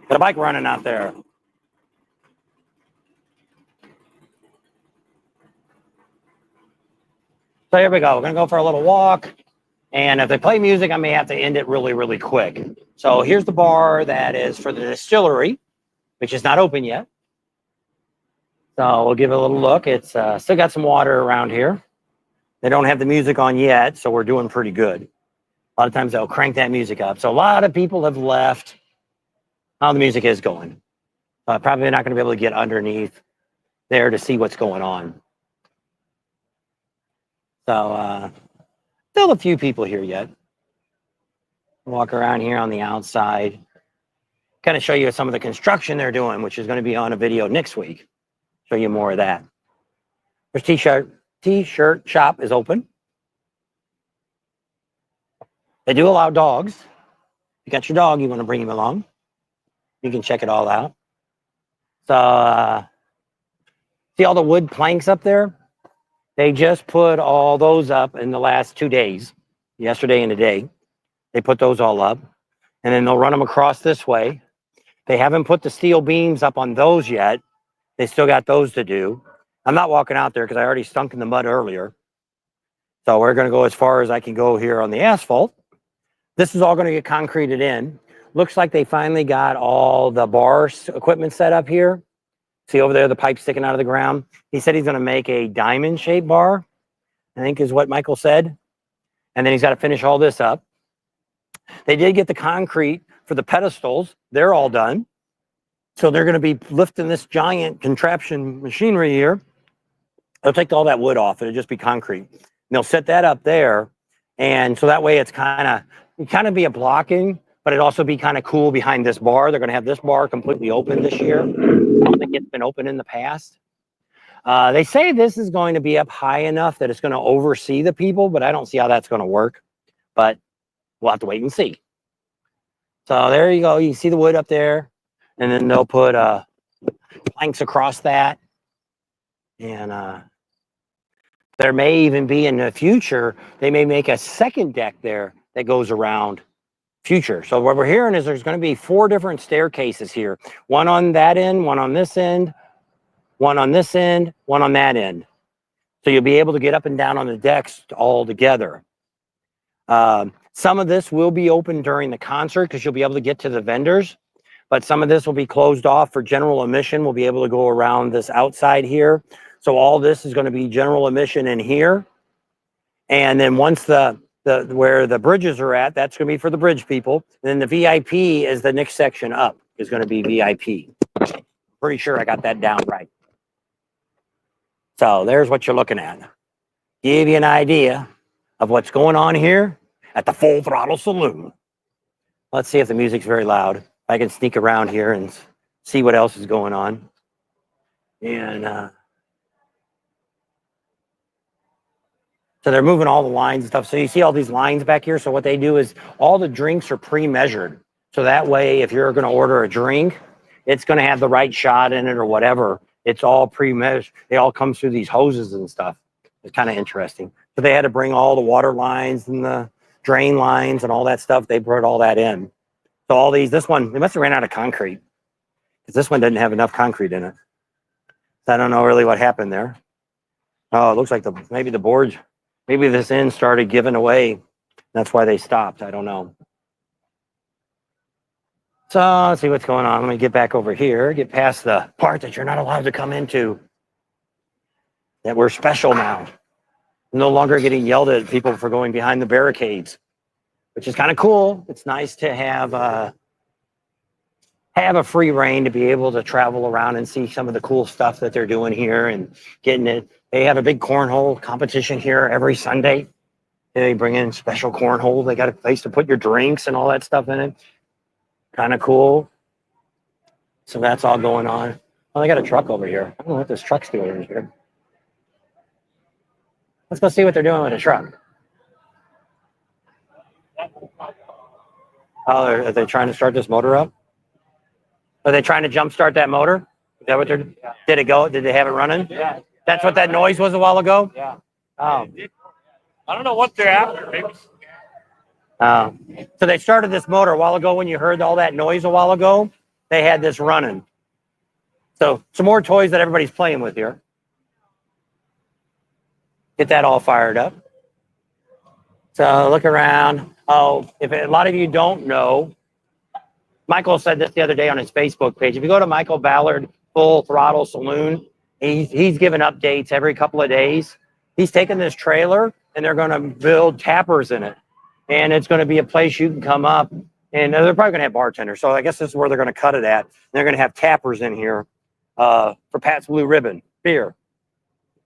[SPEAKER 1] Got a bike running out there. So here we go. We're going to go for a little walk. And if they play music, I may have to end it really, really quick. So here's the bar that is for the distillery, which is not open yet. So we'll give it a little look. It's still got some water around here. They don't have the music on yet, so we're doing pretty good. A lot of times they'll crank that music up. So a lot of people have left. How the music is going. Probably not going to be able to get underneath there to see what's going on. So still a few people here yet. Walk around here on the outside. Kind of show you some of the construction they're doing, which is going to be on a video next week. Show you more of that. There's t-shirt shop is open. They do allow dogs. If you got your dog, you want to bring him along. You can check it all out. So, see all the wood planks up there? They just put all those up in the last 2 days, yesterday and today. They put those all up, and then they'll run them across this way. They haven't put the steel beams up on those yet. They still got those to do. I'm not walking out there because I already stunk in the mud earlier. So we're going to go as far as I can go here on the asphalt. This is all going to get concreted in. Looks like they finally got all the bar equipment set up here. See over there, the pipe sticking out of the ground. He said he's going to make a diamond-shaped bar, I think is what Michael said. And then he's got to finish all this up. They did get the concrete for the pedestals. They're all done. So they're going to be lifting this giant contraption machinery here. They'll take all that wood off. It'll just be concrete. And they'll set that up there. And so that way it's kind of be a blocking, but it also be kind of cool behind this bar. They're going to have this bar completely open this year. I don't think it's been open in the past. They say this is going to be up high enough that it's going to oversee the people, but I don't see how that's going to work. But we'll have to wait and see. So there you go. You see the wood up there. And then they'll put planks across that. And there may even be in the future, they may make a second deck there that goes around future. So what we're hearing is there's going to be 4 different staircases here. One on that end, one on this end, one on this end, one on that end. So you'll be able to get up and down on the decks all together. Some of this will be open during the concert because you'll be able to get to the vendors. But some of this will be closed off for general admission. We'll be able to go around this outside here. So all this is going to be general admission in here. And then once where the bridges are at, that's going to be for the bridge people. And then the VIP is the next section up is going to be VIP. Pretty sure I got that down right. So there's what you're looking at. give you an idea of what's going on here at the Full Throttle Saloon. Let's see if the music's very loud. I can sneak around here and see what else is going on. And so they're moving all the lines and stuff. So you see all these lines back here. So what they do is all the drinks are pre-measured. So that way, if you're going to order a drink, it's going to have the right shot in it or whatever. It's all pre-measured. They all come through these hoses and stuff. It's kind of interesting. So they had to bring all the water lines and the drain lines and all that stuff. They brought all that in. So all these, this one, they must have ran out of concrete because this one didn't have enough concrete in it. So I don't know really what happened there. Oh, it looks like maybe the boards, maybe this end started giving away. That's why they stopped. I don't know. So let's see what's going on. Let me get back over here, get past the part that you're not allowed to come into. That we're special now. No longer getting yelled at people for going behind the barricades, which is kind of cool. It's nice to have a free reign to be able to travel around and see some of the cool stuff that they're doing here and getting it. They have a big cornhole competition here every Sunday. They bring in special cornhole. They got a place to put your drinks and all that stuff in it. Kind of cool. So that's all going on. Oh, they got a truck over here. I don't know what this truck's doing in here. Let's go see what they're doing with the truck. Oh, are they trying to start this motor up? Are they trying to jump start that motor? Is that what they're? Yeah. Did it go? Did they have it running? Yeah. That's what that noise was a while ago?
[SPEAKER 3] Yeah.
[SPEAKER 1] Oh.
[SPEAKER 3] I don't know what they're after. Maybe.
[SPEAKER 1] So they started this motor a while ago. When you heard all that noise a while ago, they had this running. So some more toys that everybody's playing with here. Get that all fired up. So look around. Oh, if a lot of you don't know, Michael said this the other day on his Facebook page. If you go to Michael Ballard Full Throttle Saloon, he's giving updates every couple of days. He's taking this trailer and they're going to build tappers in it. And it's going to be a place you can come up and they're probably going to have bartenders. So I guess this is where they're going to cut it at. They're going to have tappers in here for Pat's Blue Ribbon beer.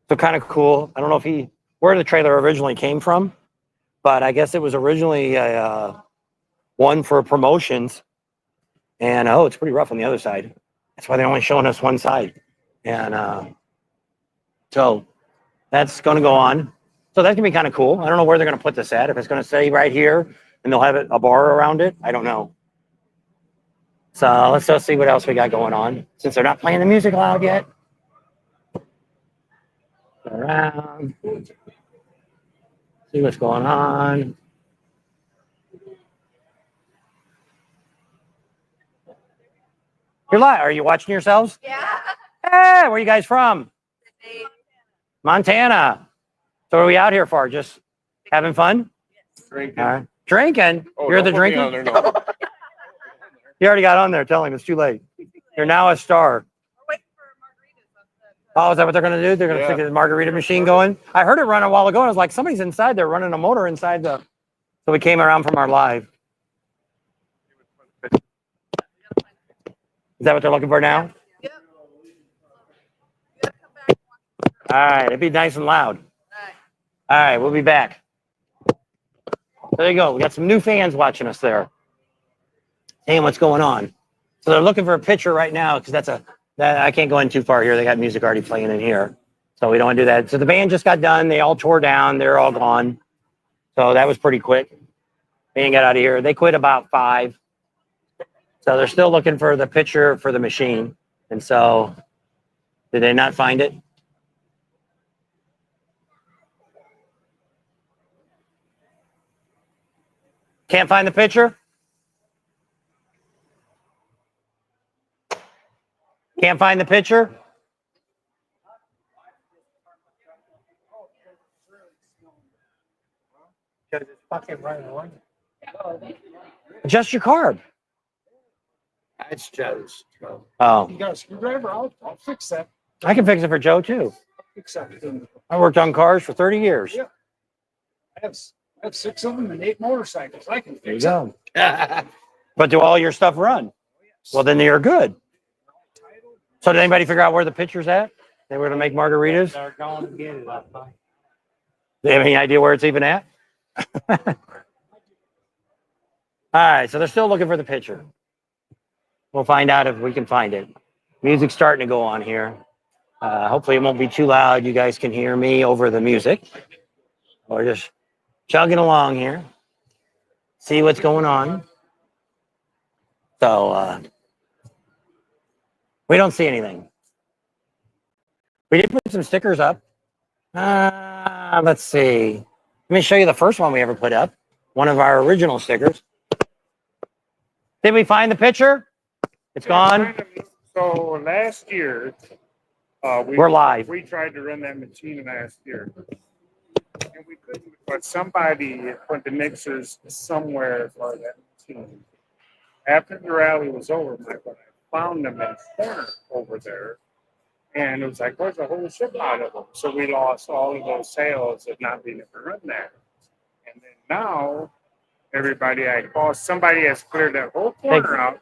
[SPEAKER 1] So kind of cool. I don't know where the trailer originally came from, but I guess it was originally one for promotions. And oh, it's pretty rough on the other side. That's why they're only showing us one side. And so that's going to go on. So that's going to be kind of cool. I don't know where they're going to put this at. If it's going to stay right here and they'll have a bar around it, I don't know. So let's go see what else we got going on. Since they're not playing the music loud yet. Around. See what's going on. You're live. Are you watching yourselves?
[SPEAKER 4] Yeah.
[SPEAKER 1] Hey, where are you guys from? Montana. So what are we out here for? Just having fun?
[SPEAKER 3] Drinking.
[SPEAKER 1] All right. Drinking?
[SPEAKER 3] Oh,
[SPEAKER 1] You're
[SPEAKER 3] don't
[SPEAKER 1] the
[SPEAKER 3] put me
[SPEAKER 1] drinker?
[SPEAKER 3] on there, no.
[SPEAKER 1] You already got on there. Tell him it's too late. You're now a star. Oh, is that what they're going to do? They're going to stick a margarita machine going? I heard it run a while ago. And I was like, somebody's inside there running a motor inside the... So we came around from our live. Is that what they're looking for now? All right. It'd be nice and loud. All right. We'll be back. There you go. We got some new fans watching us there. Hey, what's going on? So they're looking for a picture right now because I can't go in too far here. They got music already playing in here. So we don't want to do that. So the band just got done. They all tore down. They're all gone. So that was pretty quick. Band got out of here. They quit about 5. So they're still looking for the picture for the machine. And so did they not find it? Can't find the picture? Can't find the picture? Adjust your carb.
[SPEAKER 3] That's Joe's.
[SPEAKER 1] Oh,
[SPEAKER 3] You got a screwdriver? I'll fix that.
[SPEAKER 1] I can fix it for Joe too.
[SPEAKER 3] Fix that.
[SPEAKER 1] I worked on cars for 30 years.
[SPEAKER 3] Yeah. I have 6 of them and 8 motorcycles. I can
[SPEAKER 1] There you
[SPEAKER 3] fix
[SPEAKER 1] go.
[SPEAKER 3] it.
[SPEAKER 1] But do all your stuff run? Well, then you're good. So did anybody figure out where the picture's at? They were to make margaritas?
[SPEAKER 3] They're going to get it.
[SPEAKER 1] Do you have any idea where it's even at? All right, so they're still looking for the picture. We'll find out if we can find it. Music's starting to go on here. Hopefully it won't be too loud. You guys can hear me over the music. We're just chugging along here. See what's going on. So we don't see anything. We did put some stickers up. Let's see. Let me show you the first one we ever put up. One of our original stickers. Did we find the picture? It's gone.
[SPEAKER 4] So last year,
[SPEAKER 1] We're live.
[SPEAKER 4] We tried to run that machine last year, and we couldn't. But somebody put the mixers somewhere for that machine. After the rally was over, I found them in a corner over there, and it was like, "Where's the whole ship out of them?" So we lost all of those sales of not being able to run that. And then now, everybody I call, somebody has cleared that whole corner out.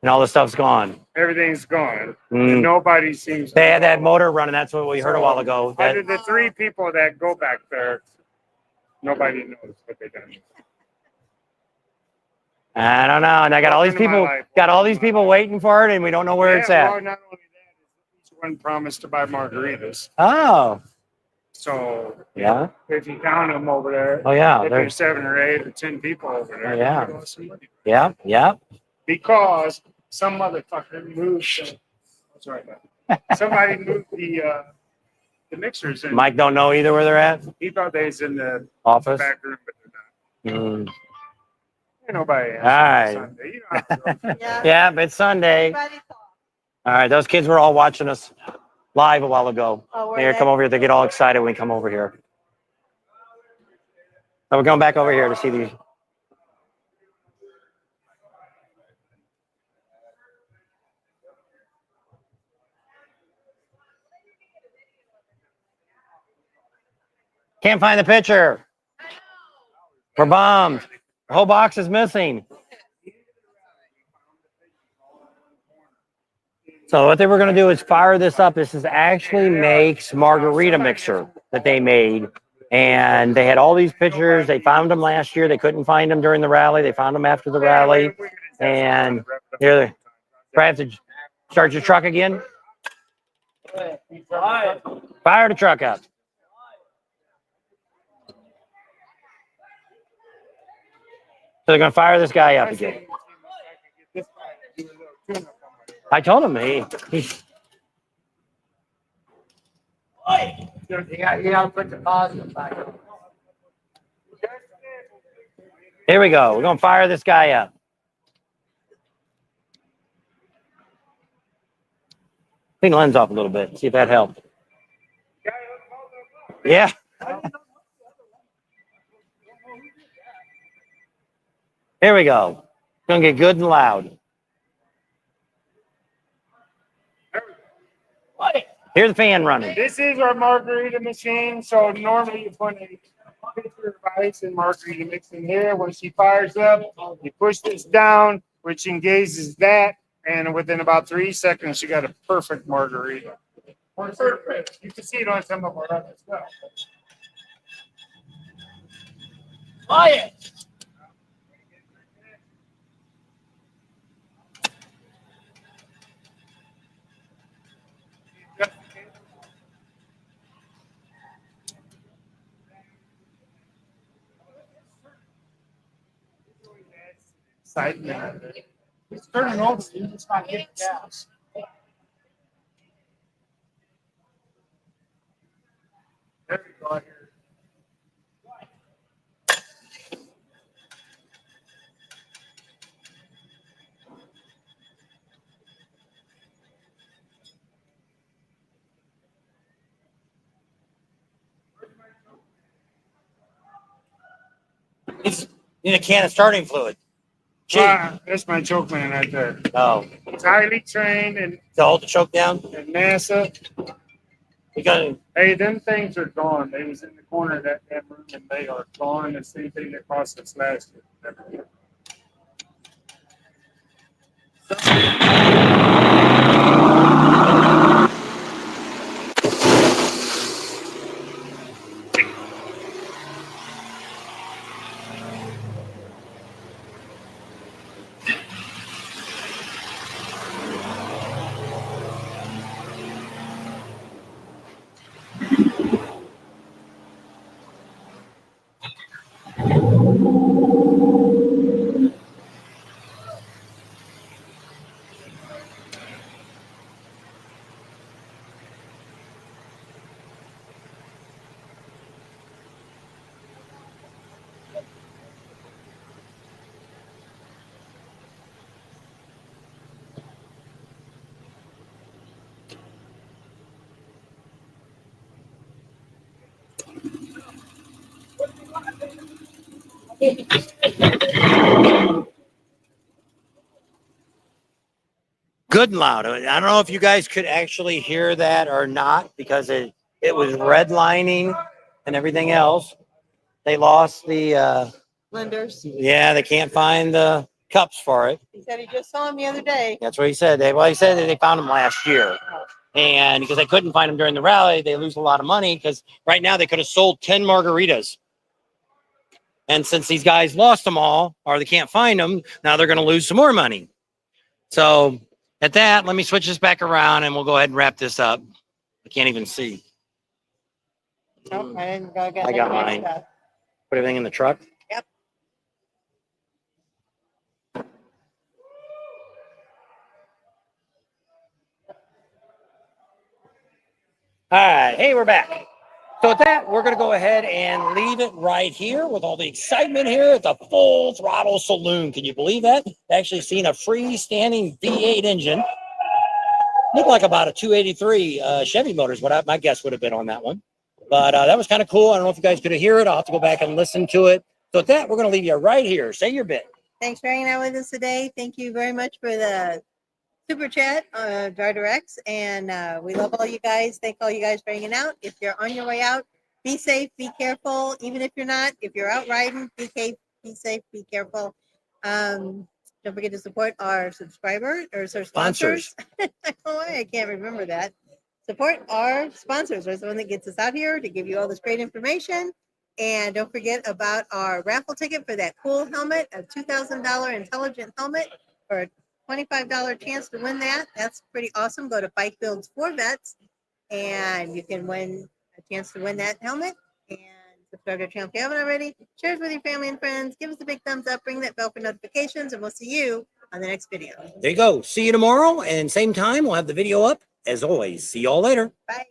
[SPEAKER 1] And all the stuff's gone.
[SPEAKER 4] Everything's gone.
[SPEAKER 1] Mm.
[SPEAKER 4] And nobody seems.
[SPEAKER 1] They had that motor running. That's what we heard a while ago.
[SPEAKER 4] Out of the 3 people that go back there, nobody knows what they done.
[SPEAKER 1] I don't know. And I got all these people waiting for it, and we don't know where it's at.
[SPEAKER 4] Well, not only that, each one promised to buy margaritas.
[SPEAKER 1] Oh,
[SPEAKER 4] So
[SPEAKER 1] yeah.
[SPEAKER 4] if you count them over there,
[SPEAKER 1] Oh, yeah.
[SPEAKER 4] if
[SPEAKER 1] There's,
[SPEAKER 4] there's 7 or 8 or 10 people over there,
[SPEAKER 1] Oh, yeah.
[SPEAKER 4] you lost some money.
[SPEAKER 1] yeah, yeah.
[SPEAKER 4] Because some motherfucker moved. Sorry, somebody moved the mixers in.
[SPEAKER 1] Mike don't know either where they're at.
[SPEAKER 4] He thought they was in the
[SPEAKER 1] Office.
[SPEAKER 4] back room, but they're not.
[SPEAKER 1] Mm.
[SPEAKER 4] Ain't nobody else
[SPEAKER 1] All right.
[SPEAKER 4] on Sunday. You don't have to go.
[SPEAKER 1] Yeah, but it's Sunday. All right, those kids were all watching us live a while ago. Here, come over here. They get all excited when we come over here. So we're going back over here to see these. Can't find the picture. We're bummed. The whole box is missing. So what they were going to do is fire this up. This is actually makes margarita mixer that they made. And they had all these pictures. They found them last year. They couldn't find them during the rally. They found them after the rally. And here, probably have to start your truck again. Fire the truck up. So they're going to fire this guy up again. I told him he's.
[SPEAKER 3] You gotta put the positive back.
[SPEAKER 1] Here we go. We're going to fire this guy up. Clean the lens off a little bit. See if that helped. Yeah. Here we go. It's going to get good and loud. Here's the fan running.
[SPEAKER 4] This is our margarita machine. So normally you put a pitcher of ice and margarita mix in here. When she fires up, you push this down, which engages that. And within about 3 seconds, you got a perfect margarita. Perfect. You can see it on some of our other stuff.
[SPEAKER 3] Fire! It's turning over. You just not getting gas.
[SPEAKER 4] There we go. Here.
[SPEAKER 1] It's in a can of starting fluid.
[SPEAKER 4] Wow, that's my choke man right there.
[SPEAKER 1] Oh,
[SPEAKER 4] It's highly trained and
[SPEAKER 1] to hold the choke down.
[SPEAKER 4] NASA.
[SPEAKER 1] Because
[SPEAKER 4] Hey, them things are gone. They was in the corner of that room and they are gone. The same thing that cost us last year.
[SPEAKER 1] Good and loud. I don't know if you guys could actually hear that or not because it was redlining and everything else. They lost the
[SPEAKER 2] Lenders.
[SPEAKER 1] yeah, they can't find the cups for it.
[SPEAKER 2] He said he just saw him the other day.
[SPEAKER 1] That's what he said. He said that they found them last year. And because they couldn't find them during the rally, they lose a lot of money because right now they could have sold 10 margaritas. And since these guys lost them all or they can't find them, now they're going to lose some more money. So at that, let me switch this back around and we'll go ahead and wrap this up. I can't even see.
[SPEAKER 2] Nope, I didn't go get
[SPEAKER 1] I got mine.
[SPEAKER 2] stuff.
[SPEAKER 1] Put everything in the truck.
[SPEAKER 2] Yep.
[SPEAKER 1] All right. Hey, we're back. So with that, we're going to go ahead and leave it right here with all the excitement here at the Full Throttle Saloon. Can you believe that? Actually seen a freestanding V8 engine. Looked like about a 283 Chevy motor is what my guess would have been on that one. But that was kind of cool. I don't know if you guys could hear it. I'll have to go back and listen to it. So with that, we're going to leave you right here. Say your bit.
[SPEAKER 2] Thanks for hanging out with us today. Thank you very much for the super chat, Directs, and we love all you guys. Thank all you guys for hanging out. If you're on your way out, be safe, be careful. Even if you're not, if you're out riding, be safe, be careful. Don't forget to support our subscribers or our sponsors. I don't know why I can't remember that. Support our sponsors. That's the one that gets us out here to give you all this great information. And don't forget about our raffle ticket for that cool helmet, a $2,000 intelligent helmet for a $25 chance to win that. That's pretty awesome. Go to Bike Builds for Vets and you can win a chance to win that helmet. And subscribe to our channel if you haven't already. Share it with your family and friends. Give us a big thumbs up. Ring that bell for notifications. And we'll see you on the next video.
[SPEAKER 1] There you go. See you tomorrow and same time. We'll have the video up. As always, see y'all later.
[SPEAKER 2] Bye.